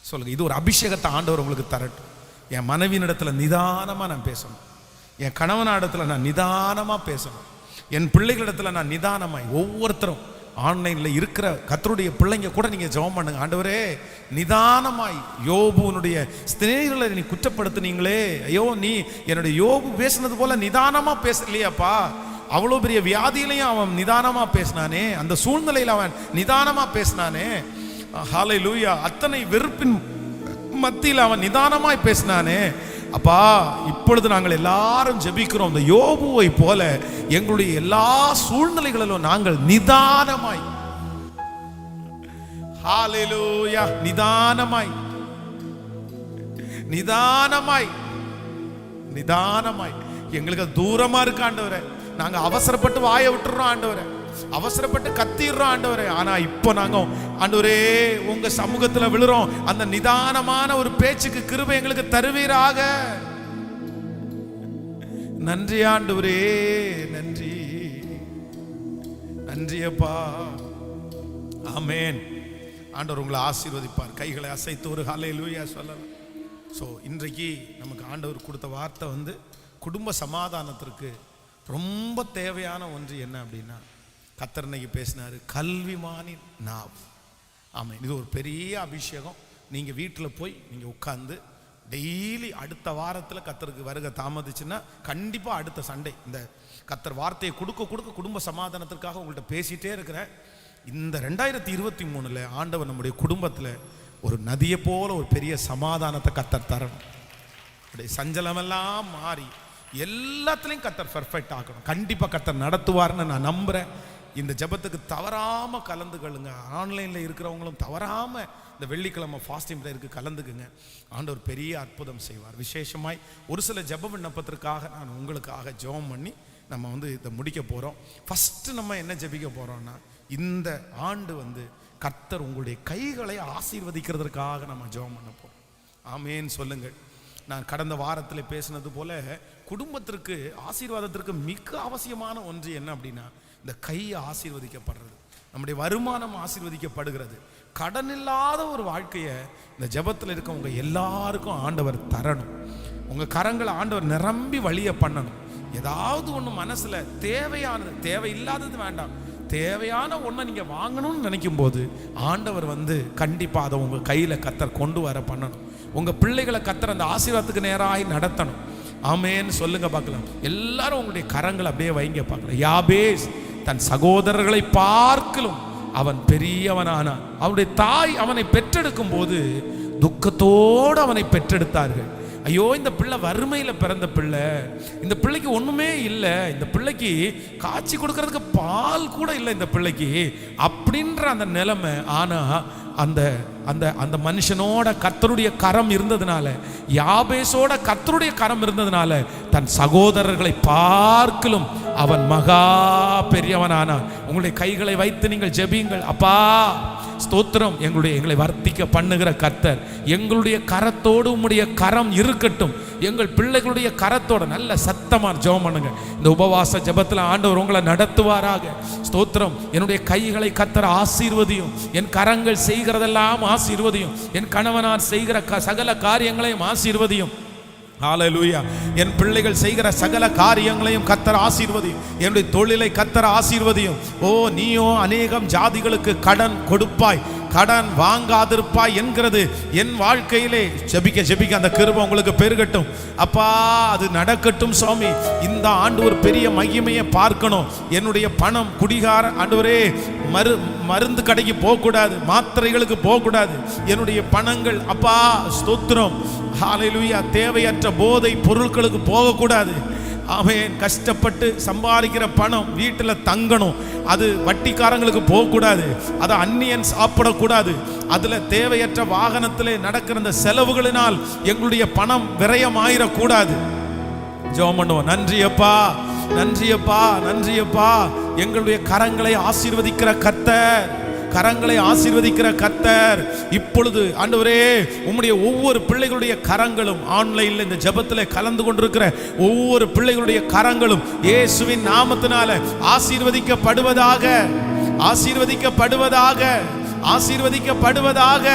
சொல்லுங்க. இது ஒரு அபிஷேகத்தை ஆண்டவர் உங்களுக்கு தரட்டும். என் மனைவியினிடத்துல நிதானமா நான் பேசணும், என் கணவனிடத்துல நான் நிதானமா பேசணும், என் பிள்ளைகளிடத்துல நான் நிதானமாய். ஒவ்வொருத்தரும் ஆன்லைன்ல இருக்கிற கர்த்தருடைய பிள்ளைங்க கூட நீங்க ஜெபம் பண்ணுங்க, ஆண்டவரே நிதானமாய். யோபுனுடைய ஸ்நேகிதர்களை நீ குற்றப்படுத்துனீங்களே, ஐயோ நீ என்னுடைய யோபு பேசினது போல நிதானமா பேசலையாப்பா. அவ்வளோ பெரிய வியாதியிலையும் அவன் நிதானமா பேசினானே, அந்த சூழ்நிலையில் அவன் நிதானமா பேசினானே. ஹல்லேலூயா. அத்தனை வெறுப்பின் மத்தியில் அவன் நிதானமாய் பேசினானே. அப்பா, இப்பொழுது நாங்கள் எல்லாரும் ஜெபிக்கிறோம், இந்த யோபுவை போல எங்களுடைய எல்லா சூழ்நிலைகளிலும் நாங்கள் நிதானமாய், ஹல்லேலூயா, நிதானமாய் நிதானமாய் நிதானமாய். எங்களுக்கு தூரமா இருக்கு ஆண்டவரே, நாங்க அவசரப்பட்டு வாயை விட்டுறோம் ஆண்டவரே, அவசரப்பட்டு கத்திடுறோம் ஆண்டவரே. ஆனா இப்போ நாங்க ஆண்டவரே உங்க சமூகத்துல விழுறோம். அந்த நிதானமான ஒரு பேச்சுக்கு கிருபை எங்களுக்கு தருவீராக. நன்றி ஆண்டவரே, நன்றி நன்றி அப்பா. ஆமென். ஆண்டவர் உங்களை ஆசீர்வதிப்பார். கைகளை அசைத்து ஒரு ஹல்லேலூயா சொல்லலாம். ஸோ இன்றைக்கு நமக்கு ஆண்டவர் கொடுத்த வார்த்தை வந்து குடும்ப சமாதானத்திற்கு ரொம்ப தேவையான ஒன்று என்ன அப்படின்னா, கர்த்தர் இன்னைக்கு பேசினாரு, கல்விமானின் நாவு. ஆமாம், இது ஒரு பெரிய அபிஷேகம். நீங்கள் வீட்டில் போய் நீங்கள் உட்காந்து டெய்லி அடுத்த வாரத்தில் கர்த்தருக்கு வருகை தாமதிச்சுன்னா கண்டிப்பாக அடுத்த சண்டே இந்த கர்த்தர் வார்த்தையை கொடுக்க குடும்ப சமாதானத்திற்காக உங்கள்கிட்ட பேசிகிட்டே இருக்கிறேன். இந்த 2023 ஆண்டவர் நம்முடைய குடும்பத்தில் ஒரு நதியை போல ஒரு பெரிய சமாதானத்தை கர்த்தர் தரணும். அப்படியே சஞ்சலமெல்லாம் மாறி எல்லாத்துலேயும் கர்த்தர் பெர்ஃபெக்ட் ஆக்கணும். கண்டிப்பாக கர்த்தர் நடத்துவார்னு நான் நம்புகிறேன். இந்த ஜெபத்துக்கு தவறாமல் கலந்துக்கொள்ளுங்க. ஆன்லைனில் இருக்கிறவங்களும் தவறாமல் இந்த வெள்ளிக்கிழமை ஃபாஸ்டிங் ப்ரேயருக்கு கலந்துக்குங்க. ஆண்டவர் பெரிய அற்புதம் செய்வார். விசேஷமாய் ஒரு சில ஜெப விண்ணப்பத்திற்காக நான் உங்களுக்காக ஜெபம் பண்ணி நம்ம வந்து இதை முடிக்க போகிறோம். ஃபஸ்ட்டு நம்ம என்ன ஜெபிக்க போகிறோம்னா, இந்த ஆண்டு வந்து கர்த்தர் உங்களுடைய கைகளை ஆசீர்வதிக்கிறதுக்காக நம்ம ஜெபம் பண்ண போகிறோம். ஆமேன்னு சொல்லுங்கள். நான் கடந்த வாரத்தில் பேசினது போல குடும்பத்திற்கு ஆசீர்வாதத்திற்கு மிக அவசியமான ஒன்று என்ன அப்படின்னா, இந்த கை ஆசீர்வதிக்கப்படுறது, நம்முடைய வருமானம் ஆசீர்வதிக்கப்படுகிறது. கடன் இல்லாத ஒரு வாழ்க்கையை இந்த ஜெபத்தில் இருக்கவங்க எல்லாருக்கும் ஆண்டவர் தரணும். உங்கள் கரங்களை ஆண்டவர் நிரம்பி வழிய பண்ணணும். ஏதாவது ஒன்று மனசில் தேவையானது, தேவையில்லாதது வேண்டாம், தேவையான ஒன்றை நீங்கள் வாங்கணும்னு நினைக்கும் போது ஆண்டவர் வந்து கண்டிப்பாக அதை உங்கள் கையில் கர்த்தர் கொண்டு வர பண்ணணும். உங்கள் பிள்ளைகளை கர்த்தர் அந்த ஆசீர்வாதத்துக்கு நேராக நடத்தணும். ஆமேன்னு சொல்லுங்க பார்க்கலாம். எல்லாரும் உங்களுடைய கரங்களை அப்படியே வைங்க பார்க்கலாம். யாபேஸ் தன் சகோதரர்களை பார்க்கலும் அவன் பெரியவனானான். அவனுடைய தாய் அவனை பெற்றெடுக்கும் போது துக்கத்தோடு அவனை பெற்றெடுத்தார்கள். ஐயோ, இந்த பிள்ளை வறுமையில் பிறந்த பிள்ளை, இந்த பிள்ளைக்கு ஒன்றுமே இல்லை, இந்த பிள்ளைக்கு காய்ச்சி கொடுக்கறதுக்கு பால் கூட இல்லை இந்த பிள்ளைக்கு அப்படின்ற அந்த நிலைமை. ஆனால் அந்த அந்த அந்த மனுஷனோட கர்த்தருடைய கரம் இருந்ததுனால, யாபேசோட கர்த்தருடைய கரம் இருந்ததுனால தன் சகோதரர்களை பார்க்கலும் அவன் மகா பெரியவனானான். உங்களுடைய கைகளை வைத்து நீங்கள் ஜெபியுங்கள். அப்பா ஸ்தோத்திரம், எங்களை வர்த்திக்க பண்ணுகிற கர்த்தர், எங்களுடைய கரத்தோடு உம்முடைய கரம் இருக்கட்டும். எங்கள் பிள்ளைகளுடைய கரத்தோட நல்ல சத்தமா ஜெபம் பண்ணுங்க. இந்த உபவாச ஜெபத்தில் ஆண்டவர் உங்களை நடத்துவாராக. ஸ்தோத்திரம். என்னுடைய கைகளை கர்த்தர் ஆசீர்வதியும், என் கரங்கள் செய்கிறதெல்லாம் ஆசீர்வதியும், என் கணவனார் செய்கிற சகல காரியங்களையும் ஆசீர்வதியும். ஹல்லேலூயா. என் பிள்ளைகள் செய்கிற சகல காரியங்களையும் கர்த்தர் ஆசீர்வதியும், என்னுடைய தொழிலை கர்த்தர் ஆசீர்வதியும். ஓ, நீயோ அநேகம் ஜாதிகளுக்கு கடன் கொடுப்பாய், கடன் வாங்காதிருப்பாய் என்கிறது என் வாழ்க்கையிலே. ஜெபிக்க ஜெபிக்க அந்த கிருபை உங்களுக்கு பெருகட்டும். அப்பா, அது நடக்கட்டும் சுவாமி. இந்த ஆண்டு ஒரு பெரிய மகிமையை பார்க்கணும். என்னுடைய பணம் குடிகார ஆண்டவரே மருந்து கடைக்கு போகக்கூடாது, மாத்திரைகளுக்கு போகக்கூடாது. என்னுடைய பணங்கள் அப்பா ஸ்தோத்திரம், ஹல்லேலூயா, தேவையற்ற போதை பொருட்களுக்கு போகக்கூடாது. ஆமென். கஷ்டப்பட்டு சம்பாதிக்கிற பணம் வீட்டில் தங்கணும், அது வட்டிக்காரங்களுக்கு போகக்கூடாது, அதை அந்நியன் சாப்பிடக்கூடாது. அதில் தேவையற்ற வாகனத்திலே நடக்கிற அந்த செலவுகளினால் எங்களுடைய பணம் விரயமாயிடக்கூடாது. ஜெபம் பண்ணுவோம். நன்றியப்பா, நன்றியப்பா, நன்றியப்பா. எங்களுடைய கரங்களை ஆசீர்வதிக்கிற கர்த்தர், கரங்களை ஆசீர்வதிக்கிற கர்த்தர். இப்பொழுது ஆண்டவரே உம்முடைய ஒவ்வொரு பிள்ளைகளுடைய கரங்களும், ஆன்லைன்ல இந்த ஜெபத்தில் கலந்து கொண்டிருக்கிற ஒவ்வொரு பிள்ளைகளுடைய கரங்களும் இயேசுவின் நாமத்தினால ஆசீர்வதிக்கப்படுவதாக, ஆசீர்வதிக்கப்படுவதாக, ஆசீர்வதிக்கப்படுவதாக,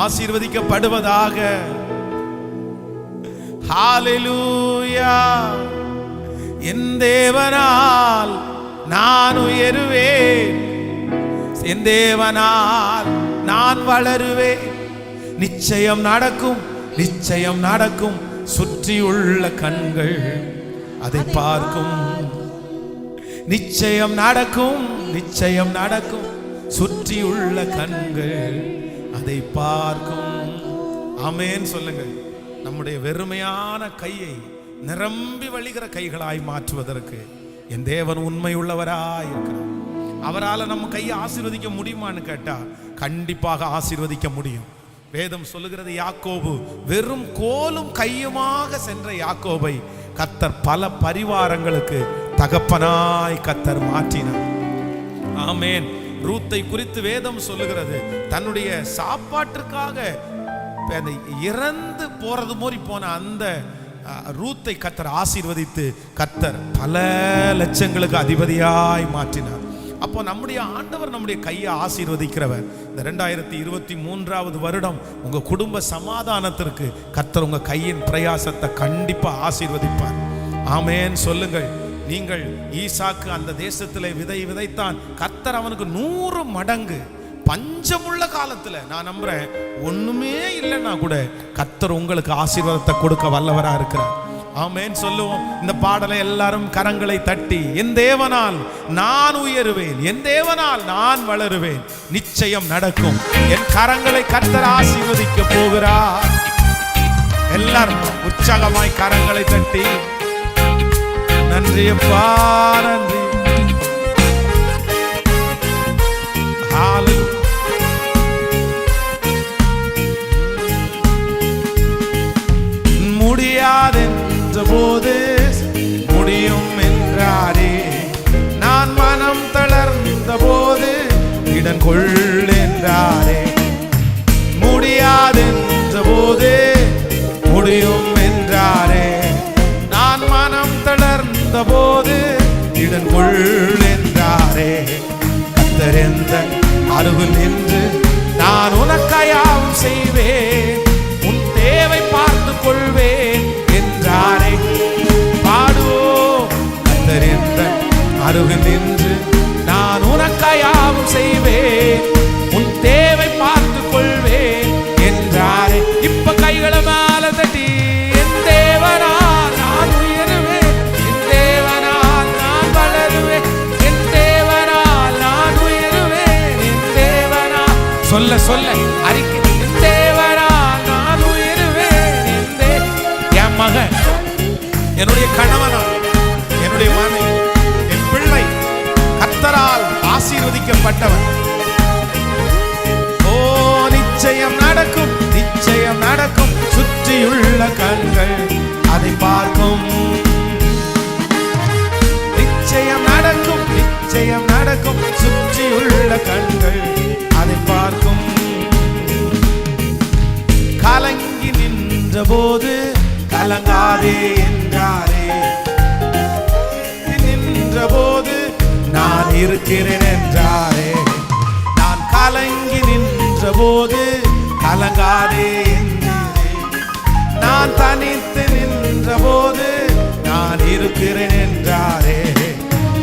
ஆசீர்வதிக்கப்படுவதாக. ஹalleluya. என் தேவனால் நான் உயருவேன், என் தேவனால் நான் வளருவேன். நிச்சயம் நடக்கும், நிச்சயம் நடக்கும். சுற்றியுள்ள கண்கள் அதை பார்க்கும். நிச்சயம் நடக்கும், நிச்சயம் நடக்கும். சுற்றியுள்ள கண்கள் அதை பார்க்கும். ஆமென் சொல்லுங்க. நம்முடைய வெறுமையான கையை நிரம்பி வழிகிற கைகளாய் மாற்றுவதற்கு என் தேவன் உண்மை உள்ளவராய் இருக்கிறார். அவரால் நம்ம கையை ஆசீர்வதிக்க முடியுமான்னு கேட்டா கண்டிப்பாக ஆசீர்வதிக்க முடியும். வேதம் சொல்லுகிறது, யாக்கோபு வெறும் கோலும் கையுமாக சென்ற யாக்கோபை கர்த்தர் பல பரிவாரங்களுக்கு தகப்பனாய் கர்த்தர் மாற்றினார். ஆமென். ரூத்தை குறித்து வேதம் சொல்லுகிறது, தன்னுடைய சாப்பாட்டிற்காக இறந்து போறது மாதிரி போன அந்த ரூத்தை கர்த்தர் ஆசீர்வதித்து கர்த்தர் பல லட்சங்களுக்கு அதிபதியாய் மாற்றினார். அப்போ நம்முடைய ஆண்டவர் நம்முடைய கையை ஆசீர்வதிக்கிறவர். இந்த 2023 வருடம் உங்க குடும்ப சமாதானத்திற்கு கர்த்தர் உங்க கையின் பிரயாசத்தை கண்டிப்பா ஆசீர்வதிப்பார். ஆமென் சொல்லுங்கள். நீங்கள் ஈசாக்கு அந்த தேசத்திலே விதை விதைத்தான். கர்த்தர் அவனுக்கு 100 மடங்கு பஞ்சமுள்ள காலத்துல, நான் நம்புறேன் ஒண்ணுமே இல்லைன்னா கூட கர்த்தர் உங்களுக்கு ஆசீர்வாதத்தை கொடுக்க வல்லவரா இருக்கிறார். ஆமென் சொல்லுவோம். இந்த பாடலை எல்லாரும் கரங்களை தட்டி, என் தேவனால் நான் உயருவேன், என் தேவனால் நான் வளருவேன், நிச்சயம் நடக்கும். என் கரங்களை கர்த்தர் ஆசீர்வதிக்க போகிறார். எல்லாரும் உற்சாகமாய் கரங்களை தட்டி, நன்றி அப்பா, நன்றி. முடியாதென்ற போது முடியும் என்றாரே, நான் மனம் தளர்ந்த போது இடம் கொள் என்றாரே. முடியாதென்ற போது முடியும் என்றாரே, நான் மனம் தளர்ந்த போது இடம் கொள் என்றாரே. கர்த்தர் எந்தன் அருகில் நின்று நான் உனக்காயாவும் செய்வேன், உன் தேவை பார்த்து கொள்வேன் என்றாரே. பாடுவோம். கர்த்தர் எந்தன் அருகில் நின்று நான் உனக்காயாவும் செய்வேன், உன் தேவை பார்த்து கொள்வேன் என்றாரே. இப்ப கைகளை மேல தட்டி, என் தேவனால் நான் உயருவேன், என் தேவனால் நான் வளருவேன், என் தேவனால் நான் உயருவேன், என் தேவனால் சொல்ல சொல்ல அறிக்கை, என் தேவனால் நான் உயருவேன். என் மகன், என்னுடைய கணவனால், என்னுடைய மனைவி, என் பிள்ளை கர்த்தரால் ஆசீர்வதிக்கப்பட்டவன். ஓ நிச்சயம் நடக்கும், நிச்சயம் நடக்கும். சுற்றியுள்ள கண்கள் அதை பார்க்கும். நிச்சயம் நடக்கும், நிச்சயம் நடக்கும். சுற்றியுள்ள கண்கள் அதை பார்க்கும். கலங்கி நின்ற போது கலங்காதே என்றாரே, நின்ற போது நான் இருக்கிறேன் என்றாரே. நான் கலங்கி நின்ற போது கலங்காதே என்றாரே, நான் தனித்து நின்ற போது நான் இருக்கிறேன் என்றாரே.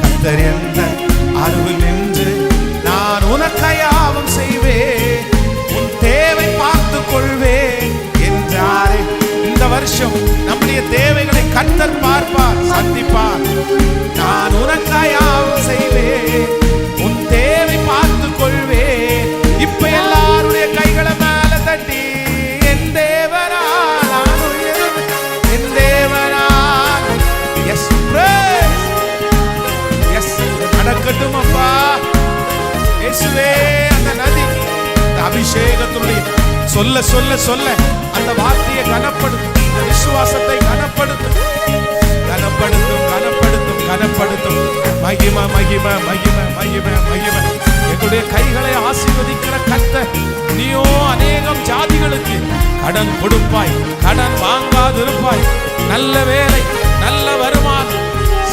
கர்த்தர் எந்தன் அருகில் நின்று நான் உனக்காயாவும் செய்வேன், உன் தேவை பார்த்து கொள்வேன் என்றாரே. இந்த வருஷம் நம்முடைய தேவைகளை கர்த்தர் பார்ப்பார், சந்திப்பார். நான் உனக்காயாவும் செய்வேன், உன் தேவை பார்த்து கொள்வேன். இப்ப எல்லாருடைய கைகளை மேல தட்டி, என் தேவனால் நான் உயருவேன், என் தேவனால். எஸ் எஸ் நடக்கட்டும் அப்பா இயேசுவே. அந்த நதி, அந்த அபிஷேகத்துடைய சொல்ல சொல்ல சொல்ல அந்த வார்த்தையை கனப்படுத்தும், விசுவாசத்தை கனப்படுத்தும், கனப்படுத்தும், கனப்படுத்தும், கனப்படுத்தும். மகிமை மகிமை மகிமை மகிமை மகிமை. எங்களுடைய கைகளை ஆசீர்வதிக்கிற கர்த்தர். நீயோ அநேகம் ஜாதிகளுக்கு கடன் கொடுப்பாய், கடன் வாங்காதிருப்பாய். நல்ல வேலை, நல்ல வருமானம்,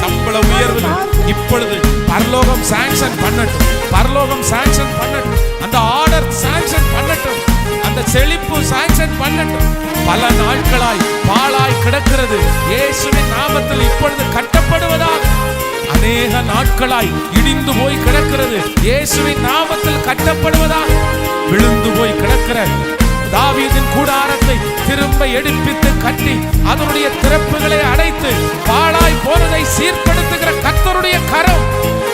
சம்பள உயர்வு இப்பொழுது பரலோகம் சாங்ஷன் பண்ணட்டும், பரலோகம் சாங்ஷன் பண்ணட்டும், அந்த ஆர்டர் சாங்ஷன் பண்ணட்டும், அந்த செழிப்பு சாங்ஷன் பண்ணட்டும். பல நாட்களாய் பாழாய் கிடக்கிறது இயேசுவின் நாமத்தில் இப்பொழுது கட்டப்படுவதாக. அநேக நாட்களாய் இடிந்து போய் கிடக்கிறது இயேசுவின் நாமத்தில் கட்டப்படுவதாக. விழுந்து போய் கிடக்கிற தாவீதின் கூடாரத்தை திரும்ப எடுப்பித்து கட்டி அதனுடைய திறப்புகளை அடைத்து பாழாய் போனதை சீர்படுத்துகிற கர்த்தருடைய கரம்,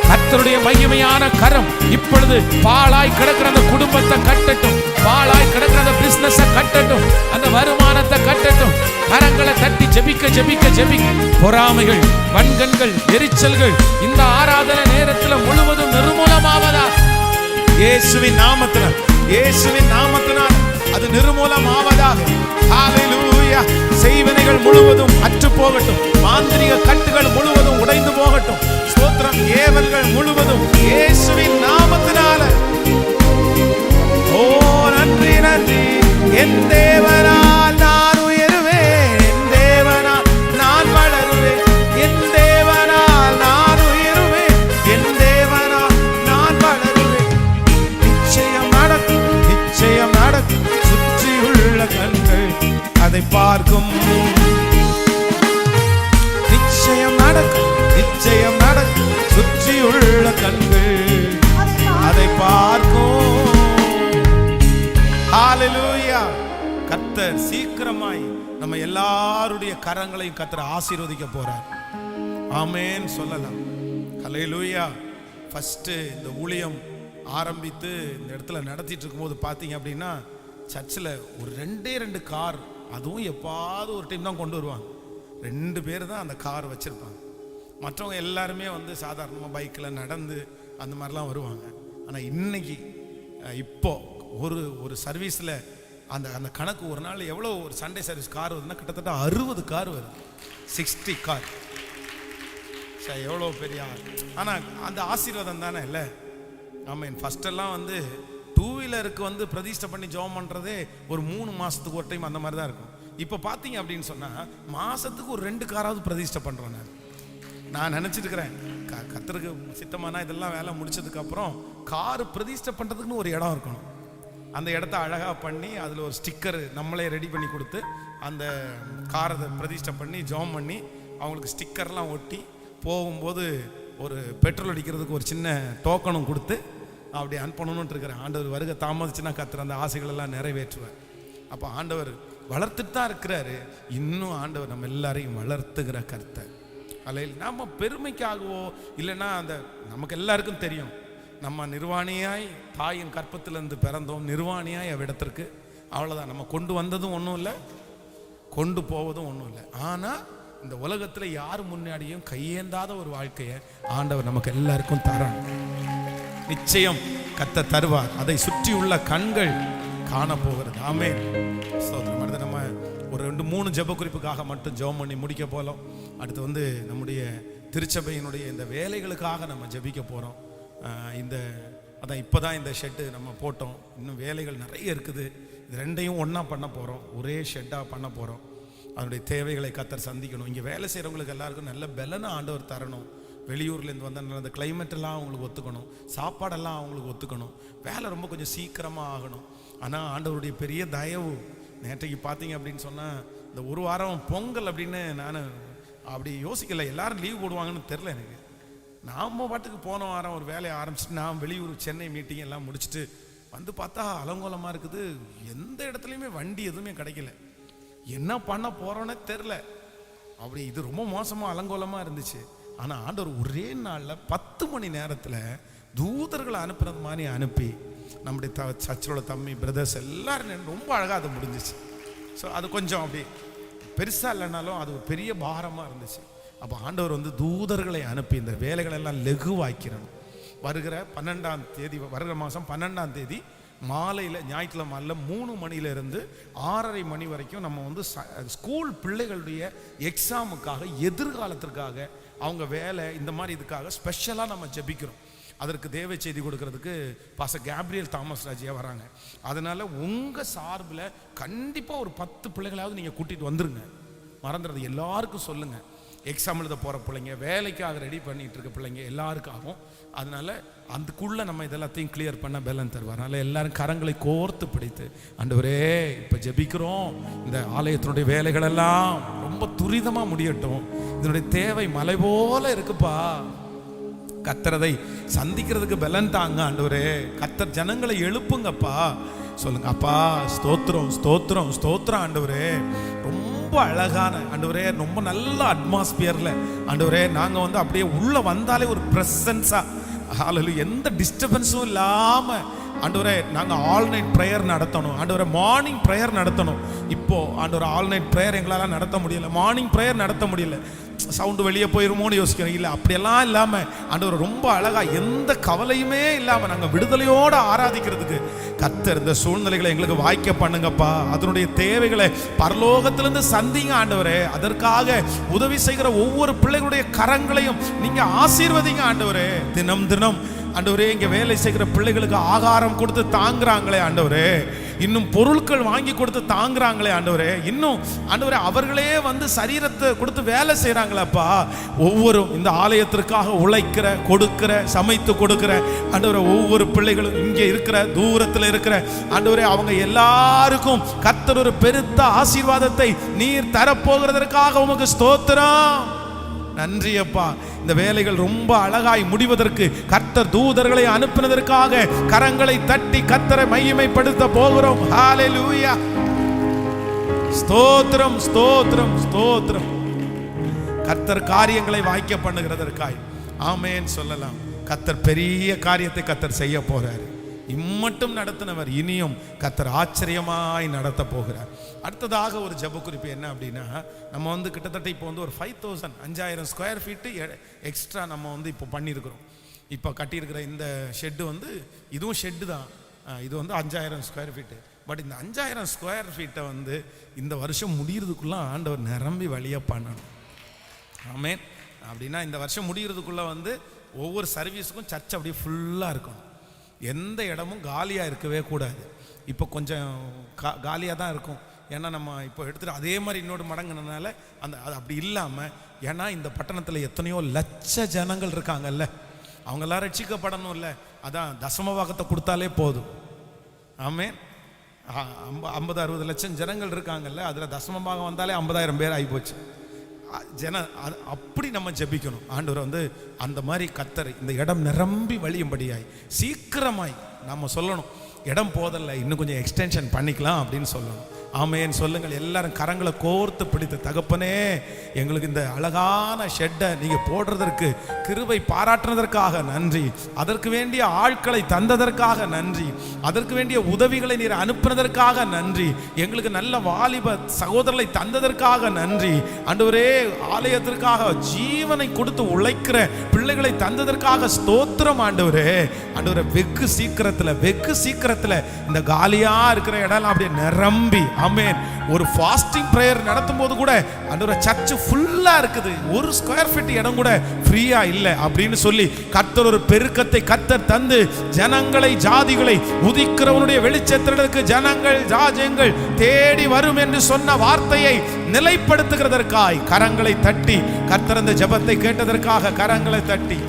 கர்த்தருடைய மகிமையான கரம் இப்பொழுது பாழாய் கிடக்கிற அந்த குடும்பத்தை கட்டட்டும், பாழாய் கிடக்கிற அந்த பிசினஸ் கட்டட்டும், அந்த வருமானத்தை கட்டட்டும். கரங்களை தட்டி ஜெபிக்க ஜெபிக்க ஜெபிக்க. பொறாமைகள், வன்கண்கள், எரிச்சல்கள் இந்த ஆராதனை நேரத்தில் முழுவதும் நிர்மூலமாவதா இயேசுவின் நாமத்தினால், இயேசுவின் நாமத்தினால் அது நிர்மூலமாவதாக. ஹல்லேலூயா. செய்வினைகள் முழுவதும் அற்று போகட்டும், மாந்திரிக கட்டுகள் முழுவதும் உடைந்து போகட்டும். ஸ்தோத்திரம். ஏவல்கள் முழுவதும் இயேசுவின் நாமத்தினால. ஓ நன்றி நன்றி. என் தேவனால் நான் உயருவேன், என் தேவனால் நான் வளருவேன், என் தேவனால் நான் உயருவேன், என் தேவனால் நான் வளருவேன். நிச்சயம் நடக்கும், நிச்சயம் நடக்கும். சுற்றியுள்ள கண்கள் அதை பார்க்கும். நிச்சயம் நடக்கும், நிச்சயம் நடக்கும். சுற்றியுள்ள கண்கள் அதை பார்க்கும். ஹல்லேலூயா. கர்த்தர் சீக்கிரமாய் நம்ம எல்லாருடைய கரங்களையும் கர்த்தர் ஆசீர்வதிக்க போறார். ஆமென் சொல்லலாம். ஹல்லேலூயா. ஃபர்ஸ்ட் இந்த ஊழியம் ஆரம்பித்து இந்த இடத்துல நடத்திட்டு இருக்கும்போது பார்த்தீங்க அப்படின்னா சர்ச்சில் ஒரு ரெண்டு கார், அதுவும் எப்பாவது ஒரு டைம் தான் கொண்டு வருவாங்க. 2 பேர் தான் அந்த கார் வச்சுருப்பாங்க. மற்றவங்க எல்லாருமே வந்து சாதாரணமாக பைக்கில் நடந்து அந்த மாதிரிலாம் வருவாங்க. ஆனால் இன்னைக்கு இப்போ ஒரு சர்வீஸில் அந்த அந்த கணக்கு ஒரு நாள் எவ்வளோ ஒரு சண்டே சர்வீஸ் கார் வருதுன்னா கிட்டத்தட்ட 60 கார் வருது, 60 கார். சார் எவ்வளோ பெரிய ஆள். ஆனால் அந்த ஆசீர்வாதம் தானே இல்லை. ஆமாம். ஃபஸ்ட்டெல்லாம் வந்து 2 வீலருக்கு வந்து பிரதிஷ்டை பண்ணி ஜெபம் பண்ணுறதே ஒரு 3 மாதத்துக்கு ஒரு டைம் அந்த மாதிரி தான் இருக்கும். இப்போ பார்த்தீங்க அப்படின்னு சொன்னால் மாதத்துக்கு ஒரு 2 காராவது பிரதிஷ்டை பண்ணுறேன். நான் நினச்சிட்டு இருக்கிறேன் கர்த்தருக்கு சித்தமானா இதெல்லாம் வேலை முடிச்சதுக்கப்புறம் கார் பிரதிஷ்டை பண்ணுறதுக்குன்னு ஒரு இடம் இருக்கணும். அந்த இடத்த அழகாக பண்ணி அதில் ஒரு ஸ்டிக்கர் நம்மளே ரெடி பண்ணி கொடுத்து அந்த காரை பிரதிஷ்டை பண்ணி ஜெபம் பண்ணி அவங்களுக்கு ஸ்டிக்கர்லாம் ஒட்டி போகும்போது ஒரு பெட்ரோல் அடிக்கிறதுக்கு ஒரு சின்ன டோக்கனும் கொடுத்து அப்படி அனுப்பணும்னு இருக்கிறேன். ஆண்டவர் வருகை தாமதிச்சுன்னா கர்த்தர் அந்த ஆசைகள் எல்லாம் நிறைவேற்றுவார். அப்போ ஆண்டவர் வளர்த்துட்டு தான் இருக்கிறாரு. இன்னும் ஆண்டவர் நம்ம எல்லாரையும் வளர்த்துகிற கர்த்தர். அல்ல நம்ம பெருமைக்காகவோ இல்லைன்னா அந்த நமக்கு எல்லாருக்கும் தெரியும் நம்ம நிர்வாணியாய் தாயின் கற்பத்திலிருந்து பிறந்தோம், நிர்வாணியாய் அவ்விடத்திற்கு. அவ்வளோதான். நம்ம கொண்டு வந்ததும் ஒன்றும் இல்லை, கொண்டு போவதும் ஒன்றும் இல்லை. ஆனால் இந்த உலகத்தில் யார் முன்னாடியும் கையேந்தாத ஒரு வாழ்க்கையை ஆண்டவர் நமக்கு எல்லாருக்கும் தரணும். நிச்சயம் கர்த்தர் தருவார். அதை சுற்றி உள்ள கண்கள் காணப்போகிறது. ஆமென். ஸ்தோத்திரம். அடுத்து நம்ம ஒரு 2-3 ஜெப குறிப்புக்காக மட்டும் ஜெபம் பண்ணி முடிக்க போகிறோம். அடுத்து வந்து நம்முடைய திருச்சபையினுடைய இந்த வேலைகளுக்காக நம்ம ஜெபிக்க போகிறோம். அதான் இப்போ தான் இந்த ஷெட்டு நம்ம போட்டோம். இன்னும் வேலைகள் நிறைய இருக்குது. இது 2ஐயும் ஒன்றா பண்ண போகிறோம், ஒரே ஷெட்டாக பண்ண போகிறோம். அதனுடைய தேவைகளை கர்த்தர் சந்திக்கணும். இங்கே வேலை செய்கிறவங்களுக்கு எல்லாருக்கும் நல்ல பலனை ஆண்டவர் தரணும். வெளியூர்லேருந்து வந்தால் அந்த கிளைமேட்டெல்லாம் அவங்களுக்கு ஒத்துக்கணும், சாப்பாடெல்லாம் அவங்களுக்கு ஒத்துக்கணும், வேலை ரொம்ப கொஞ்சம் சீக்கிரமாக ஆகணும். ஆனால் ஆண்டவருடைய பெரிய தயவு. நேற்றைக்கு பார்த்தீங்க அப்படின்னு சொன்னால் இந்த ஒரு வாரம் பொங்கல் அப்படின்னு நான் அப்படி யோசிக்கலை. எல்லாரும் லீவ் போடுவாங்கன்னு தெரில எனக்கு. நாம் பாட்டுக்கு போன வாரம் ஒரு வேலையை ஆரம்பிச்சுட்டு நான் வெளியூர் சென்னை மீட்டிங் எல்லாம் முடிச்சுட்டு வந்து பார்த்தா அலங்கோலமாக இருக்குது. எந்த இடத்துலையுமே வண்டி எதுவுமே கிடைக்கல. என்ன பண்ண போகிறோன்னே தெரில. அப்படி இது ரொம்ப மோசமாக அலங்கோலமாக இருந்துச்சு. ஆனால் ஆண்டவர் ஒரே நாளில் 10 மணி நேரத்தில் தூதர்களை அனுப்புறது மாதிரி அனுப்பி நம்முடைய சர்ச்சோட தம்பி பிரதர்ஸ் எல்லாரும் ரொம்ப அழகாக அது முடிஞ்சிச்சு. ஸோ அது கொஞ்சம் அப்படி பெருசாக இல்லைனாலும் அது ஒரு பெரிய பாரமாக இருந்துச்சு. அப்போ ஆண்டவர் வந்து தூதர்களை அனுப்பி இந்த வேலைகளெல்லாம் லெகுவாக்கிறணும். வருகிற 12ஆம் தேதி, வருகிற மாதம் 12ஆம் தேதி மாலையில் ஞாயிற்றுக்கிழமை மாலையில் 3 மணிலேருந்து 6:30 மணி வரைக்கும் நம்ம வந்து ஸ்கூல் பிள்ளைகளுடைய எக்ஸாமுக்காக, எதிர்காலத்திற்காக, அவங்க வேலை இந்த மாதிரி இதுக்காக ஸ்பெஷலாக நம்ம ஜெபிக்கிறோம். அதற்கு தேவை செய்தி கொடுக்கறதுக்கு பாஸ்டர் கேப்ரியல் தாமஸ் ராஜியா வராங்க. அதனால உங்கள் சார்பில் கண்டிப்பாக ஒரு 10 பிள்ளைகளாவது நீங்கள் கூட்டிகிட்டு வந்துருங்க. மறந்துடுறது, எல்லாருக்கும் சொல்லுங்கள். எக்ஸாம் எழுத போகிற பிள்ளைங்க, வேலைக்காக ரெடி பண்ணிகிட்டு இருக்க பிள்ளைங்க எல்லாருக்காகவும். அதனால அதுக்குள்ளே நம்ம இதெல்லாத்தையும் கிளியர் பண்ண பெலன் தருவார். அதனால் எல்லாரும் கரங்களை கோர்த்து பிடித்து, ஆண்டவரே இப்போ ஜெபிக்கிறோம், இந்த ஆலயத்தினுடைய வேலைகளெல்லாம் ரொம்ப துரிதமாக முடியட்டும், இதனுடைய தேவை மலை போல இருக்குப்பா, கத்தரதை சந்திக்கிறதுக்கு பலன் தாங்க ஆண்டவரே, கத்தர் ஜனங்களை எழுப்புங்கப்பா சொல்லுங்க. அப்பா ஸ்தோத்திரம் ஸ்தோத்திரம் ஸ்தோத்திரம் ஆண்டவரே. ரொம்ப அழகான ஆண்டவரே, ரொம்ப நல்ல அட்மாஸ்பியர்ல ஆண்டவரே நாங்கள் அப்படியே உள்ள வந்தாலே ஒரு பிரசன்ஸா, ஹல்லேலூயா, எந்த டிஸ்டர்பன்ஸும் இல்லாம ஆண்டவரே நாங்கள் ஆல் நைட் ப்ரேயர் நடத்தணும். ஆண்டவரே மார்னிங் ப்ரேயர் நடத்தணும். இப்போ ஆண்டவரே ஆல் நைட் ப்ரேயர் எங்களால் நடத்த முடியல, மார்னிங் ப்ரேயர் நடத்த முடியல, சவுண்டு வெளியே போயிருமோன்னு யோசிக்கிறோம். இல்லை, அப்படியெல்லாம் இல்லாமல் ஆண்டவர் ரொம்ப அழகாக எந்த கவலையுமே இல்லாமல் நாங்கள் விடுதலையோடு ஆராதிக்கிறதுக்கு கர்த்தர் இந்த சூழ்நிலைகளை எங்களுக்கு வாய்க்க பண்ணுங்கப்பா. அதனுடைய தேவைகளை பரலோகத்திலிருந்து சந்திங்க ஆண்டவரே. அதற்காக உதவி செய்கிற ஒவ்வொரு பிள்ளைகளுடைய கரங்களையும் நீங்கள் ஆசீர்வதிங்க ஆண்டவரே. தினம் தினம் ஆண்டவரே இங்கே வேலை செய்கிற பிள்ளைகளுக்கு ஆகாரம் கொடுத்து தாங்குறாங்களே ஆண்டவரே, இன்னும் பொருட்கள் வாங்கி கொடுத்து தாங்குறாங்களே ஆண்டவரே, இன்னும் ஆண்டவரே அவர்களே சரீரத்தை கொடுத்து வேலை செய்கிறாங்களப்பா. ஒவ்வொரு இந்த ஆலயத்திற்காக உழைக்கிற, கொடுக்கிற, சமைத்து கொடுக்கிற ஆண்டவரே ஒவ்வொரு பிள்ளைகளும் இங்கே இருக்கிற, தூரத்தில் இருக்கிற ஆண்டவரே அவங்க எல்லாருக்கும் கர்த்தர் ஒரு பெருத்த ஆசீர்வாதத்தை நீர் தரப்போகிறதற்காக உமக்கு ஸ்தோத்திரம். நன்றி அப்பா. இந்த வேலைகள் ரொம்ப அழகாய் முடிவதற்கு கர்த்தர் தூதர்களை அனுப்பினதற்காக கரங்களை தட்டி கர்த்தரை மகிமைப்படுத்த போகிறோம். ஹல்லேலூயா, ஸ்தோத்திரம் ஸ்தோத்திரம் ஸ்தோத்திரம். கர்த்தர் காரியங்களை வாய்க்க பண்ணுகிறதற்காய் ஆமென் சொல்லலாம். கர்த்தர் பெரிய காரியத்தை கர்த்தர் செய்ய போறாரு. இம்மட்டும் நடத்தினவர் இனியும் கர்த்தர் ஆச்சரியமாய் நடத்த போகிறார். அடுத்ததாக ஒரு ஜெப குறிப்பு என்ன அப்படின்னா, நம்ம கிட்டத்தட்ட இப்போ ஒரு 5000 ஸ்கொயர் ஃபீட்டு எக்ஸ்ட்ரா நம்ம இப்போ பண்ணியிருக்கிறோம். இப்போ கட்டியிருக்கிற இந்த ஷெட்டு இதுவும் ஷெட்டு தான். இது 5000 ஸ்கொயர் ஃபீட்டு. பட் இந்த 5000 ஸ்கொயர் ஃபீட்டை இந்த வருஷம் முடிகிறதுக்குள்ள ஆண்டவர் நிரம்பி வழியாக பண்ணணும். ஆமென். அப்படின்னா இந்த வருஷம் முடிகிறதுக்குள்ள ஒவ்வொரு சர்வீஸுக்கும் சர்ச் அப்படியே ஃபுல்லாக இருக்கணும். எந்த இடமும் காலியாக இருக்கவே கூடாது. இப்போ கொஞ்சம் காலியாக தான் இருக்கும். ஏன்னா நம்ம இப்போ எடுத்துகிட்டு அதே மாதிரி இன்னொரு மடங்குனால அது அப்படி இல்லாமல், ஏன்னா இந்த பட்டணத்தில் எத்தனையோ லட்ச ஜனங்கள் இருக்காங்கல்ல, அவங்க எல்லாம் ரட்சிக்கப்படணும் இல்லை. அதான் தசமபாகத்தை கொடுத்தாலே போதும். ஆமென். 50-60 லட்சம் ஜனங்கள் இருக்காங்கல்ல, அதில் தசமபாகம் வந்தாலே 50,000 பேர் ஆகிப்போச்சு. அப்படி நம்ம ஜெபிக்கணும். ஆண்டவர் அந்த மாதிரி கர்த்தர் இந்த இடம் நிரம்பி வழியும்படியாய் சீக்கிரமாய் நம்ம சொல்லணும், இடம் போதல்ல, இன்னும் கொஞ்சம் எக்ஸ்டென்ஷன் பண்ணிக்கலாம் அப்படின்னு சொல்லணும். ஆமென் சொல்லுங்கள். எல்லாரும் கரங்களை கோர்த்து பிடித்து, தகப்பனே எங்களுக்கு இந்த அழகான ஷெட்டை நீங்கள் போடுறதற்கு கிருபை பாராட்டுறதற்காக நன்றி, அதற்கு வேண்டிய ஆட்களை தந்ததற்காக நன்றி, அதற்கு வேண்டிய உதவிகளை நீர் அனுப்புனதற்காக நன்றி, எங்களுக்கு நல்ல வாலிப சகோதரர்களை தந்ததற்காக நன்றி ஆண்டவரே, ஆலயத்திற்காக ஜீவனை கொடுத்து உழைக்கிற பிள்ளைகளை தந்ததற்காக ஸ்தோத்திரம் ஆண்டவரே. ஆண்டவரே வெகு சீக்கிரத்தில் இந்த காலியா இருக்கிற இடம் அப்படியே நிரம்பி, ஆமென், ஒரு ஃபாஸ்டிங் பிரேயர் நடத்தும் போது கூட ஆண்டவரே சர்ச் ஃபுல்லா இருக்குது, ஒரு ஸ்கொயர் ஃபீட் இடம் கூட ஃப்ரீயா இல்லை அப்படின்னு சொல்லி கர்த்தர் ஒரு பெருக்கத்தை கர்த்தர் தந்து ஜனங்களை, ஜாதிகளை உதிக்கிறவனுடைய வெளிச்சத்திற்கு ஜனங்கள், ராஜ்யங்கள் தேடி வரும் என்று சொன்ன வார்த்தையை நிலைப்படுத்துகிறதற்காய் கரங்களை தட்டி, கர்த்தர் அந்த ஜெபத்தை கேட்டதற்காக கரங்களை தட்டி,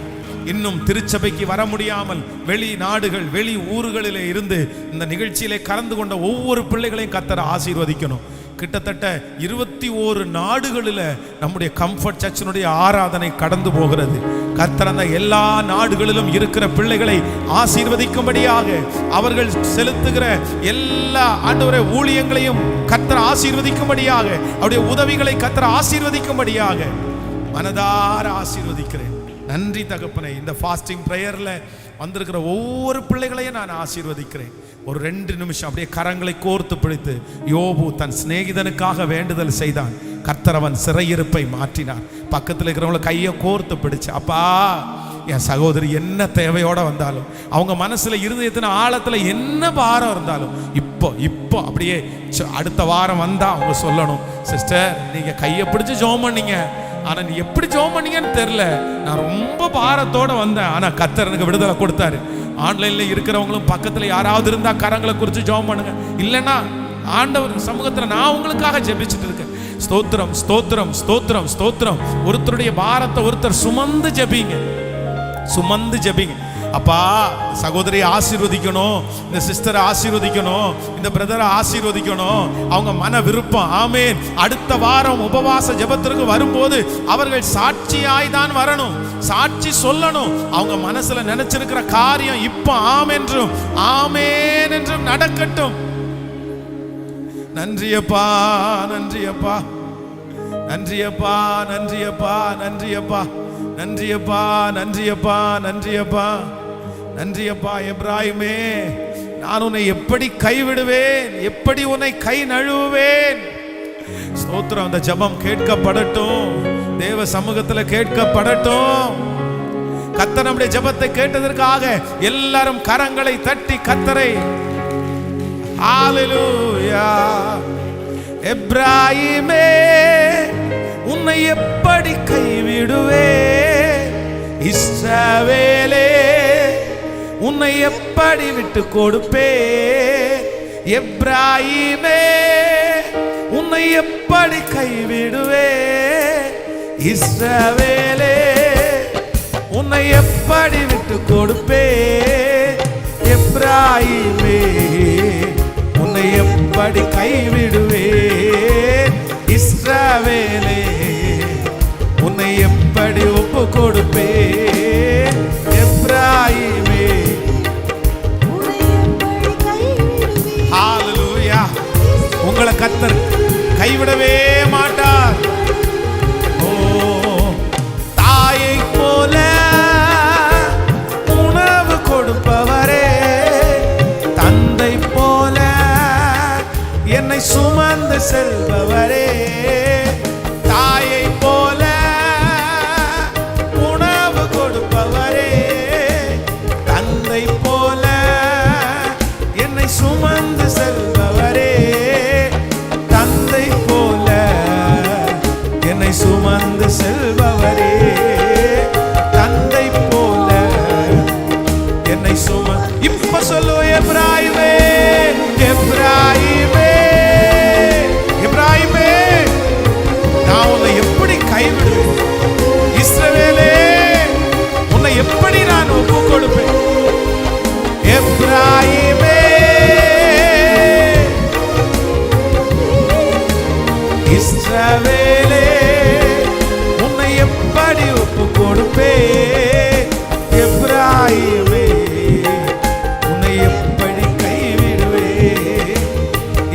இன்னும் திருச்சபைக்கு வர முடியாமல் வெளி நாடுகள், வெளி ஊர்களிலே இருந்து இந்த நிகழ்ச்சியிலே கலந்து கொண்ட ஒவ்வொரு பிள்ளைகளையும் கர்த்தர் ஆசீர்வதிக்கணும். கிட்டத்தட்ட 21 நாடுகளில் நம்முடைய கம்ஃபர்ட் சர்ச்சினுடைய ஆராதனை கடந்து போகிறது. கர்த்தர் அந்த எல்லா நாடுகளிலும் இருக்கிற பிள்ளைகளை ஆசீர்வதிக்கும்படியாக, அவர்கள் செலுத்துகிற எல்லா ஆண்டவரே ஊழியங்களையும் கர்த்தர் ஆசீர்வதிக்கும்படியாக, அவருடைய உதவிகளை கர்த்தர் ஆசீர்வதிக்கும்படியாக மனதார ஆசீர்வதிக்கிறேன். நன்றி தகப்பனே. இந்த ஃபாஸ்டிங் ப்ரேயரில் வந்திருக்கிற ஒவ்வொரு பிள்ளைகளையும் நான் ஆசீர்வதிக்கிறேன். ஒரு 2 நிமிஷம் அப்படியே கரங்களை கோர்த்து பிடித்து, யோபு தன் சிநேகிதனுக்காக வேண்டுதல் செய்தான், கர்த்தர் அவன் சிறையிருப்பை மாற்றினார். பக்கத்தில் இருக்கிறவங்கள கையை கோர்த்து பிடிச்சு, அப்பா என் சகோதரி என்ன தேவையோட வந்தாலும், அவங்க மனசுல இருதயத்தின் ஆழத்துல என்ன பாரம் இருந்தாலும், இப்போ அப்படியே அடுத்த வாரம் வந்தா அவங்க சொல்லணும், சிஸ்டர் நீங்க கையை பிடிச்சு ஜெபம் பண்ணீங்க, ஆனா நீ எப்படி ஜெபம் பண்ணீங்கன்னு தெரியல, நான் ரொம்ப பாரத்தோட வந்தேன், ஆனா கர்த்தர் எனக்கு விடுதலை கொடுத்தாரு. ஆன்லைன்ல இருக்கிறவங்களும் பக்கத்துல யாராவது இருந்தா கரங்களை குறிச்சு ஜெபம் பண்ணுங்க. இல்லைன்னா ஆண்டவர் சமூகத்துல நான் உங்களுக்காக ஜெபிச்சுட்டு இருக்கேன். ஸ்தோத்திரம் ஸ்தோத்திரம் ஸ்தோத்திரம் ஸ்தோத்திரம். ஒருத்தருடைய பாரத்தை ஒருத்தர் சுமந்து ஜெபிங்க, சுமந்து ஜெபிங்க. அப்பா சகோதரி ஆசீர்வதிக்கணும், இந்த சிஸ்டரை ஆசீர்வதிக்கணும், இந்த பிரதரை ஆசீர்வதிக்கணும், அவங்க மன விருப்பம். ஆமென். அடுத்த வாரம் உபவாச ஜெபத்திற்கு வரும்போது அவர்கள் சாட்சியாய் தான் வரணும், சாட்சி சொல்லணும். அவங்க மனசுல நினைச்சிருக்கிற காரியம் இப்ப ஆமென்றும் ஆமென் என்றும் நடக்கட்டும். நன்றியப்பா நன்றியப்பா நன்றியப்பா நன்றியப்பா நன்றியப்பா நன்றியப்பா நன்றியப்பா நன்றியப்பா நன்றியப்பா. எப்ராயிமே, நான் உன்னை எப்படி கைவிடுவேன், எப்படி உன்னை கை நழுவுவேன். ஸ்தோத்திரம். அந்த ஜெபம் கேட்கப்படட்டும், தேவ சமூகத்தில் கேட்கப்படட்டும். கர்த்தர் நம்முடைய ஜெபத்தை கேட்டதற்காக எல்லாரும் கரங்களை தட்டி கர்த்தரை ஹalleluya. எப்ராயிமே, உன்னை எப்படி கைவிடுவேன், இஸ்ரவேலே உன்னை எப்படி விட்டு கொடுப்பேன். எப்ராயிமே, உன்னை எப்படி கைவிடுவேன், இஸ்ரவேலே உன்னை எப்படி விட்டு கொடுப்பேன். எப்ராயிமே, உன்னை எப்படி கைவிடுவேன், இஸ்ரவேலே உன்னை எப்படி ஒப்பு கொடுப்பேன். எப்ராயிமே, ஹalleluya. உங்களை கர்த்தர் கைவிடவே மாட்டார். ஓ, தாயை போல உணவு கொடுப்பவரே, தந்தை போல என்னை சுமந்து செல்பவரே, தாயை போல உணவு கொடுப்பவரே, தந்தை போல என்னை சுமந்து செல்பவரே, தந்தை போல என்னை சுமந்து செல்பவரே, தந்தை போல என்னை இப்ப சொல்லு. எப்ராயிமே, எப்ராயிமே, எப்ராயிமே, நான் உன்னை எப்படி கைவிடுவேன், இஸ்ரவேலே உன்னை எப்படி நான் ஒப்பு கொடுப்பேன். எப்ராயிமே, இஸ்ரவேலே உன்னை எப்படி ஒப்பு கொடுப்பேன். எப்ராயிமே, உன்னை எப்படி கைவிடுவேன்,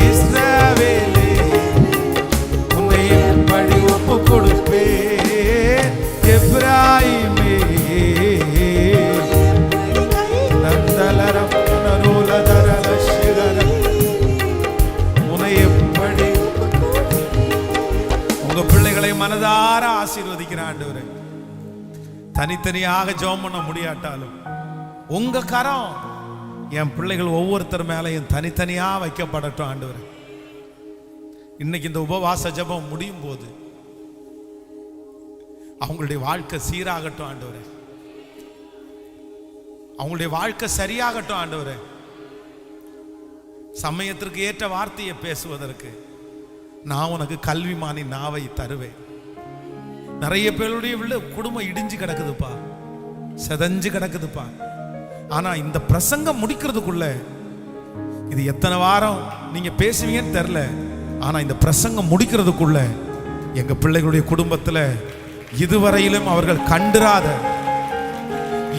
இஸ்ரவேலே உன்னை எப்படி ஒப்பு கொடுப்பேன். எப்ராயிமே, நந்தலரம் நரோலதரல சிகரம் உன்னை எப்படி. உங்க பிள்ளைகளை மனதார ஆசீர்வதிக்கிற ஆண்டவரே, தனித்தனியாக ஜெபம் பண்ண முடியாட்டாலும் உங்க கரம் என் பிள்ளைகள் ஒவ்வொருத்தர் மேலையும் தனித்தனியா வைக்கப்படட்டும் ஆண்டவரே. இன்னைக்கு இந்த உபவாச ஜெபம் முடியும் போது அவங்களுடைய வாழ்க்கை சீராகட்டும் ஆண்டவரே, அவங்களுடைய வாழ்க்கை சரியாகட்டும் ஆண்டவரே. சமயத்திற்கு ஏற்ற வார்த்தையை பேசுவதற்கு நான் உனக்கு கல்விமானி நாவை தருவேன். நிறைய பேருடைய குடும்பம் இடிஞ்சு கிடக்குதுப்பா, செதஞ்சு கிடக்குதுப்பா. ஆனா இந்த பிரசங்கம் முடிக்கிறதுக்குள்ள இது எத்தனை வாரம் நீங்க பேசுவீங்கன்னு தெரியல, ஆனா இந்த பிரசங்கம் முடிக்கிறதுக்குள்ள எங்க பிள்ளைகளுடைய குடும்பத்துல இதுவரையிலும் அவர்கள் கண்டிராத,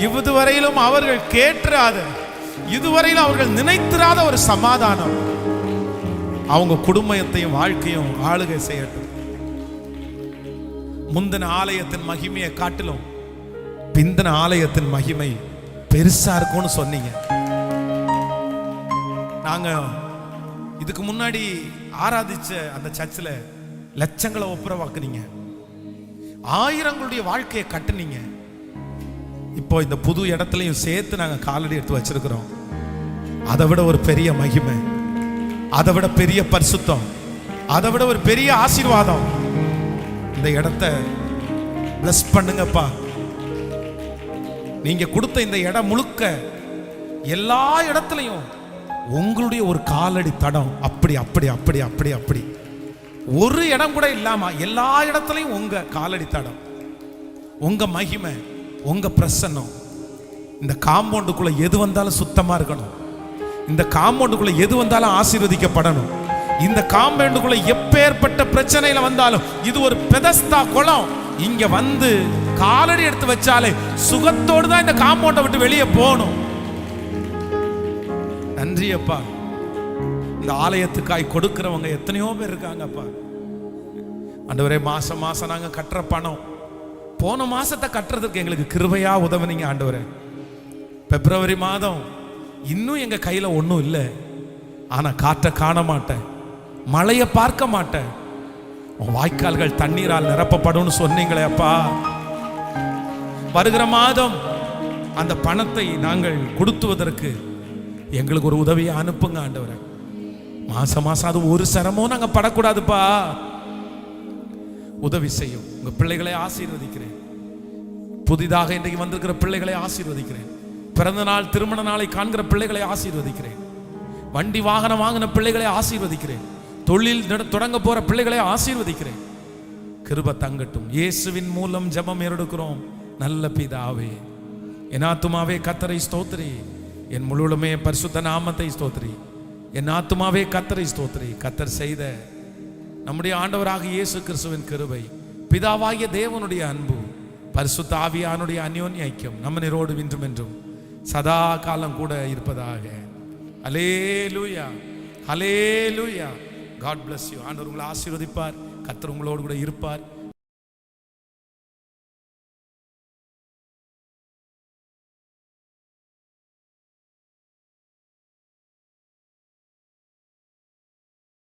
இதுவரையிலும் அவர்கள் கேட்றாத, இதுவரையிலும் அவர்கள் நினைத்திராத ஒரு சமாதானம் அவங்க குடும்பத்தையும் வாழ்க்கையும் ஆளுகை செய்யட்டும். முந்தின ஆலயத்தின் மகிமையை காட்டிலும் பிந்தின ஆலயத்தின் மகிமை பெருசா இருக்கும்னு சொன்னீங்க. நாங்க இதுக்கு முன்னாடி ஆராதிச்ச அந்த சர்ச்சில் லட்சங்களை ஒப்புரவாக்குனீங்க, ஆயிரங்களுடைய வாழ்க்கையை கட்டுனீங்க. இப்போ இந்த புது இடத்துலையும் சேர்த்து நாங்க காலடி எடுத்து வச்சிருக்கிறோம். அதை விட ஒரு பெரிய மகிமை, அதை விட பெரிய பரிசுத்தம், அதை விட ஒரு பெரிய ஆசீர்வாதம் இந்த இடத்த பிளஸ் பண்ணுங்கப்பா. நீங்க கொடுத்த இந்த இடம் முழுக்க எல்லா இடத்துலையும் உங்களுடைய ஒரு காலடி தடம் அப்படி அப்படி அப்படி அப்படி அப்படி ஒரு இடம் கூட இல்லாம எல்லா இடத்துலையும் உங்க காலடி தடம், உங்க மகிமை, உங்க பிரசன்னம். இந்த காம்பவுண்டுக்குள்ள எது வந்தாலும் சுத்தமா இருக்கணும். இந்த காம்பவுண்டுக்குள்ள எது வந்தாலும் ஆசீர்வதிக்கப்படணும். இந்த காம்பவுண்டுக்குள்ள எப்பேற்பட்ட பிரச்சனையில வந்தாலும் இது ஒரு பெதஸ்தா குளம், இங்க வந்து காலடி எடுத்து வச்சாலே சுகத்தோடு தான் இந்த காம்பவுண்டை விட்டு வெளியே போகணும். நன்றி அப்பா. இந்த ஆலயத்துக்காய் கொடுக்கிறவங்க எத்தனையோ பேர் இருக்காங்கப்பா. ஆண்டவரே, மாசம் மாசம் நாங்க கட்டுற பணம், போன மாசத்தை கட்டுறதுக்கு எங்களுக்கு கிருபையா உதவுனீங்க ஆண்டவரே. பிப்ரவரி மாதம் இன்னும் எங்க கையில ஒன்றும் இல்லை. ஆனா காற்றை காண மாட்டேன், மழையை பார்க்க மாட்டேன், உன் வாய்க்கால்கள் தண்ணீரால் நிரப்பப்படும் சொன்னீங்களே அப்பா. வருகிற மாதம் அந்த பணத்தை நாங்கள் கொடுத்துவதற்கு எங்களுக்கு ஒரு உதவியை அனுப்புங்க ஆண்டவரே. மாசம் மாசம் அது ஒரு சிரமம் நாங்க படக்கூடாதுப்பா. உதவி செய்யும். உங்க பிள்ளைகளை ஆசீர்வதிக்கிறேன். புதிதாக இன்றைக்கு வந்திருக்கிற பிள்ளைகளை ஆசீர்வதிக்கிறேன். பிறந்த நாள் திருமண நாளை காண்கிற பிள்ளைகளை ஆசீர்வதிக்கிறேன். வண்டி வாகனம் வாங்கின பிள்ளைகளை ஆசீர்வதிக்கிறேன். தொழில் தொடங்க போற பிள்ளைகளை ஆசீர்வதிக்கிறேன். கிருபை தங்கட்டும். இயேசுவின் மூலம் ஜெபம் எடுக்கிறோம் நல்ல பிதாவே. என் ஆத்துமாவே கர்த்தரை ஸ்தோத்திரி, என் முழுவதுமே பரிசுத்த நாமத்தை ஸ்தோத்திரி. என் ஆத்துமாவே கர்த்தரை ஸ்தோத்திரி. கர்த்தர் செய்த நம்முடைய ஆண்டவராக இயேசு கிறிஸ்துவின் கிருபை, பிதாவாகிய தேவனுடைய அன்பு, பரிசுத்த ஆவியானுடைய அந்யோன்ய ஐக்கியம் நம்மனோடு இன்றும் என்றும் சதா காலம் கூட இருப்பதாக. ஹல்லேலூயா, ஹல்லேலூயா. God bless you. ஆண்டவர் உங்களை ஆசீர்வதிப்பார். கர்த்தர் உங்களோடு கூட இருப்பார்.